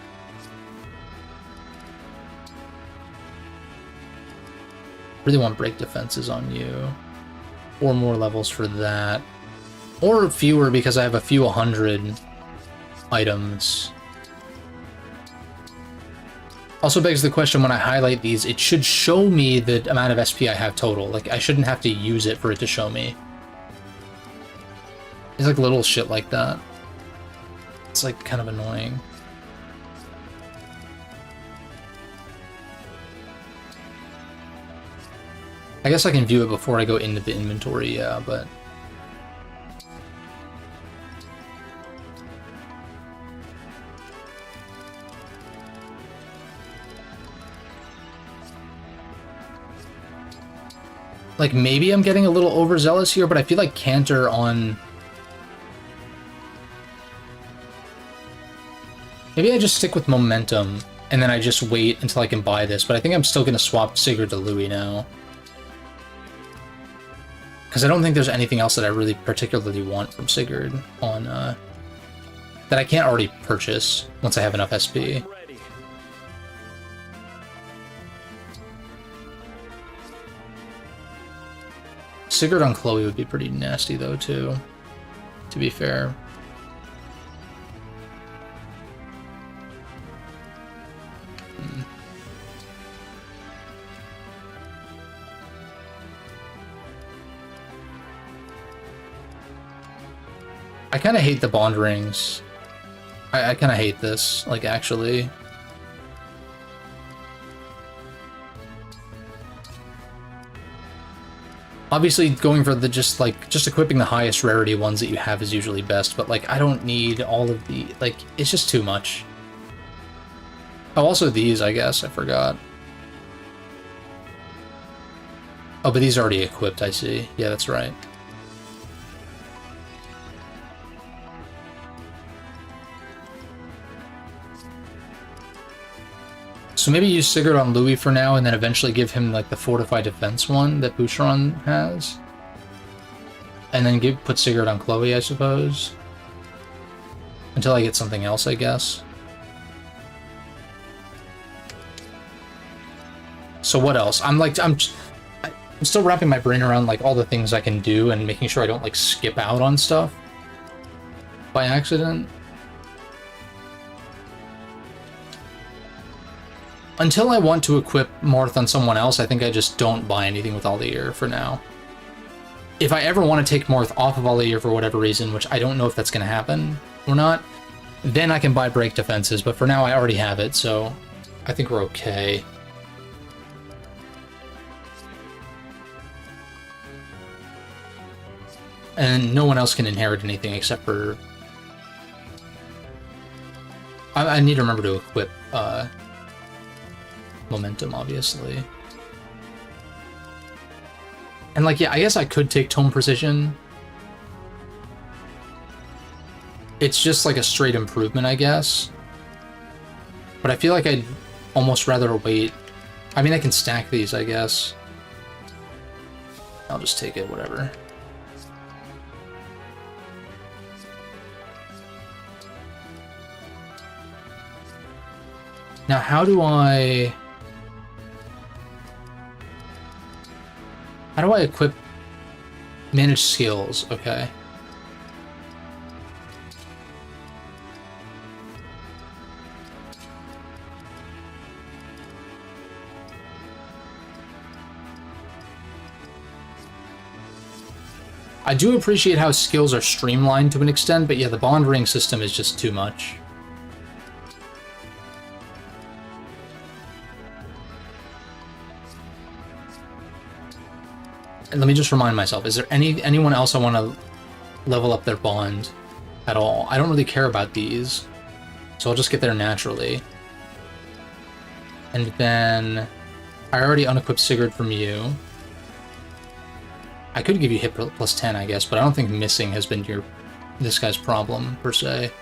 Speaker 1: Really want break defenses on you. 4 more levels for that. Or fewer because I have a few 100 items. Also begs the question, when I highlight these, it should show me the amount of SP I have total. Like, I shouldn't have to use it for it to show me. It's like little shit like that. It's like kind of annoying. I guess I can view it before I go into the inventory, yeah, but... Like, maybe I'm getting a little overzealous here, but I feel like Cantor on... Maybe I just stick with momentum, and then I just wait until I can buy this, but I think I'm still going to swap Sigurd to Louis now. Because I don't think there's anything else that I really particularly want from Sigurd on, that I can't already purchase once I have enough SP. Sigurd on Chloe would be pretty nasty, though, too, to be fair. I kind of hate the bond rings. I kind of hate this, like, actually. Obviously, going for the just equipping the highest rarity ones that you have is usually best, but, like, I don't need all of the, like, it's just too much. Oh, also these, I guess, I forgot. Oh, but these are already equipped, I see. Yeah, that's right. So maybe use Sigurd on Louis for now, and then eventually give him, like, the Fortified Defense one that Boucheron has. And then put Sigurd on Chloe, I suppose. Until I get something else, I guess. So what else? I'm still wrapping my brain around like all the things I can do and making sure I don't like skip out on stuff by accident. Until I want to equip Marth on someone else, I think I just don't buy anything with Altair for now. If I ever want to take Marth off of Altair for whatever reason, which I don't know if that's going to happen or not, then I can buy break defenses, but for now I already have it, so I think we're okay. And no one else can inherit anything except for... I need to remember to equip Momentum, obviously. And like, yeah, I guess I could take Tome Precision. It's just like a straight improvement, I guess. But I feel like I'd almost rather wait. I mean, I can stack these, I guess. I'll just take it, whatever. Now, how do I equip manage skills? Okay. I do appreciate how skills are streamlined to an extent, but yeah, the bond ring system is just too much. And let me just remind myself, is there anyone else I want to level up their bond at all? I don't really care about these, so I'll just get there naturally. And then I already unequipped Sigurd from you. I could give you hit plus 10, I guess, but I don't think missing has been this guy's problem, per se.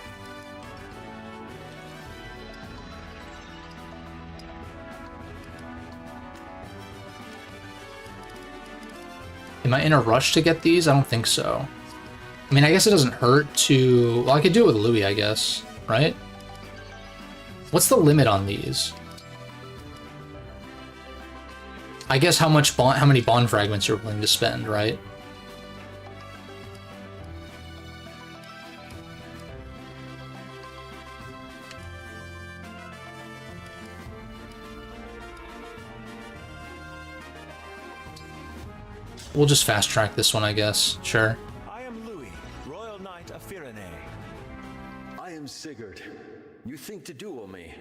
Speaker 1: Am I in a rush to get these? I don't think so. I mean, I guess it doesn't hurt to... Well, I could do it with Louis, I guess, right? What's the limit on these? I guess how many bond fragments you're willing to spend, right? We'll just fast track this one, I guess. Sure.
Speaker 12: I am Louis, Royal Knight of Firene.
Speaker 9: I am Sigurd. You think to duel me?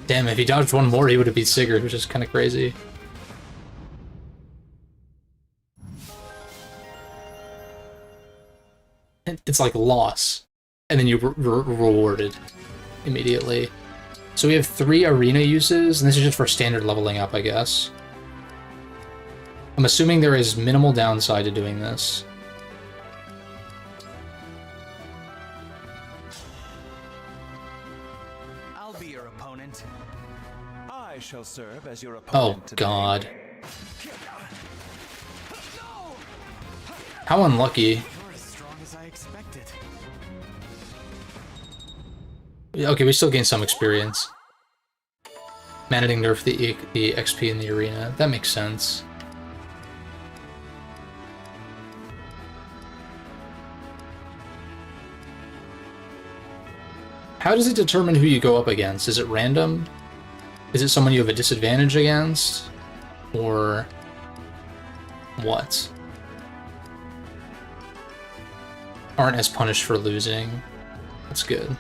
Speaker 1: Damn, if he dodged one more, he would have beat Sigurd, which is kind of crazy. It's like loss, and then you rewarded immediately. So we have 3 arena uses, and this is just for standard leveling up, I guess. I'm assuming there is minimal downside to doing this.
Speaker 12: I'll be your opponent. I shall serve as your
Speaker 1: Oh,
Speaker 12: opponent today.
Speaker 1: God. How unlucky.
Speaker 2: You're as strong as I expected.
Speaker 1: Okay, we still gain some experience. Managing nerf the XP in the arena. That makes sense. How does it determine who you go up against? Is it random? Is it someone you have a disadvantage against? Or what? Aren't as punished for losing. That's good.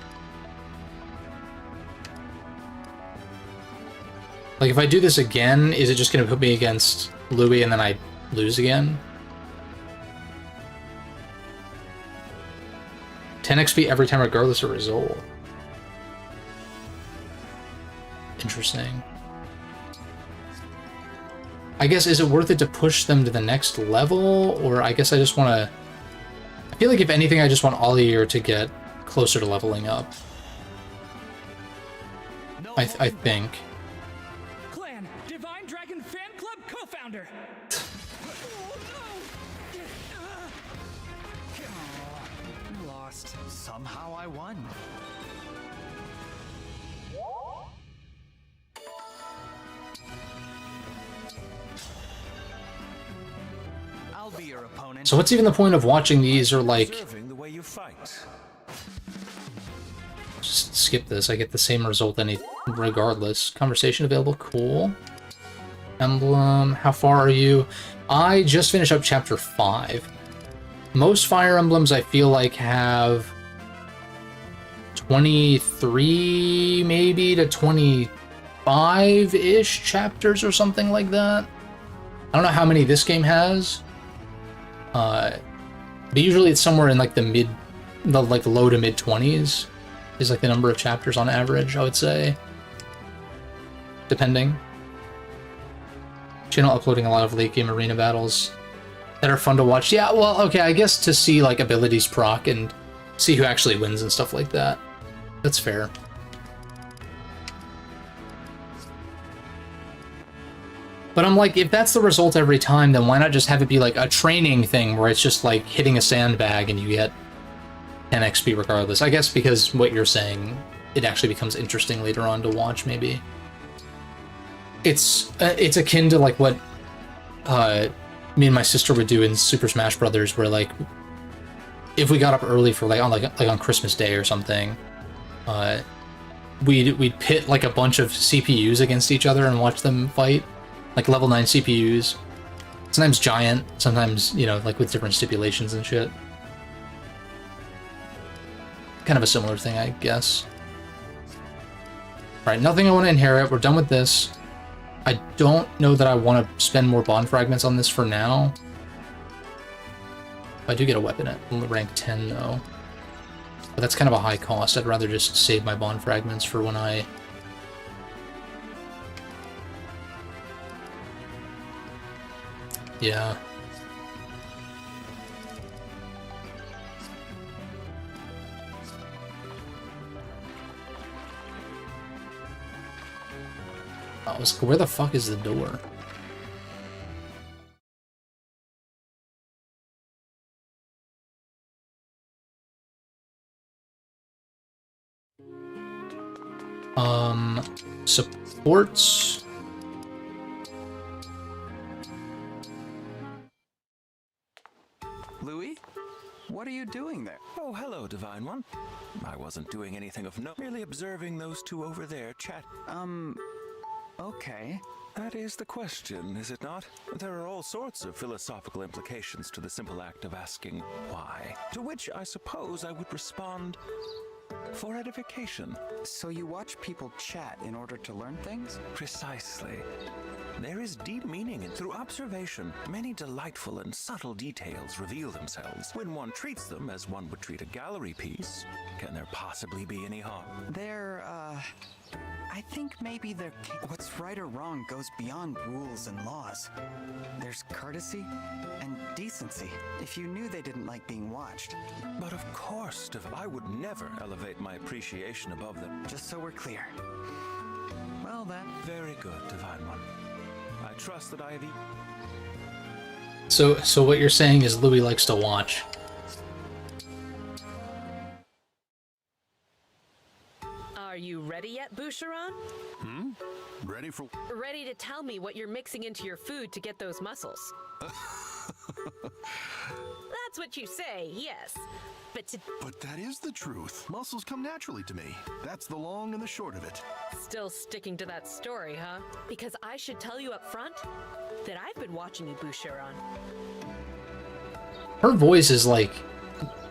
Speaker 1: Like, if I do this again, is it just going to put me against Louis and then I lose again? 10 XP every time regardless of result. Interesting. I guess, is it worth it to push them to the next level? Or I guess I just want to... I feel like if anything, I just want Altair to get closer to leveling up. I think.
Speaker 6: Clan, Divine Dragon Fan Club co-founder.
Speaker 11: Lost.
Speaker 2: Somehow I won. I'll be your opponent.
Speaker 1: So what's even the point of watching these, or like
Speaker 12: The way you fight.
Speaker 1: just skip this? I get the same result regardless. Conversation available, cool. Emblem, how far are you? I just finished up chapter 5. Most Fire Emblems I feel like have 23 maybe to 25-ish chapters or something like that. I don't know how many this game has. But usually it's somewhere in like the low to mid 20s is like the number of chapters on average, I would say. Depending. Channel uploading a lot of late game arena battles that are fun to watch. Yeah, well, okay, I guess to see like abilities proc and see who actually wins and stuff like that. That's fair. But I'm like, if that's the result every time, then why not just have it be like a training thing where it's just like hitting a sandbag and you get 10 XP regardless? I guess because what you're saying, it actually becomes interesting later on to watch, maybe. It's akin to like what me and my sister would do in Super Smash Brothers, where like if we got up early for like on Christmas Day or something, we'd pit like a bunch of CPUs against each other and watch them fight, like level 9 CPUs. Sometimes giant, sometimes, you know, like with different stipulations and shit. Kind of a similar thing, I guess. Alright, nothing I want to inherit. We're done with this. I don't know that I want to spend more bond fragments on this for now. I do get a weapon at rank 10, though. But that's kind of a high cost. I'd rather just save my bond fragments for when I... Yeah. Where the fuck is the door? Supports.
Speaker 2: Louis? What are you doing there?
Speaker 12: Oh, hello, Divine One. I wasn't doing anything of note, merely observing those two over there chat.
Speaker 2: Okay.
Speaker 12: That is the question, is it not? There are all sorts of philosophical implications to the simple act of asking why. To which I suppose I would respond, for edification.
Speaker 2: So you watch people chat in order to learn things?
Speaker 12: Precisely. There is deep meaning in through observation. Many delightful and subtle details reveal themselves. When one treats them as one would treat a gallery piece, can there possibly be any harm?
Speaker 2: I think maybe what's right or wrong goes beyond rules and laws. There's courtesy and decency. If you knew they didn't like being watched.
Speaker 12: But of course, I would never elevate my appreciation above them.
Speaker 2: Just so we're clear. Well then.
Speaker 12: Very good, Divine One. I trust that I have
Speaker 1: So what you're saying is Louis likes to watch.
Speaker 8: Are you ready yet, Boucheron?
Speaker 4: Ready for...
Speaker 8: Ready to tell me what you're mixing into your food to get those muscles? That's what you say, yes.
Speaker 4: But that is the truth. Muscles come naturally to me. That's the long and the short of it.
Speaker 8: Still sticking to that story, huh? Because I should tell you up front that I've been watching you, Boucheron.
Speaker 1: Her voice is like...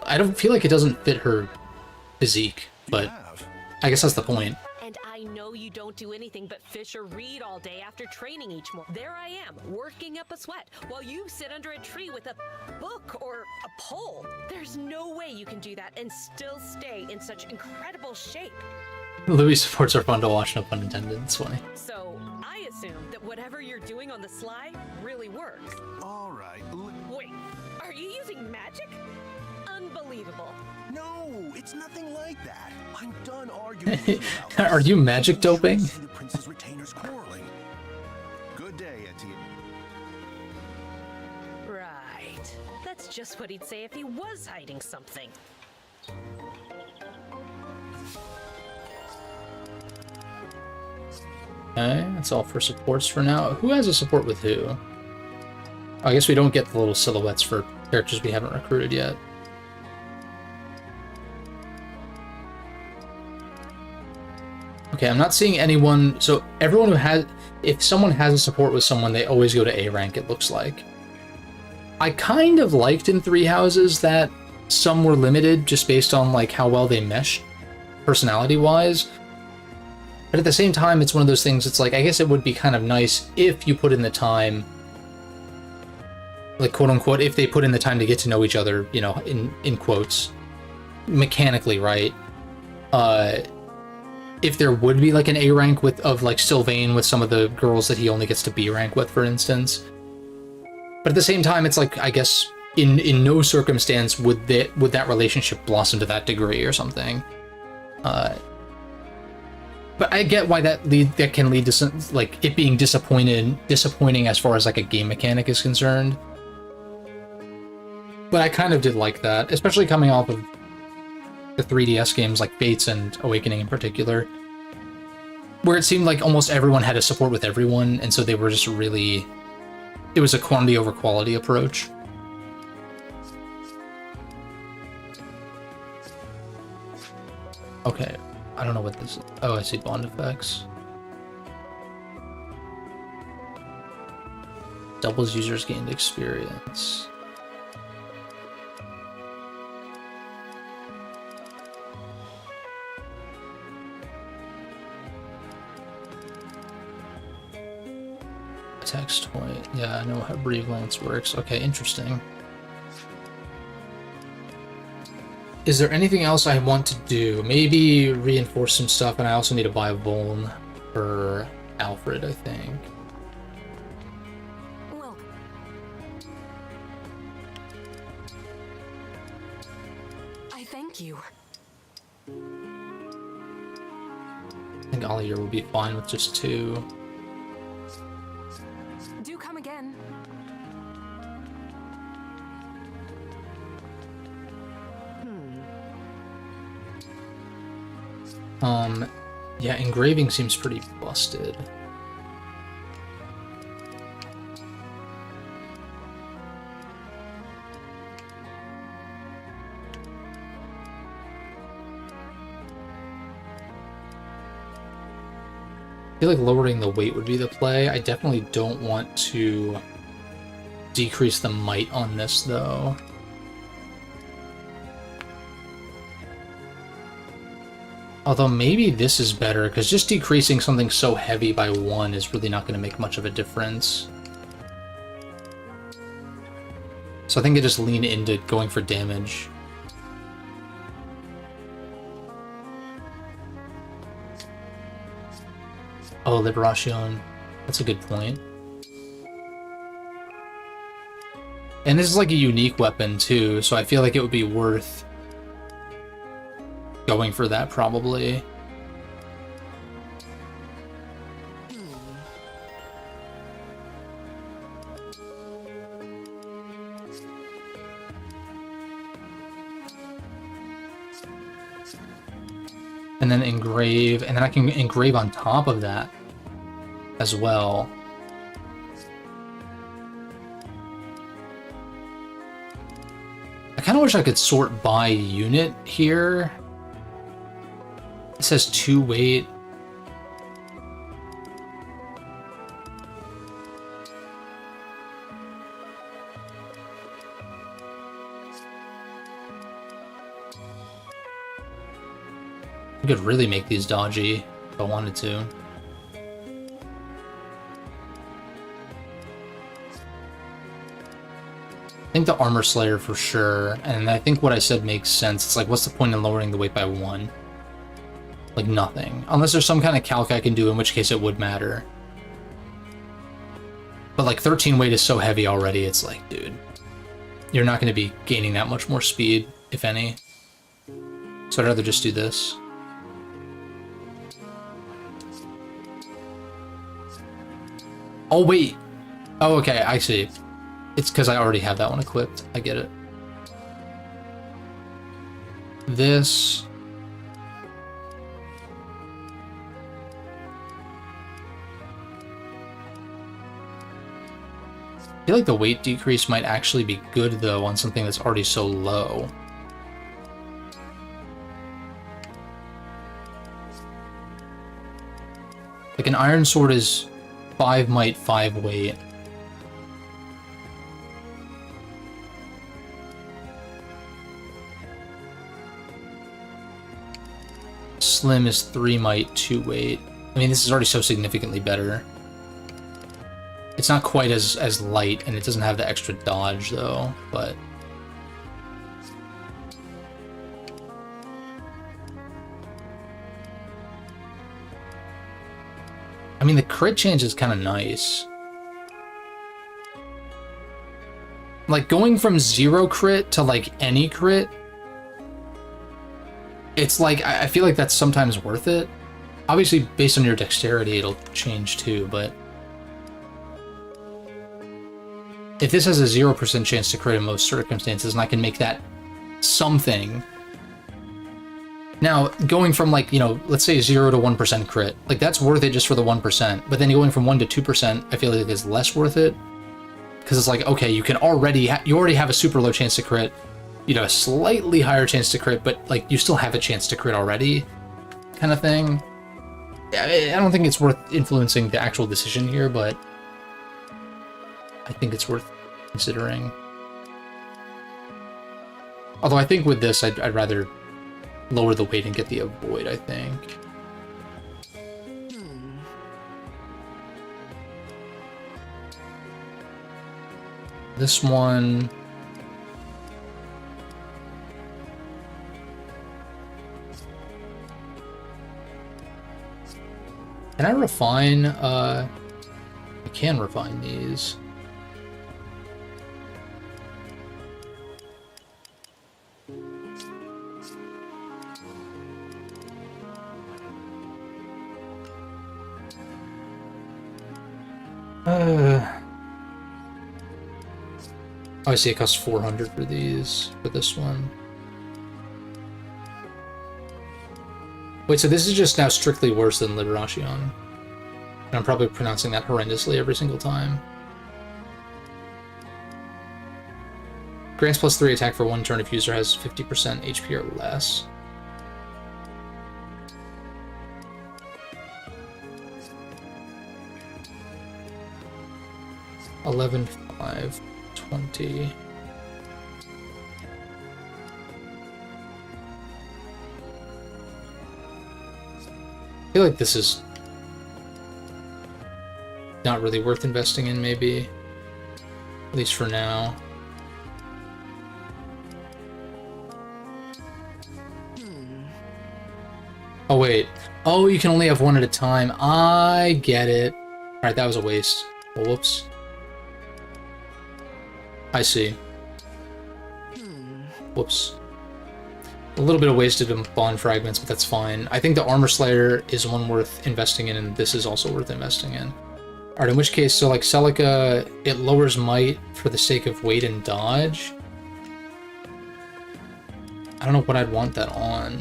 Speaker 1: I don't feel like it doesn't fit her physique, but I guess that's the point.
Speaker 8: And I know you don't do anything but fish or read all day after training each morning. There I am, working up a sweat, while you sit under a tree with a book or a pole. There's no way you can do that and still stay in such incredible shape.
Speaker 1: Louis supports are fun to watch, no pun intended. It's funny.
Speaker 8: So, I assume that whatever you're doing on the sly really works.
Speaker 4: All right.
Speaker 8: Wait, are you using magic? Unbelievable.
Speaker 4: No, it's nothing like that. I'm done arguing with you about
Speaker 1: Are you magic doping?
Speaker 4: The prince's retainers quarreling. Good day, Etienne.
Speaker 8: Right. That's just what he'd say if he was hiding something.
Speaker 1: Okay, that's all for supports for now. Who has a support with who? Oh, I guess we don't get the little silhouettes for characters we haven't recruited yet. Okay, I'm not seeing anyone. So everyone who has, if someone has a support with someone, they always go to A rank, it looks like. I kind of liked in Three Houses that some were limited just based on like how well they meshed personality-wise. But at the same time, it's one of those things, it's like, I guess it would be kind of nice if you put in the time, like, quote-unquote, if they put in the time to get to know each other, you know, in quotes, mechanically, right? If there would be, like, an A rank of, like, Sylvain with some of the girls that he only gets to B rank with, for instance. But at the same time, it's like, I guess, in no circumstance would that relationship blossom to that degree or something. But I get why that can lead to some, like, it being disappointing as far as like a game mechanic is concerned. But I kind of did like that, especially coming off of the 3DS games like Fates and Awakening in particular, where it seemed like almost everyone had a support with everyone, and so they were just really, it was a quantity over quality approach. Okay. I don't know what this is. Oh, I see bond effects. Doubles users gained experience. Text point. Yeah, I know how Breathe Lance works. Okay, interesting. Is there anything else I want to do? Maybe reinforce some stuff, and I also need to buy a Vuln for Alfred, I think.
Speaker 5: Well, I thank you.
Speaker 1: I think Allier will be fine with just 2.
Speaker 5: Do come again.
Speaker 1: Yeah, engraving seems pretty busted. I feel like lowering the weight would be the play. I definitely don't want to decrease the might on this, though. Although maybe this is better, because just decreasing something so heavy by 1 is really not going to make much of a difference. So I think I just lean into going for damage. Oh, Liberation. That's a good point. And this is like a unique weapon too, so I feel like it would be worth going for that probably. And then engrave, and then I can engrave on top of that as well. I kind of wish I could sort by unit here. It says 2 weight. I could really make these dodgy if I wanted to. I think the Armor Slayer for sure, and I think what I said makes sense. It's like, what's the point in lowering the weight by 1? Like, nothing. Unless there's some kind of calc I can do, in which case it would matter. But like 13 weight is so heavy already, it's like, dude, you're not going to be gaining that much more speed, if any. So I'd rather just do this. Oh, wait. Oh, okay, I see. It's because I already have that one equipped. I get it. This. I feel like the weight decrease might actually be good, though, on something that's already so low. Like, an iron sword is 5 might, 5 weight. Slim is 3 might, 2 weight. I mean, this is already so significantly better. It's not quite as light, and it doesn't have the extra dodge, though, but... I mean, the crit chance is kind of nice. Like, going from 0 crit to, like, any crit, it's like, I feel like that's sometimes worth it. Obviously, based on your dexterity, it'll change too, but... if this has a 0% chance to crit in most circumstances, and I can make that something... Now, going from, like, you know, let's say 0 to 1% crit, like, that's worth it just for the 1%, but then going from 1 to 2%, I feel like is less worth it. Because it's like, okay, you can already, you already have a super low chance to crit, you know, a slightly higher chance to crit, but, like, you still have a chance to crit already, kind of thing. I don't think it's worth influencing the actual decision here, but I think it's worth considering. Although I think with this, I'd rather lower the weight and get the avoid, I think. This one... can I refine? I can refine these. Oh, I see it costs 400 for these, for this one. Wait, so this is just now strictly worse than Liberation. And I'm probably pronouncing that horrendously every single time. Grants +3 attack for 1 turn if user has 50% HP or less. $11, $5, $20. I feel like this is not really worth investing in, maybe. At least for now. Oh, wait. Oh, you can only have 1 at a time. I get it. Alright, that was a waste. Well, whoops. I see. Whoops. A little bit of wasted bond fragments, but that's fine. I think the Armor Slayer is one worth investing in, and this is also worth investing in. Alright, in which case, so like Celica, it lowers might for the sake of weight and dodge. I don't know what I'd want that on.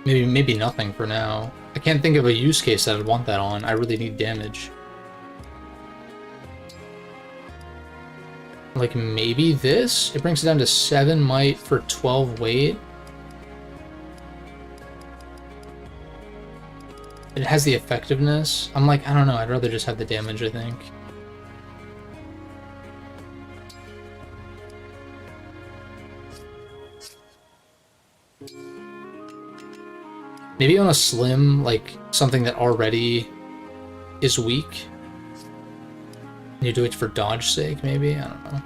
Speaker 1: Maybe nothing for now. I can't think of a use case that I'd want that on. I really need damage. Like, maybe this? It brings it down to 7 might for 12 weight. It has the effectiveness. I'm like, I don't know, I'd rather just have the damage, I think. Maybe on a slim, like, something that already is weak. And you do it for dodge sake, maybe? I don't know.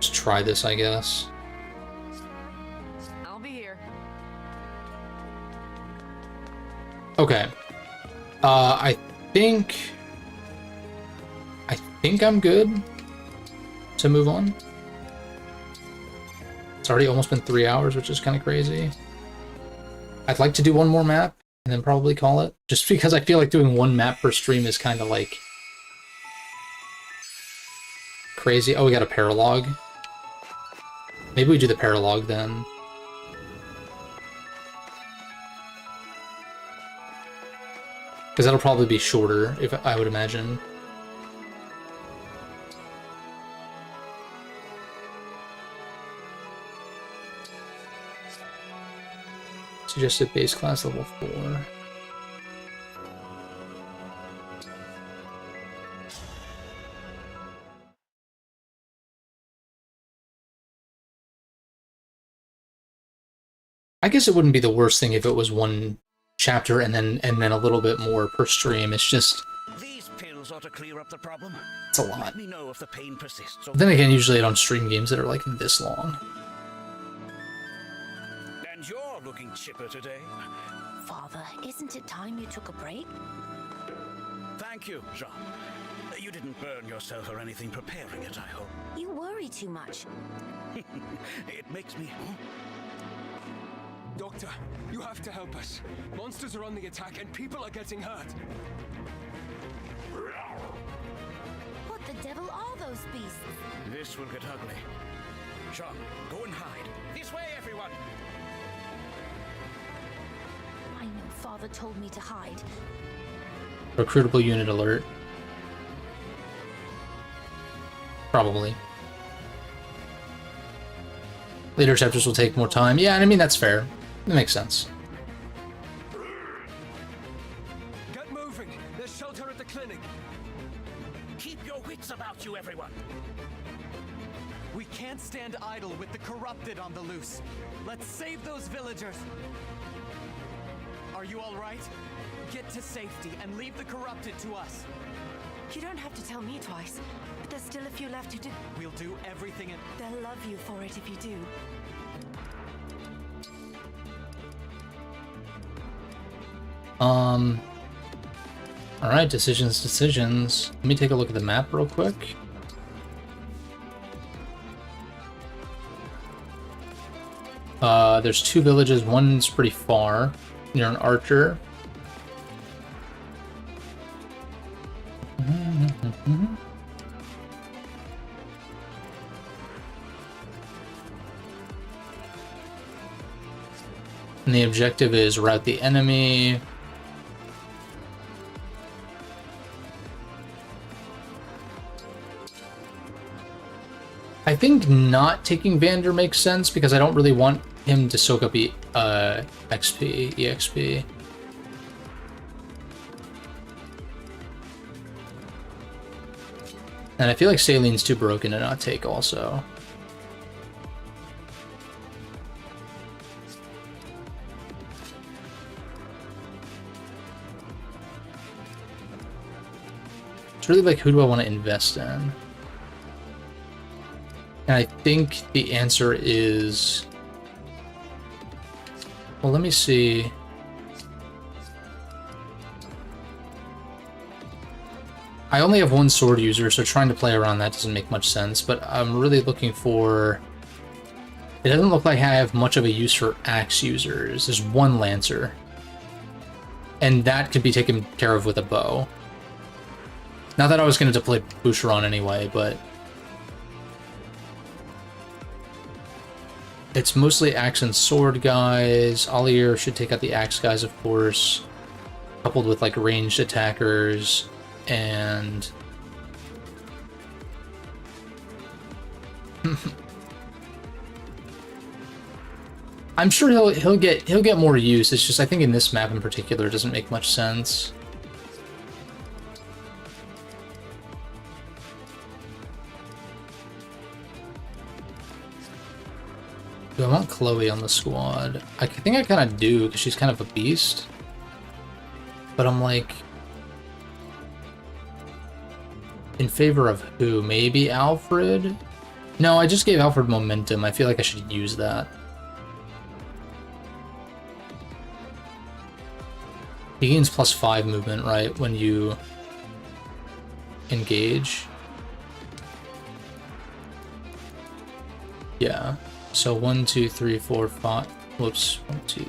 Speaker 1: just try this, I guess.
Speaker 11: I'll be here.
Speaker 1: Okay. I think I'm good to move on. It's already almost been 3 hours, which is kind of crazy. I'd like to do one more map and then probably call it, just because I feel like doing one map per stream is kind of like crazy. Oh, we got a paralog. Maybe we do the paralog then. Because that'll probably be shorter, if I would imagine. Suggested base class level 4. I guess it wouldn't be the worst thing if it was one chapter and then a little bit more per stream. It's just
Speaker 6: These pills ought to clear up the problem.
Speaker 1: it's a lot.
Speaker 6: Let me know if the pain persists.
Speaker 1: But then again, usually I don't stream games that are like this long.
Speaker 6: And you're looking chipper today.
Speaker 5: Father, isn't it time you took a break?
Speaker 6: Thank you, Jean. You didn't burn yourself or anything preparing it, I hope.
Speaker 5: You worry too much.
Speaker 6: It makes me...
Speaker 13: Doctor, you have to help us. Monsters are on the attack and people are getting hurt.
Speaker 5: What the devil are those beasts?
Speaker 6: This will get ugly. Jean, go and hide. This way, everyone!
Speaker 5: I know Father told me to hide.
Speaker 1: Recruitable unit alert. Probably. Later chapters will take more time. Yeah, and I mean, that's fair. That makes sense.
Speaker 13: Get moving! There's shelter at the clinic.
Speaker 6: Keep your wits about you, everyone!
Speaker 2: We can't stand idle with the corrupted on the loose. Let's save those villagers. Are you all right? Get to safety and leave the corrupted to us.
Speaker 5: You don't have to tell me twice, but there's still a few left who do.
Speaker 2: We'll do everything and
Speaker 5: They'll love you for it if you do.
Speaker 1: Alright, decisions. Let me take a look at the map real quick. There's 2 villages. One's pretty far, near an archer. And the objective is rout the enemy. I think not taking Vander makes sense because I don't really want him to soak up EXP. And I feel like Saline's too broken to not take also. It's really like, who do I want to invest in? And I think the answer is... Well, let me see. I only have one sword user, so trying to play around that doesn't make much sense, but I'm really looking for... It doesn't look like I have much of a use for axe users. There's one lancer. And that could be taken care of with a bow. Not that I was going to deploy Boucheron anyway, but... It's mostly axe and sword guys. Alier should take out the axe guys, of course. Coupled with, like, ranged attackers. And... I'm sure he'll get more use. It's just I think in this map in particular it doesn't make much sense. Do I want Chloe on the squad? I think I kind of do, because she's kind of a beast. But I'm like... In favor of who? Maybe Alfred? No, I just gave Alfred momentum. I feel like I should use that. He gains +5 movement, right, when you engage. Yeah. So 1, 2, 3, 4, 5. Whoops. 1, 2,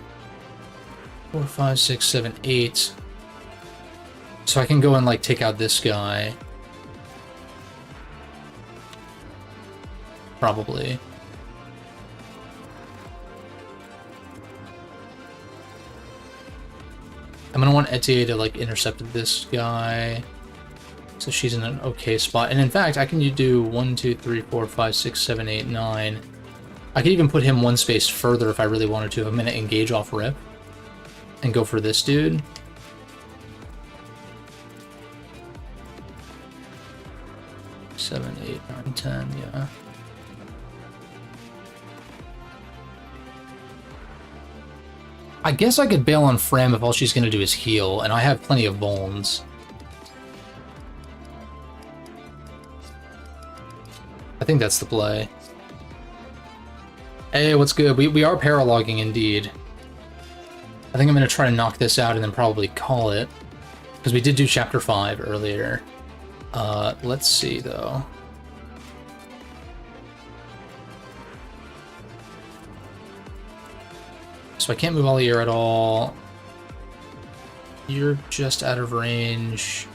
Speaker 1: 4, 5, 6, 7, 8. So I can go and like take out this guy. Probably. I'm gonna want Etier to like intercept this guy. So she's in an okay spot. And in fact, I can do 1, 2, 3, 4, 5, 6, 7, 8, 9. I could even put him one space further if I really wanted to. I'm gonna engage off Rip and go for this dude. Seven, 8, 9, 10, yeah. I guess I could bail on Fram if all she's gonna do is heal, and I have plenty of vulns. I think that's the play. Hey, what's good? We are paralogging indeed. I think I'm gonna try to knock this out and then probably call it. Because we did do chapter 5 earlier. Let's see though. So I can't move Allier at all. You're just out of range.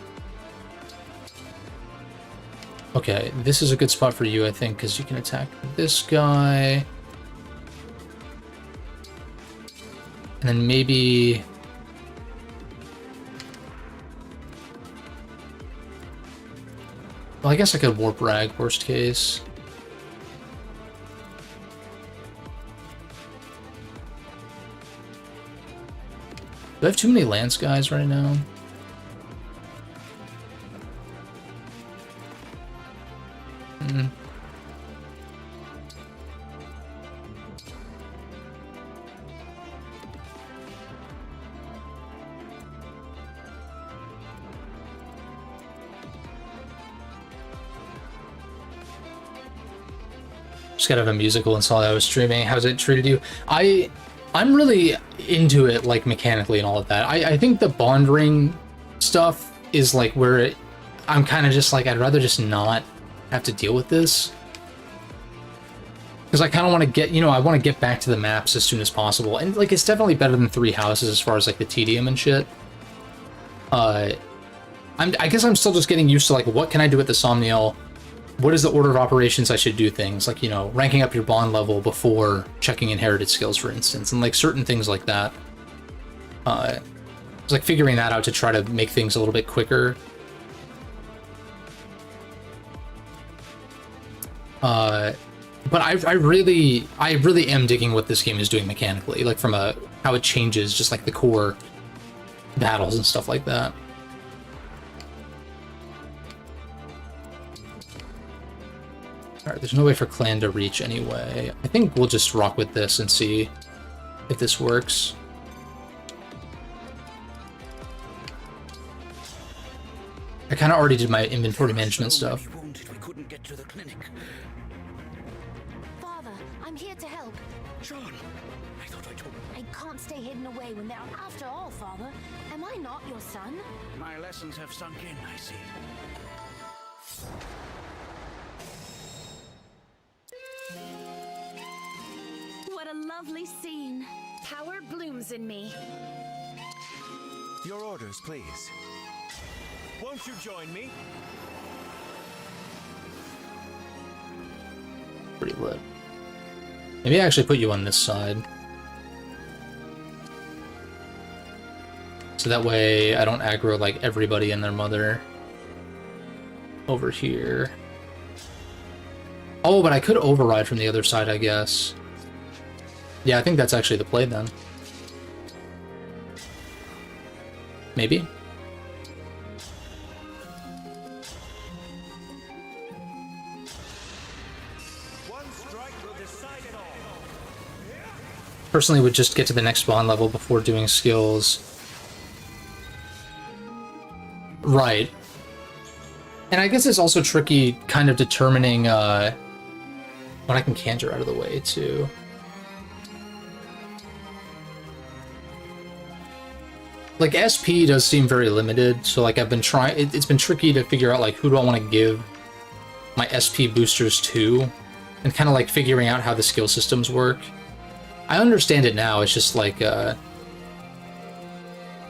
Speaker 1: Okay, this is a good spot for you, I think, because you can attack this guy. And then maybe... Well, I guess I could Warp Rag, worst case. Do I have too many Lance guys right now? Just gotta have a musical installed. I was streaming. How's it treated you? I'm really into it, like mechanically and all of that. I think the bond ring stuff is like where I'm kind of just like, I'd rather just not have to deal with this. Because I kind of want to get, I want to get back to the maps as soon as possible. And like, it's definitely better than 3 houses as far as like the tedium and shit. I guess I'm still just getting used to like, what can I do with the Somniel? What is the order of operations I should do things? Like, ranking up your bond level before checking inherited skills, for instance, and like certain things like that. It's like figuring that out to try to make things a little bit quicker. But I really am digging what this game is doing mechanically, like from how it changes just like the core battles and stuff like that. Alright, there's no way for Clan to reach anyway. I think we'll just rock with this and see if this works. I kind of already did my inventory management stuff.
Speaker 6: We couldn't get to the clinic.
Speaker 10: Father, I'm here to help.
Speaker 6: John, I thought I told you.
Speaker 10: I can't stay hidden away when they're after all, Father. Am I not your son?
Speaker 6: My lessons have sunk in, I see.
Speaker 5: What a lovely scene. Power blooms in me.
Speaker 12: Your orders, please. Won't you join me?
Speaker 1: Pretty lit. Maybe I actually put you on this side. So that way I don't aggro like everybody and their mother over here. Oh, but I could override from the other side, I guess. Yeah, I think that's actually the play then. Maybe. Personally, would just get to the next bond level before doing skills. Right. And I guess it's also tricky kind of determining When I can canter out of the way, too. Like, SP does seem very limited, so, like, I've been trying... It's been tricky to figure out, like, who do I want to give my SP boosters to, and kind of, like, figuring out how the skill systems work. I understand it now, it's just, like, it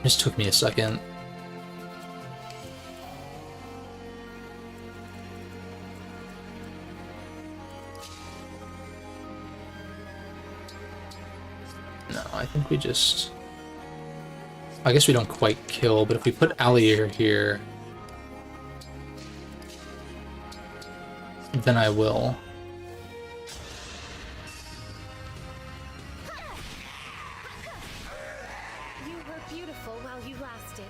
Speaker 1: just took me a second. No, I think we just... I guess we don't quite kill, but if we put Allier here, then I will.
Speaker 5: You were beautiful while you lasted.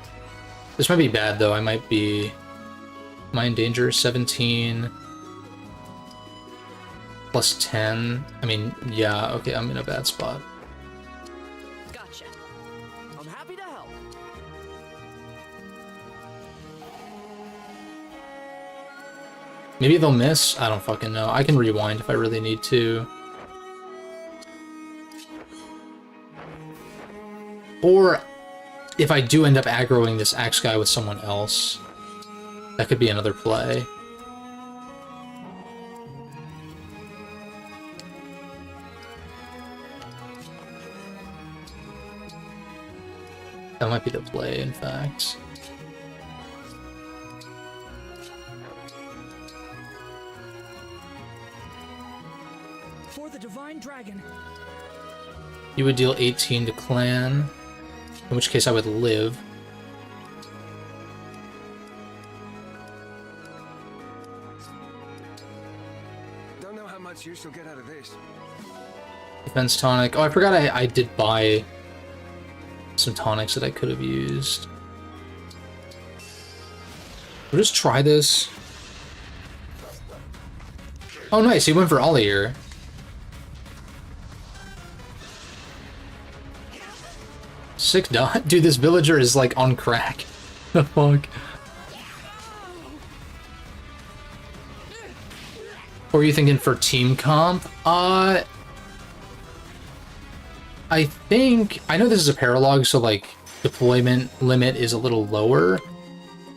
Speaker 1: This might be bad, though. I might be... Am I in danger? 17... plus 10? I mean, yeah, okay, I'm in a bad spot.
Speaker 11: Gotcha. I'm happy to help.
Speaker 1: Maybe they'll miss? I don't fucking know. I can rewind if I really need to. Or, if I do end up aggroing this axe guy with someone else, that could be another play. That might be the play, in fact.
Speaker 6: For the Divine Dragon.
Speaker 1: You would deal 18 to clan, in which case I would live.
Speaker 13: Don't know how much use you'll get out of this.
Speaker 1: Defense tonic. Oh, I forgot I did buy some tonics that I could have used. We'll just try this. Oh, nice. He went for Allier. Sick dot. Dude, this villager is like on crack. The fuck? What were you thinking for team comp? I think... I know this is a paralog, so like deployment limit is a little lower.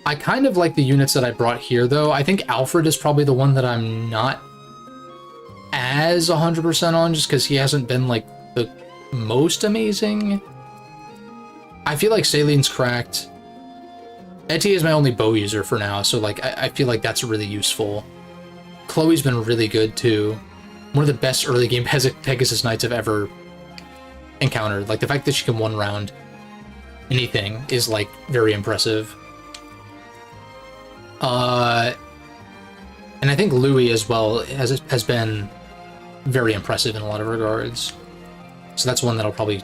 Speaker 1: I kind of like the units that I brought here, though. I think Alfred is probably the one that I'm not as 100% on, just because he hasn't been like the most amazing. I feel like Saline's cracked. Etty is my only bow user for now, so like I feel like that's really useful. Chloe's been really good too. One of the best early game Pegasus Knights I've ever encountered. Like the fact that she can one round anything is like very impressive. And I think Louis as well has been very impressive in a lot of regards. So that's one that I'll probably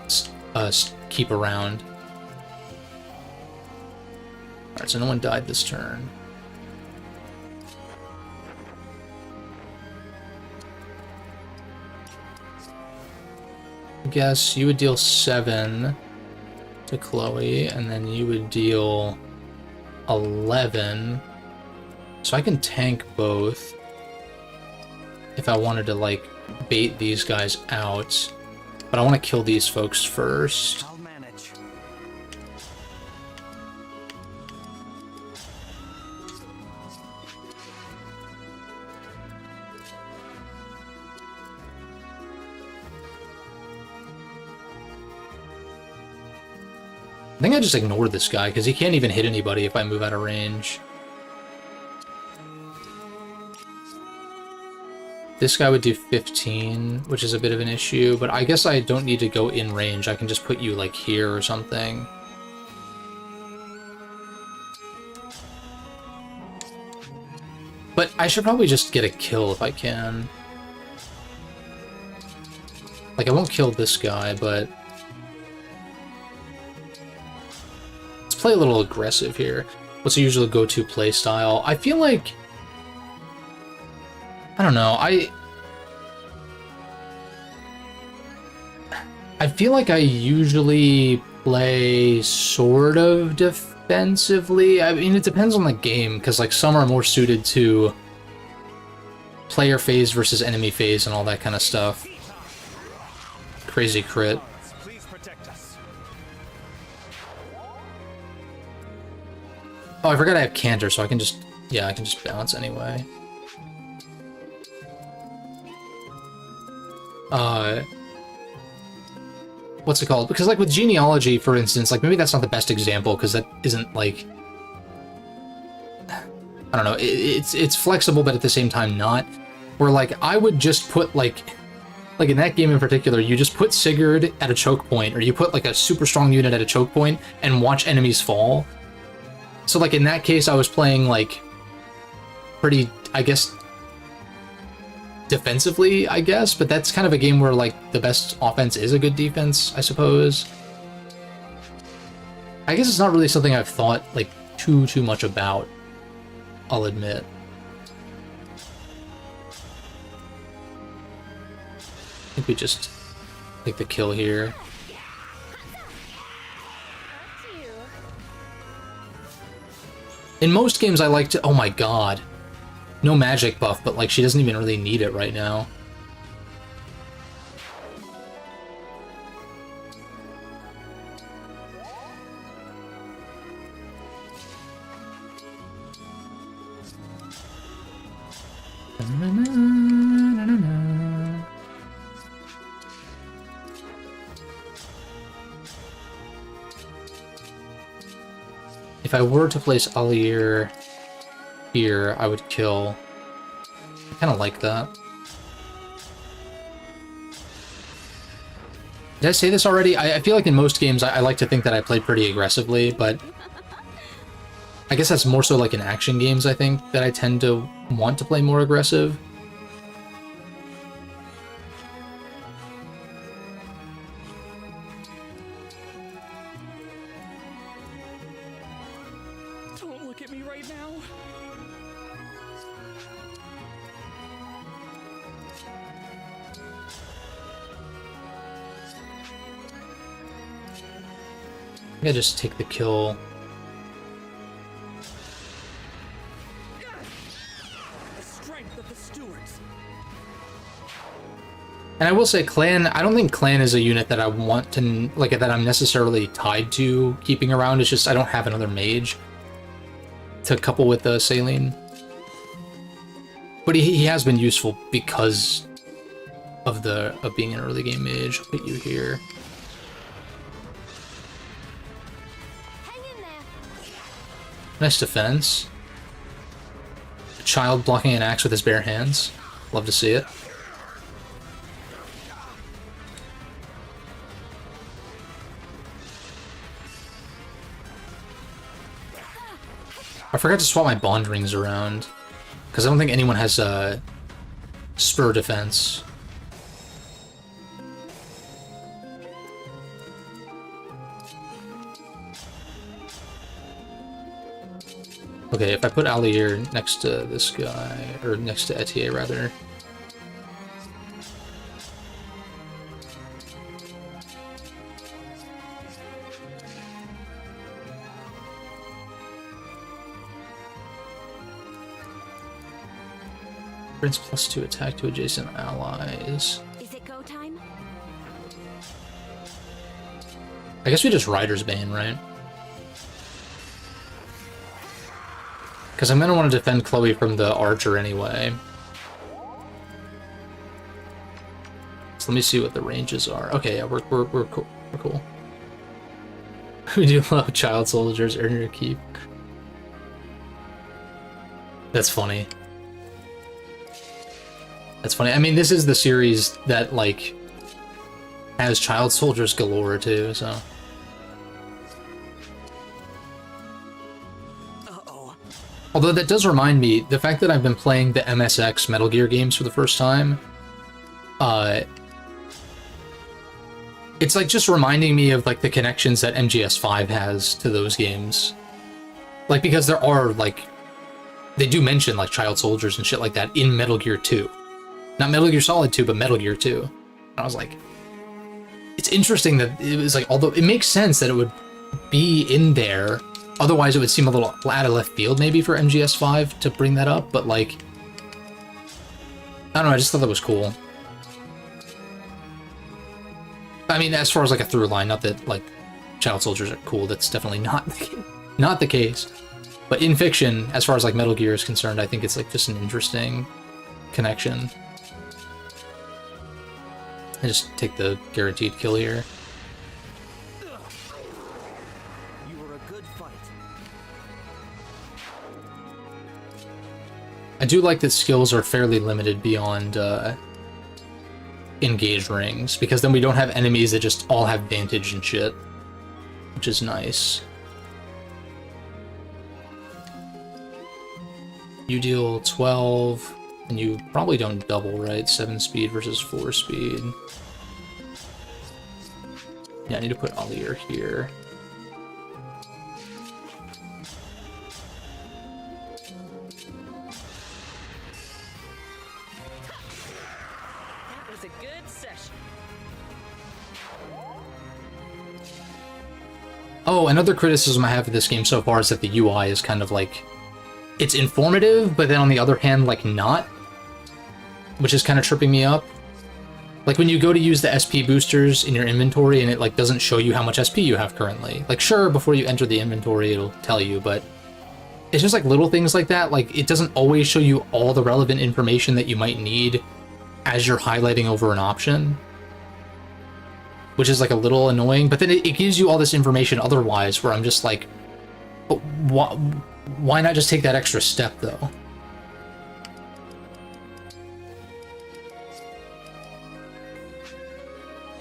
Speaker 1: keep around. Alright, so no one died this turn. I guess you would deal 7 to Chloe, and then you would deal 11. So I can tank both if I wanted to, like, bait these guys out. But I want to kill these folks first.
Speaker 2: I'll manage.
Speaker 1: I think I just ignore this guy, because he can't even hit anybody if I move out of range. This guy would do 15, which is a bit of an issue, but I guess I don't need to go in range. I can just put you, like, here or something. But I should probably just get a kill if I can. Like, I won't kill this guy, but... let's play a little aggressive here. What's the usual go-to play style? I feel like... I don't know, I feel like I usually play sort of defensively. I mean, it depends on the game, because like some are more suited to player phase versus enemy phase and all that kind of stuff. Crazy crit. Oh, I forgot I have Canter, so I can just... Yeah, I can just bounce anyway. What's it called? Because, like, with Genealogy, for instance, like, maybe that's not the best example, because that isn't, like... I don't know, it's flexible, but at the same time not. Where, like, I would just put, like in that game in particular, you just put Sigurd at a choke point, or you put, like, a super strong unit at a choke point, and watch enemies fall. So, like, in that case, I was playing, like, pretty, I guess, defensively, I guess, but that's kind of a game where, like, the best offense is a good defense, I suppose. I guess it's not really something I've thought, like, too much about, I'll admit. I think we just take the kill here. In most games I like to... Oh my god. No magic buff, but like she doesn't even really need it right now. If I were to place Alir here, I would kill. I kind of like that. Did I say this already? I feel like in most games I like to think that I played pretty aggressively, but I guess that's more so like in action games, I think, that I tend to want to play more aggressive.
Speaker 6: Don't look at me right now.
Speaker 1: I think I just take the kill.
Speaker 6: The strength of the stewards.
Speaker 1: And I will say Clan, I don't think Clan is a unit that I want to, like, that I'm necessarily tied to keeping around. It's just I don't have another mage to couple with the Saline. But he has been useful because of being an early game mage. I'll put you here. Nice defense. A child blocking an axe with his bare hands. Love to see it. I forgot to swap my bond rings around, because I don't think anyone has spur defense. Okay, if I put Alir next to this guy, or next to Etier rather. Grants +2 attack to adjacent allies.
Speaker 3: Is it go time?
Speaker 1: I guess we just Rider's Bane, right? Because I'm gonna want to defend Chloe from the archer anyway. So let me see what the ranges are. Okay, yeah, we're cool. We're cool. We do love child soldiers, earn your keep. That's funny. That's funny. I mean, this is the series that, like, has child soldiers galore, too, so... Although that does remind me, the fact that I've been playing the MSX Metal Gear games for the first time, it's like just reminding me of like the connections that MGS5 has to those games. Like, because there are like, they do mention like child soldiers and shit like that in Metal Gear 2. Not Metal Gear Solid 2, but Metal Gear 2. And I was like, it's interesting that it was like, although it makes sense that it would be in there. Otherwise, it would seem a little out of left field, maybe, for MGS5 to bring that up, but, like, I don't know, I just thought that was cool. I mean, as far as like a through line, not that like child soldiers are cool, that's definitely not the case. But in fiction, as far as like Metal Gear is concerned, I think it's like just an interesting connection. I just take the guaranteed kill here.
Speaker 11: You were a good fight.
Speaker 1: I do like that skills are fairly limited beyond engaged rings, because then we don't have enemies that just all have vantage and shit, which is nice. You deal 12, and you probably don't double, right? 7 speed versus 4 speed. Yeah, I need to put Alir here.
Speaker 8: That was a good session.
Speaker 1: Oh, another criticism I have of this game so far is that the UI is kind of like, it's informative, but then on the other hand, like not, which is kind of tripping me up. Like when you go to use the SP boosters in your inventory and it like doesn't show you how much SP you have currently. Like sure, before you enter the inventory, it'll tell you, but it's just like little things like that. Like it doesn't always show you all the relevant information that you might need as you're highlighting over an option, which is like a little annoying, but then it gives you all this information otherwise where I'm just like, why not just take that extra step though?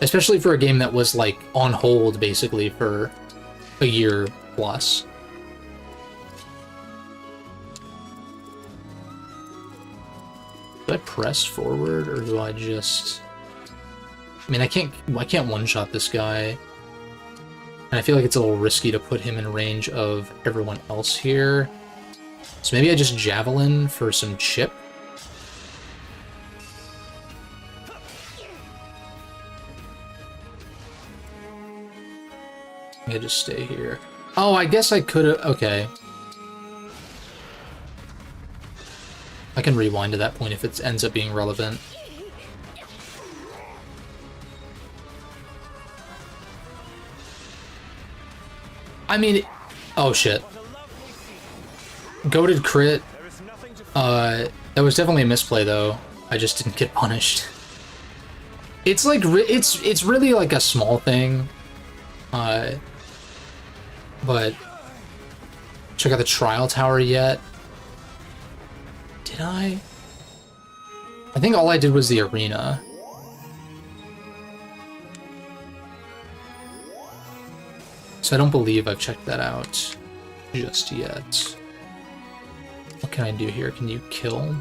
Speaker 1: Especially for a game that was like on hold basically for a year plus. Do I press forward or do I just... I mean, I can't one-shot this guy. And I feel like it's a little risky to put him in range of everyone else here. So maybe I just javelin for some chip. I could just stay here. Oh, I guess I could have... Okay. I can rewind to that point if it ends up being relevant. I mean... Oh, shit. Goated crit. That was definitely a misplay, though. I just didn't get punished. It's like... It's really like a small thing. But check out the trial tower yet. Did I? I think all I did was the arena. So I don't believe I've checked that out just yet. What can I do here? Can you kill?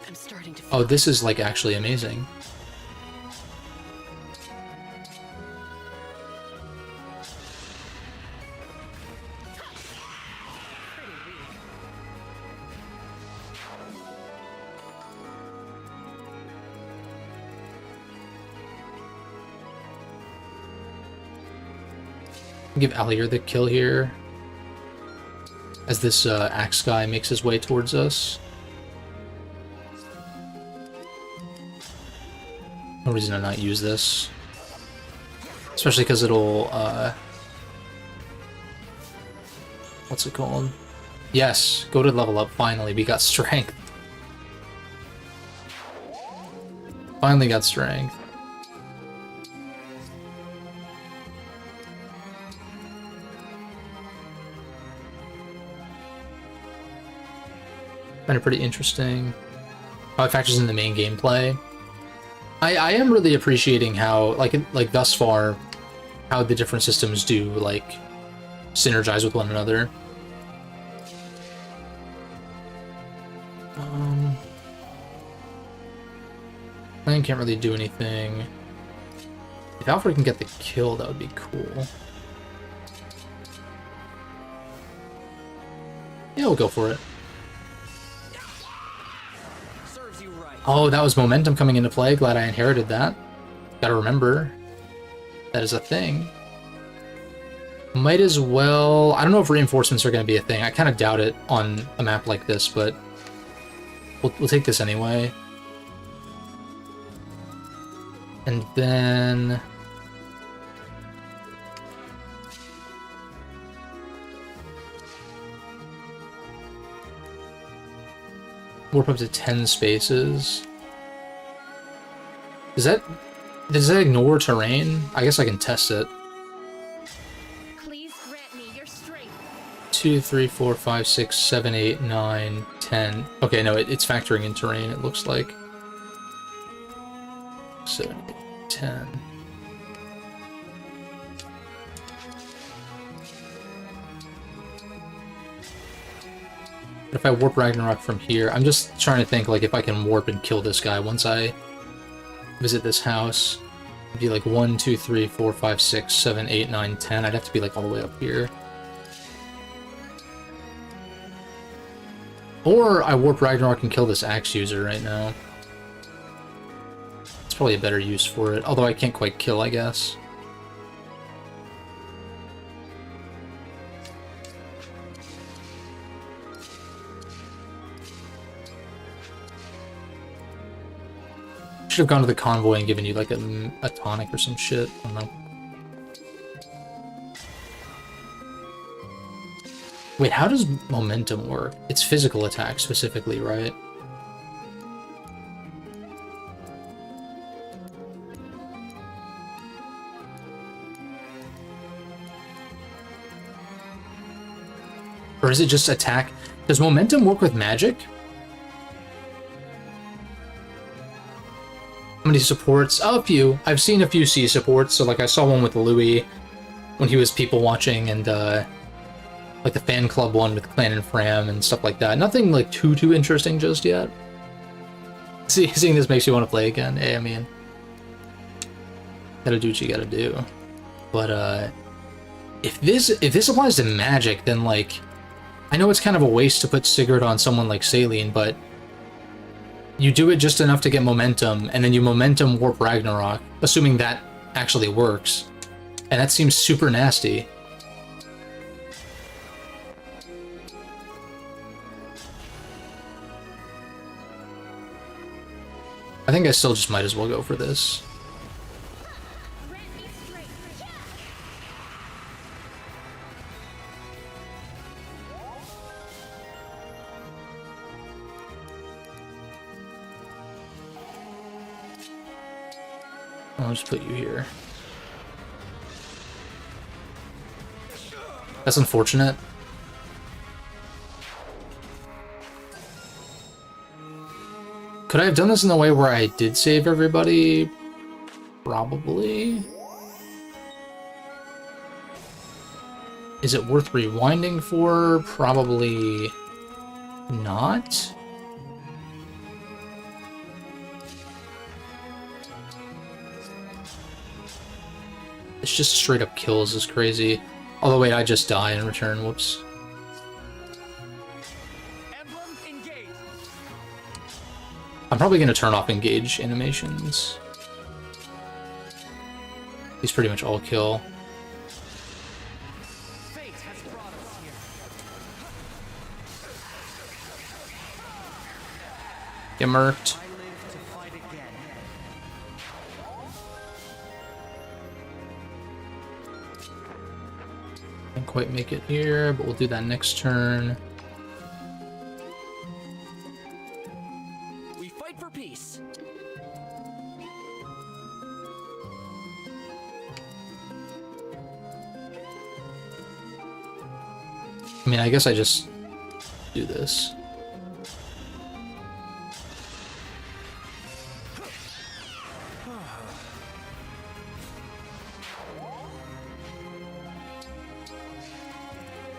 Speaker 5: I'm starting to
Speaker 1: Oh, this is like actually amazing. Give Alir the kill here as this axe guy makes his way towards us. No reason to not use this, especially because it'll what's it called? Yes, go to level up. Finally, we got strength. Finally got strength. Kind of pretty interesting. How it factors in the main gameplay. I am really appreciating how, like thus far, how the different systems do, like, synergize with one another. I can't really do anything. If Alfred can get the kill, that would be cool. Yeah, we'll go for it. Oh, that was momentum coming into play. Glad I inherited that. Gotta remember, that is a thing. Might as well... I don't know if reinforcements are going to be a thing. I kind of doubt it on a map like this, but we'll take this anyway. And then... warp up to 10 spaces. Does that ignore terrain? I guess I can test it.
Speaker 5: Please grant me your strength.
Speaker 1: 2, 3, 4, 5, 6, 7, 8, 9, 10. Okay, no, it's factoring in terrain, it looks like. 7, 8, 10. If I warp Ragnarok from here, I'm just trying to think like if I can warp and kill this guy once I visit this house. It'd be like 1, 2, 3, 4, 5, 6, 7, 8, 9, 10. I'd have to be like all the way up here. Or I warp Ragnarok and kill this axe user right now. It's probably a better use for it, although I can't quite kill, I guess. Should have gone to the convoy and given you like a tonic or some shit. I don't know. Wait, how does momentum work? It's physical attack specifically, right? Or is it just attack? Does momentum work with magic? How many supports? Oh, a few. I've seen a few C supports. So like I saw one with Louis when he was people watching, and like the fan club one with Clan and Fram and stuff like that. Nothing like too interesting just yet. Seeing this makes you want to play again. Hey, I mean, gotta do what you gotta do. But if this applies to magic, then like I know it's kind of a waste to put Sigurd on someone like Saline, but you do it just enough to get momentum, and then you momentum warp Ragnarok, assuming that actually works. And that seems super nasty. I think I still just might as well go for this. I'll just put you here. That's unfortunate. Could I have done this in the way where I did save everybody? Probably. Is it worth rewinding for? Probably not. It's just straight up kills is crazy. Although wait, I just die in return, whoops. I'm probably gonna turn off engage animations. These pretty much all kill. Get murked. Can't quite make it here, but we'll do that next turn.
Speaker 11: We fight for peace.
Speaker 1: I mean, I guess I just do this.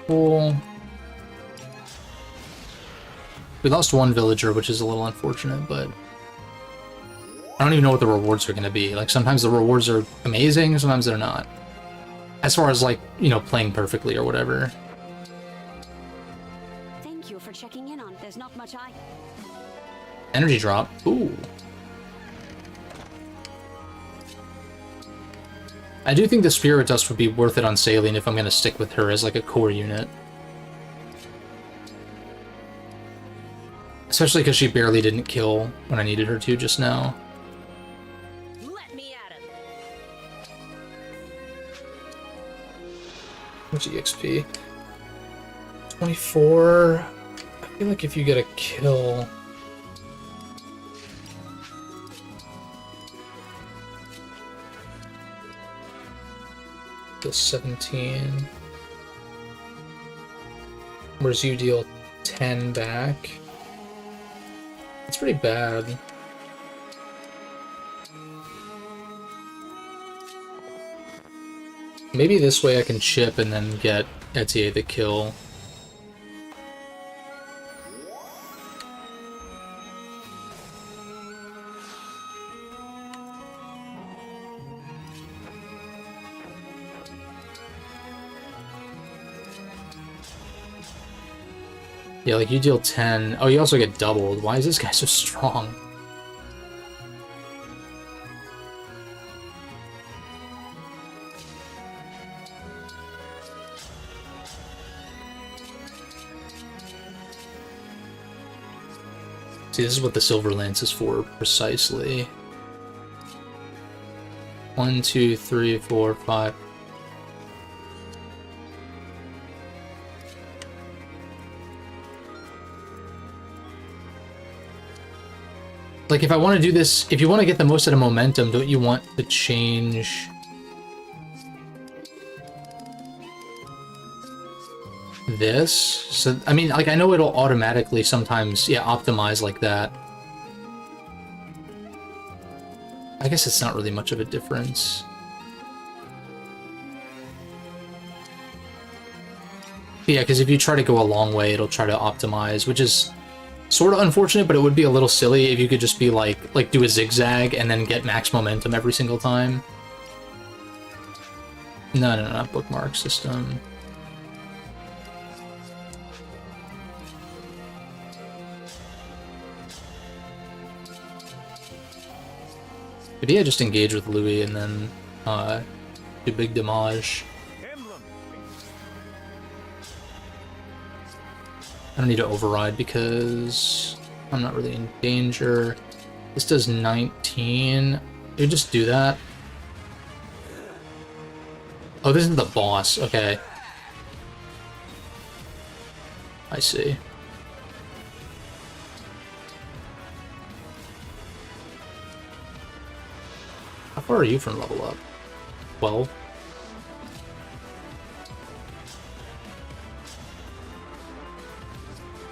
Speaker 1: Cool. We lost one villager, which is a little unfortunate, but I don't even know what the rewards are going to be. Like, sometimes the rewards are amazing, sometimes they're not. As far as, like, you know, playing perfectly or whatever.
Speaker 3: Thank you for checking in on. There's not much
Speaker 1: Energy drop. Ooh. I do think the Spirit Dust would be worth it on Saline if I'm going to stick with her as like a core unit. Especially because she barely didn't kill when I needed her to just now.
Speaker 8: Let me at
Speaker 1: What's EXP? 24. I feel like if you get a kill. Deal 17. Whereas you deal 10 back. It's pretty bad. Maybe this way I can chip and then get Etier the kill. Yeah, like you deal 10. Oh, you also get doubled. Why is this guy so strong? See, this is what the Silver Lance is for, precisely. 1, 2, 3, 4, 5. Like, if I want to do this, if you want to get the most out of momentum, don't you want to change this? So, I mean, like, I know it'll automatically sometimes, yeah, optimize like that. I guess it's not really much of a difference. But yeah, because if you try to go a long way, it'll try to optimize, which is sort of unfortunate, but it would be a little silly if you could just be like do a zigzag and then get max momentum every single time. No, not bookmark system. But yeah, just engage with Louis and then do big damage. I don't need to override because I'm not really in danger. This does 19. You just do that. Oh, this is the boss. Okay. I see. How far are you from level up? 12?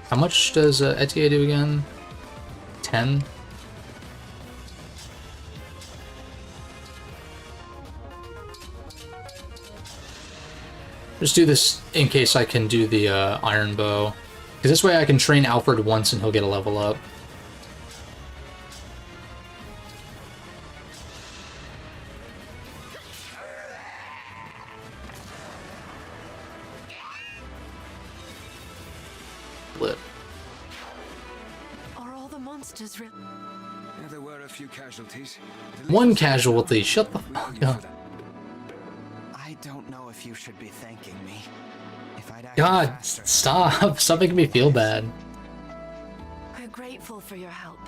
Speaker 1: How much does Etier do again? 10? Just do this in case I can do the iron bow. Because this way I can train Alfred once and he'll get a level up.
Speaker 6: Yeah, there were a few casualties.
Speaker 1: One casualty. Shut the fuck up.
Speaker 2: I don't know if you should be thanking me. If I'd
Speaker 1: God, stop. Stop making me feel bad.
Speaker 5: We're grateful for your help.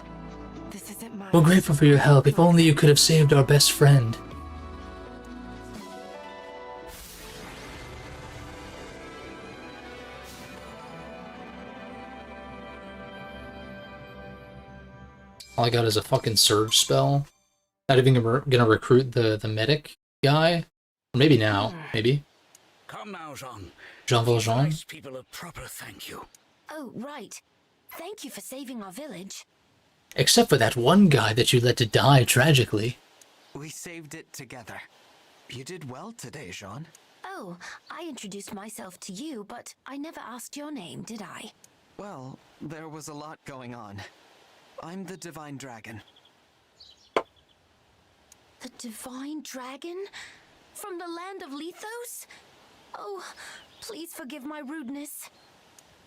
Speaker 5: This isn't my...
Speaker 1: We're grateful for your help. If only you could have saved our best friend. All I got is a fucking surge spell. Not even gonna recruit the medic guy. Or maybe now. Maybe.
Speaker 6: Come now, Jean.
Speaker 1: Jean Valjean.
Speaker 6: Nice people a proper thank you.
Speaker 5: Oh, right. Thank you for saving our village.
Speaker 1: Except for that one guy that you let to die tragically.
Speaker 2: We saved it together. You did well today, Jean.
Speaker 5: Oh, I introduced myself to you, but I never asked your name, did I?
Speaker 2: Well, there was a lot going on. I'm the Divine Dragon.
Speaker 5: The Divine Dragon? From the land of Lethos? Oh, please forgive my rudeness.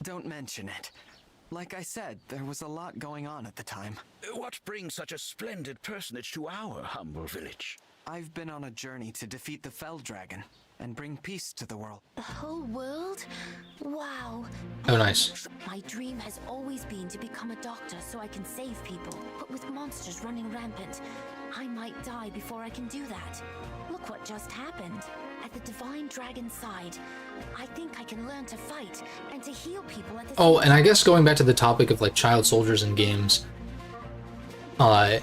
Speaker 2: Don't mention it. Like I said, there was a lot going on at the time.
Speaker 6: What brings such a splendid personage to our humble village?
Speaker 2: I've been on a journey to defeat the Fell Dragon and bring peace to the world.
Speaker 5: The whole world? Wow.
Speaker 1: Oh, nice.
Speaker 5: My dream has always been to become a doctor so I can save people. But with monsters running rampant, I might die before I can do that. Look what just happened. At the Divine Dragon's side, I think I can learn to fight and to heal people at the
Speaker 1: Oh,
Speaker 5: same
Speaker 1: and I
Speaker 5: time.
Speaker 1: guess going back to the topic of like child soldiers in games, I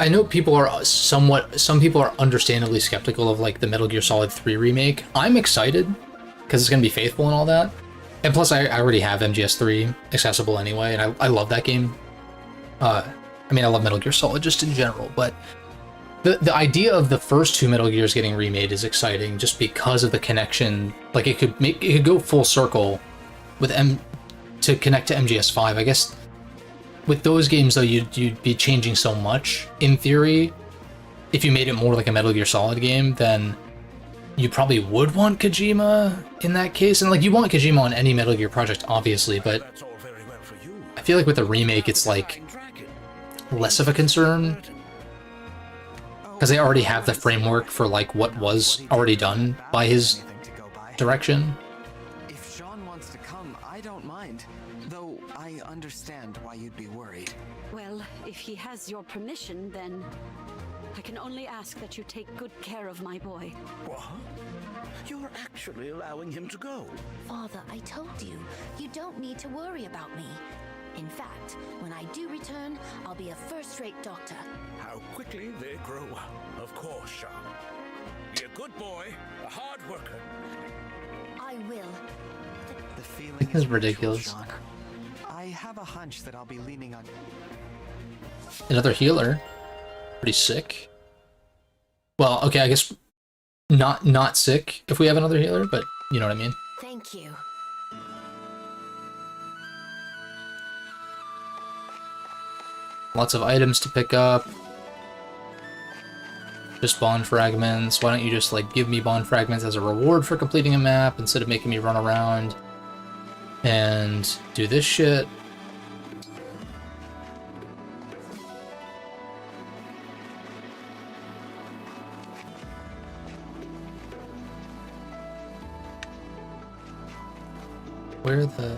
Speaker 1: know people are some people are understandably skeptical of like the Metal Gear Solid 3 remake. I'm excited because it's going to be faithful and all that. And plus I already have MGS3 accessible anyway, and I love that game. I mean, I love Metal Gear Solid just in general, but the idea of the first two Metal Gears getting remade is exciting just because of the connection. Like it could go full circle with to connect to MGS5. I guess with those games though, you'd be changing so much. In theory, if you made it more like a Metal Gear Solid game, then you probably would want Kojima in that case. And like you want Kojima on any Metal Gear project, obviously, but I feel like with the remake, it's like less of a concern because they already have the framework for like what was already done by his direction.
Speaker 2: If Sean wants to come, I don't mind. Though I understand why you'd be worried.
Speaker 3: Well, if he has your permission, then I can only ask that you take good care of my boy.
Speaker 6: What? You're actually allowing him to go?
Speaker 5: Father, I told you, you don't need to worry about me. In fact, when I do return, I'll be a first-rate doctor.
Speaker 6: How quickly they grow up. Of course, Sean. Be a good boy, a hard worker.
Speaker 5: I will.
Speaker 2: The feeling
Speaker 1: This is ridiculous.
Speaker 2: Sean. I have a hunch that I'll be leaning on.
Speaker 1: Another healer. Pretty sick. Well, okay, I guess not sick if we have another healer, but you know what I mean.
Speaker 5: Thank you.
Speaker 1: Lots of items to pick up. Just bond fragments. Why don't you just like give me bond fragments as a reward for completing a map instead of making me run around and do this shit? Where the...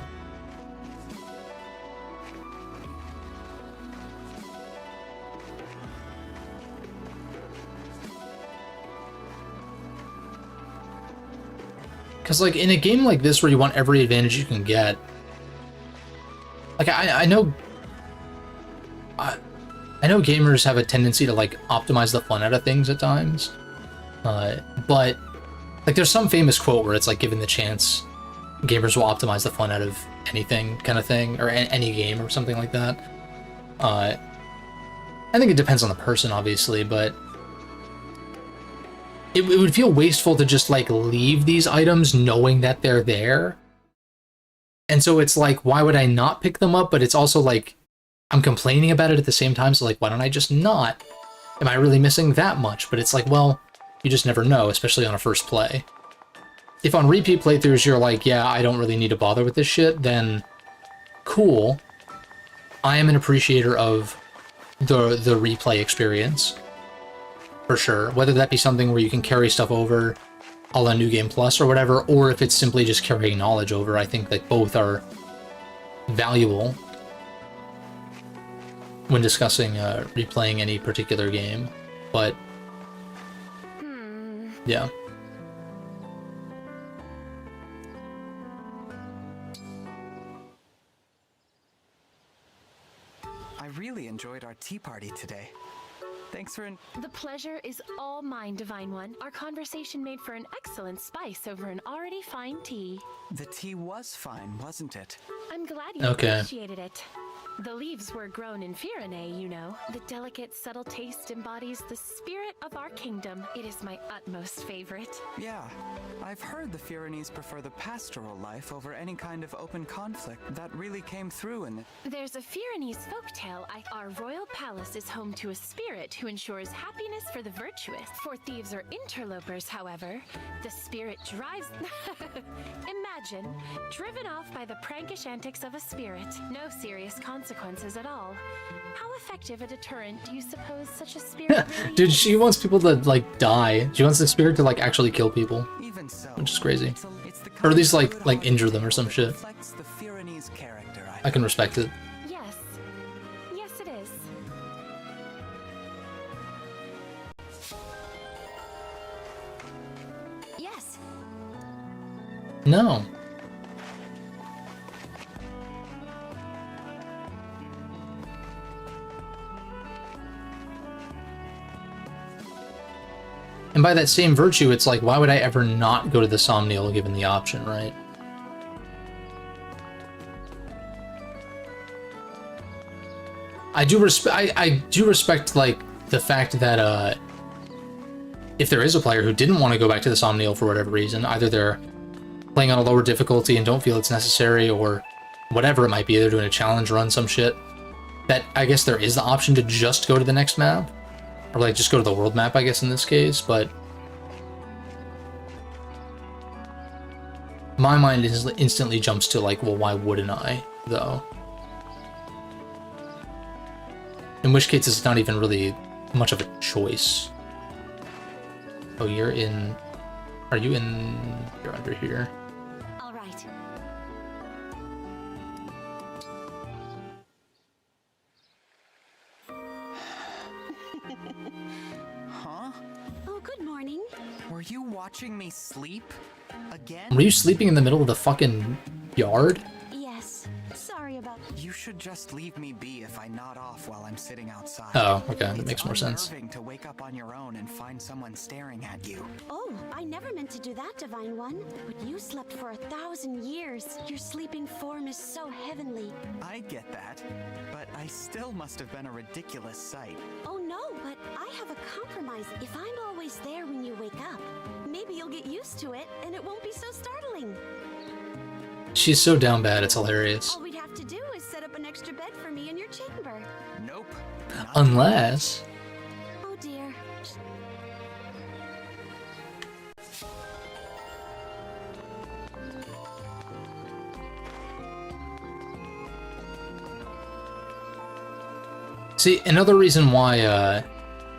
Speaker 1: Because, like, in a game like this where you want every advantage you can get, like, I know gamers have a tendency to, like, optimize the fun out of things at times, but, like, there's some famous quote where it's, like, given the chance, gamers will optimize the fun out of anything kind of thing, or any game or something like that. I think it depends on the person, obviously, but it would feel wasteful to just, like, leave these items knowing that they're there. And so it's like, why would I not pick them up? But it's also like, I'm complaining about it at the same time, so, like, why don't I just not? Am I really missing that much? But it's like, well, you just never know, especially on a first play. If on repeat playthroughs you're like, yeah, I don't really need to bother with this shit, then cool. I am an appreciator of the replay experience. For sure. Whether that be something where you can carry stuff over a la New Game Plus or whatever, or if it's simply just carrying knowledge over, I think that both are valuable when discussing replaying any particular game. But yeah.
Speaker 2: I really enjoyed our tea party today. Thanks for
Speaker 14: The pleasure is all mine, Divine One. Our conversation made for an excellent spice over an already fine tea.
Speaker 2: The tea was fine, wasn't it?
Speaker 14: I'm glad you appreciated it. The leaves were grown in Firene, you know. The delicate, subtle taste embodies the spirit of our kingdom. It is my utmost favorite.
Speaker 2: Yeah, I've heard the Firenes prefer the pastoral life over any kind of open conflict. That really came through in the...
Speaker 14: There's a Firenese folktale. Our royal palace is home to a spirit who ensures happiness for the virtuous. For thieves or interlopers, however, the spirit drives... Imagine, driven off by the prankish antics of a spirit. No serious consequences at all. How effective a deterrent do you suppose such a spirit really
Speaker 1: Dude,
Speaker 14: is?
Speaker 1: she wants people to, like, die. She wants the spirit to, like, actually kill people.
Speaker 2: Even so,
Speaker 1: which is crazy.
Speaker 2: it's the
Speaker 1: Or at least, like injure them or some shit.
Speaker 2: reflects the Firenese character.
Speaker 1: I can respect it.
Speaker 14: Yes. Yes, it is.
Speaker 1: No. And by that same virtue, it's like, why would I ever not go to the Somniel given the option, right? I do respect like the fact that if there is a player who didn't want to go back to the Somniel for whatever reason, either they're playing on a lower difficulty and don't feel it's necessary, or whatever it might be, they're doing a challenge run, some shit, that I guess there is the option to just go to the next map. Or like just go to the world map, I guess, in this case, but my mind instantly jumps to like, well, why wouldn't I, though? In which case, it's not even really much of a choice. Oh, you're in... Are you in... You're under here.
Speaker 5: All right.
Speaker 2: Huh?
Speaker 5: Oh, good morning.
Speaker 2: Were you watching me sleep? Again?
Speaker 1: Were you sleeping in the middle of the fucking yard?
Speaker 5: Yes. Sorry about...
Speaker 2: You should just leave me be if I nod off while I'm sitting outside.
Speaker 1: Oh, okay, that makes more sense.
Speaker 2: It's unnerving to wake up on your own and find someone staring at you.
Speaker 5: Oh, I never meant to do that, Divine One. But you slept for 1,000 years. Your sleeping form is so heavenly.
Speaker 2: I get that, but I still must have been a ridiculous sight.
Speaker 5: Oh no, but I have a compromise. If I'm always there when you wake up, maybe you'll get used to it and it won't be so startling.
Speaker 1: She's so down bad, it's hilarious.
Speaker 5: All we'd have to do is set up an extra bed for me in your chamber.
Speaker 2: Nope.
Speaker 1: Unless...
Speaker 5: Oh dear.
Speaker 1: See, another reason why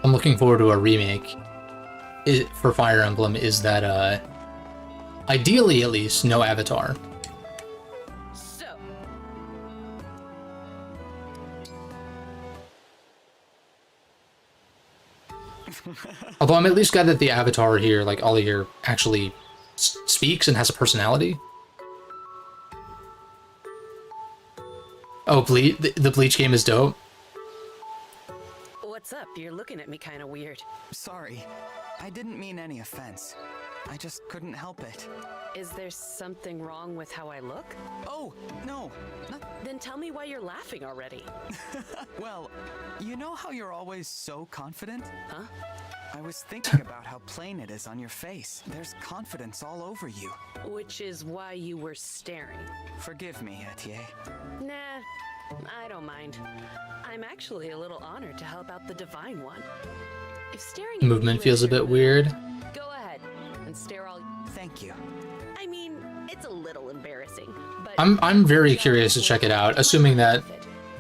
Speaker 1: I'm looking forward to a remake for Fire Emblem is that, ideally at least, no Avatar. Although I'm at least glad that the Avatar here, like Ollie here, actually speaks and has a personality. Oh, the Bleach game is dope.
Speaker 8: What's up? You're looking at me kind of weird.
Speaker 2: Sorry. I didn't mean any offense. I just couldn't help it.
Speaker 8: Is there something wrong with how I look?
Speaker 2: Oh, no.
Speaker 8: Then tell me why you're laughing already.
Speaker 2: Well, you know how you're always so confident?
Speaker 8: Huh?
Speaker 2: I was thinking about how plain it is on your face. There's confidence all over you.
Speaker 8: Which is why you were staring.
Speaker 2: Forgive me, Etienne.
Speaker 8: Nah, I don't mind. I'm actually a little honored to help out the Divine One. If staring at
Speaker 1: Movement feels a bit weird.
Speaker 8: Go ahead and stare all.
Speaker 2: Thank you.
Speaker 8: I mean, it's a little embarrassing, but
Speaker 1: I'm very curious to check it out, assuming that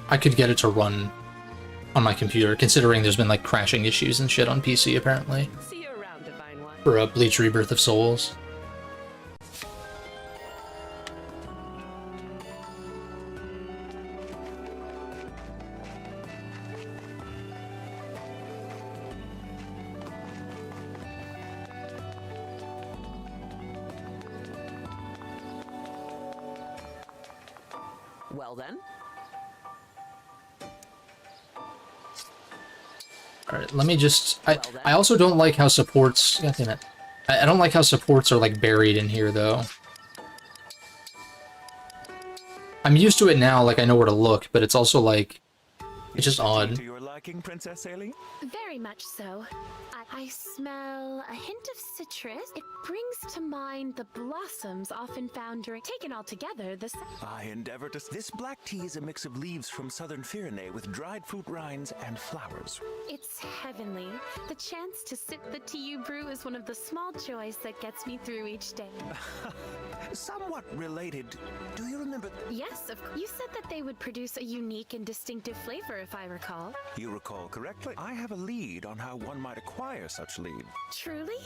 Speaker 1: I could get it to run on my computer, considering there's been like crashing issues and shit on PC apparently.
Speaker 8: See you around, Divine One.
Speaker 1: For a Bleach Rebirth of Souls.
Speaker 8: Well then.
Speaker 1: Alright, let me just... I also don't like how supports... God damn it. I don't like how supports are, like, buried in here, though. I'm used to it now, like, I know where to look, but it's also, like... It's just odd.
Speaker 12: To your liking, Princess Ailey?
Speaker 14: Very much so. I smell a hint of citrus. It brings to mind the blossoms often found during... Taken all together, the...
Speaker 12: I endeavor to... This black tea is a mix of leaves from southern Firene with dried fruit rinds and flowers.
Speaker 14: It's heavenly. The chance to sip the tea you brew is one of the small joys that gets me through each day.
Speaker 12: Somewhat related. Do you remember...
Speaker 14: Yes, you said that they would produce a unique and distinctive flavor, if I recall.
Speaker 12: You recall correctly. I have a lead on how one might acquire such lead.
Speaker 14: Truly?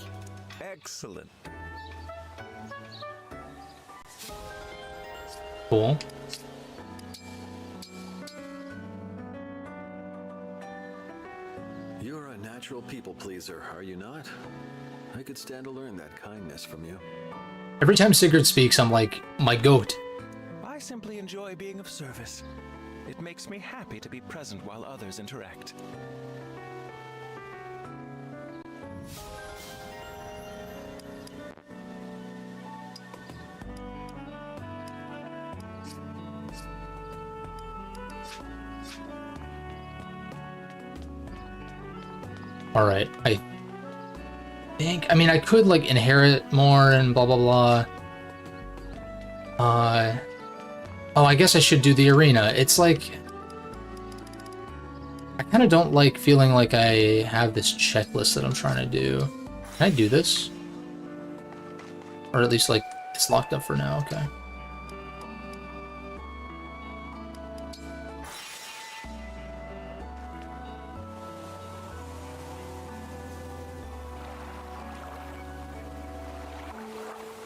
Speaker 12: Excellent.
Speaker 1: Cool.
Speaker 9: You're a natural people pleaser, are you not? I could stand to learn that kindness from you.
Speaker 1: Every time Sigurd speaks, I'm like, my goat.
Speaker 12: I simply enjoy being of service. It makes me happy to be present while others interact.
Speaker 1: Alright, I think, I mean, I could, like, inherit more and blah, blah, blah. Oh, I guess I should do the arena. It's like, I kind of don't like feeling like I have this checklist that I'm trying to do. Can I do this? Or at least, like, it's locked up for now, okay.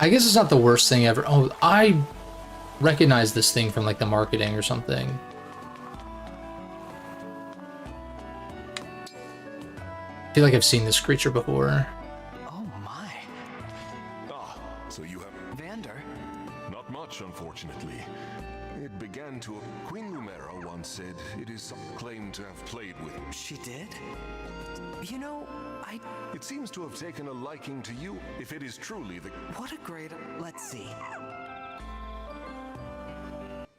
Speaker 1: I guess it's not the worst thing ever. Oh, I recognize this thing from, like, the marketing or something. I feel like I've seen this creature before.
Speaker 2: Oh my.
Speaker 4: Ah, so you have...
Speaker 2: Vander?
Speaker 4: Not much, unfortunately. It began to... Queen Lumera once said it is claimed to have played with...
Speaker 2: She did? You know,
Speaker 4: It seems to have taken a liking to you, if it is truly the...
Speaker 2: What a great... Let's see.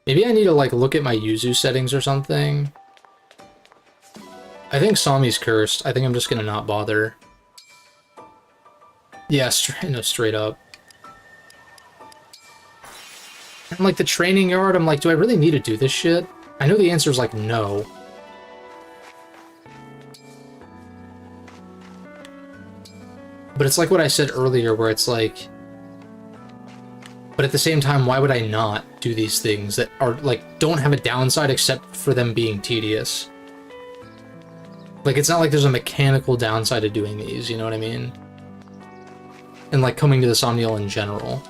Speaker 1: Maybe I need to, like, look at my Yuzu settings or something. I think Sami's cursed. I think I'm just gonna not bother. Yeah, straight up. And, like, the training yard, I'm like, do I really need to do this shit? I know the answer is, like, no. But it's like what I said earlier, where it's like... But at the same time, why would I not do these things that are, like, don't have a downside except for them being tedious? Like, it's not like there's a mechanical downside to doing these, you know what I mean? And, like, coming to the Somniel in general.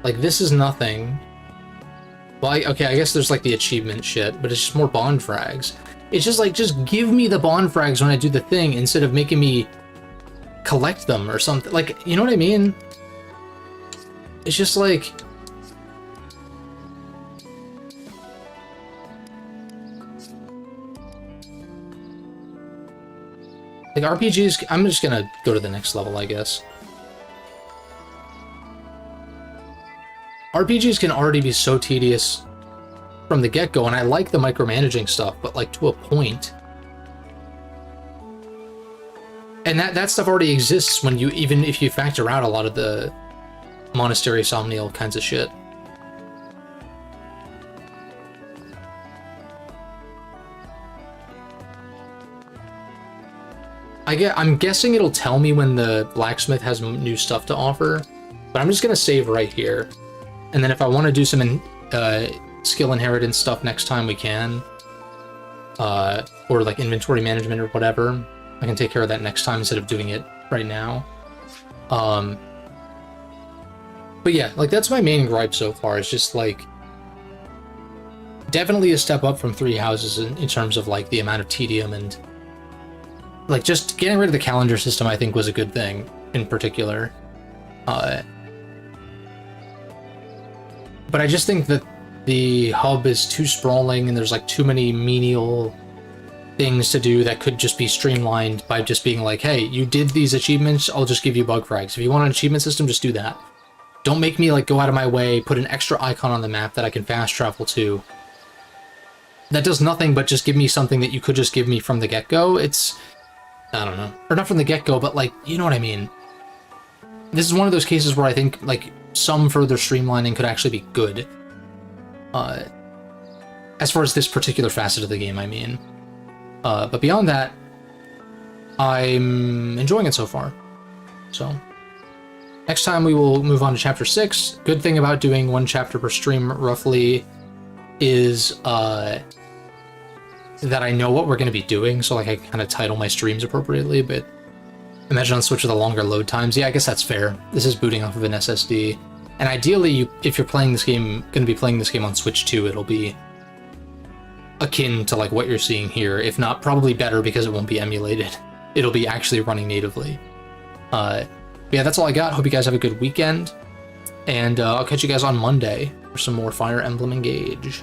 Speaker 1: Like, this is nothing. Well, okay, I guess there's, like, the achievement shit, but it's just more bond frags. It's just, like, just give me the bond frags when I do the thing instead of making me collect them or something. Like, you know what I mean? It's just, like... Like, RPGs... I'm just gonna go to the next level, I guess. RPGs can already be so tedious from the get-go, and I like the micromanaging stuff, but, like, to a point. And that stuff already exists when you, even if you factor out a lot of the Monastery Somniel kinds of shit. I'm guessing it'll tell me when the blacksmith has new stuff to offer, but I'm just gonna save right here. And then if I want to do some skill inheritance stuff next time, we can. Or like inventory management or whatever. I can take care of that next time instead of doing it right now. But yeah, like that's my main gripe so far. It's just like definitely a step up from Three Houses in terms of like the amount of tedium and like just getting rid of the calendar system. I think was a good thing in particular. But I just think that the hub is too sprawling and there's like too many menial things to do that could just be streamlined by just being like, hey, you did these achievements, I'll just give you bug frags. If you want an achievement system, just do that. Don't make me like go out of my way, put an extra icon on the map that I can fast travel to. That does nothing but just give me something that you could just give me from the get-go. It's, I don't know. Or not from the get-go, but like, you know what I mean. This is one of those cases where I think like some further streamlining could actually be good. As far as this particular facet of the game, I mean. But beyond that, I'm enjoying it so far. So, next time we will move on to Chapter 6. Good thing about doing one chapter per stream, roughly, is that I know what we're going to be doing, so like I kind of title my streams appropriately, but imagine on Switch with the longer load times. Yeah, I guess that's fair. This is booting off of an SSD. And ideally, if you're playing this game, going to be playing this game on Switch too, it'll be akin to like what you're seeing here, if not probably better because it won't be emulated. It'll be actually running natively. Yeah, that's all I got. Hope you guys have a good weekend, and I'll catch you guys on Monday for some more Fire Emblem Engage.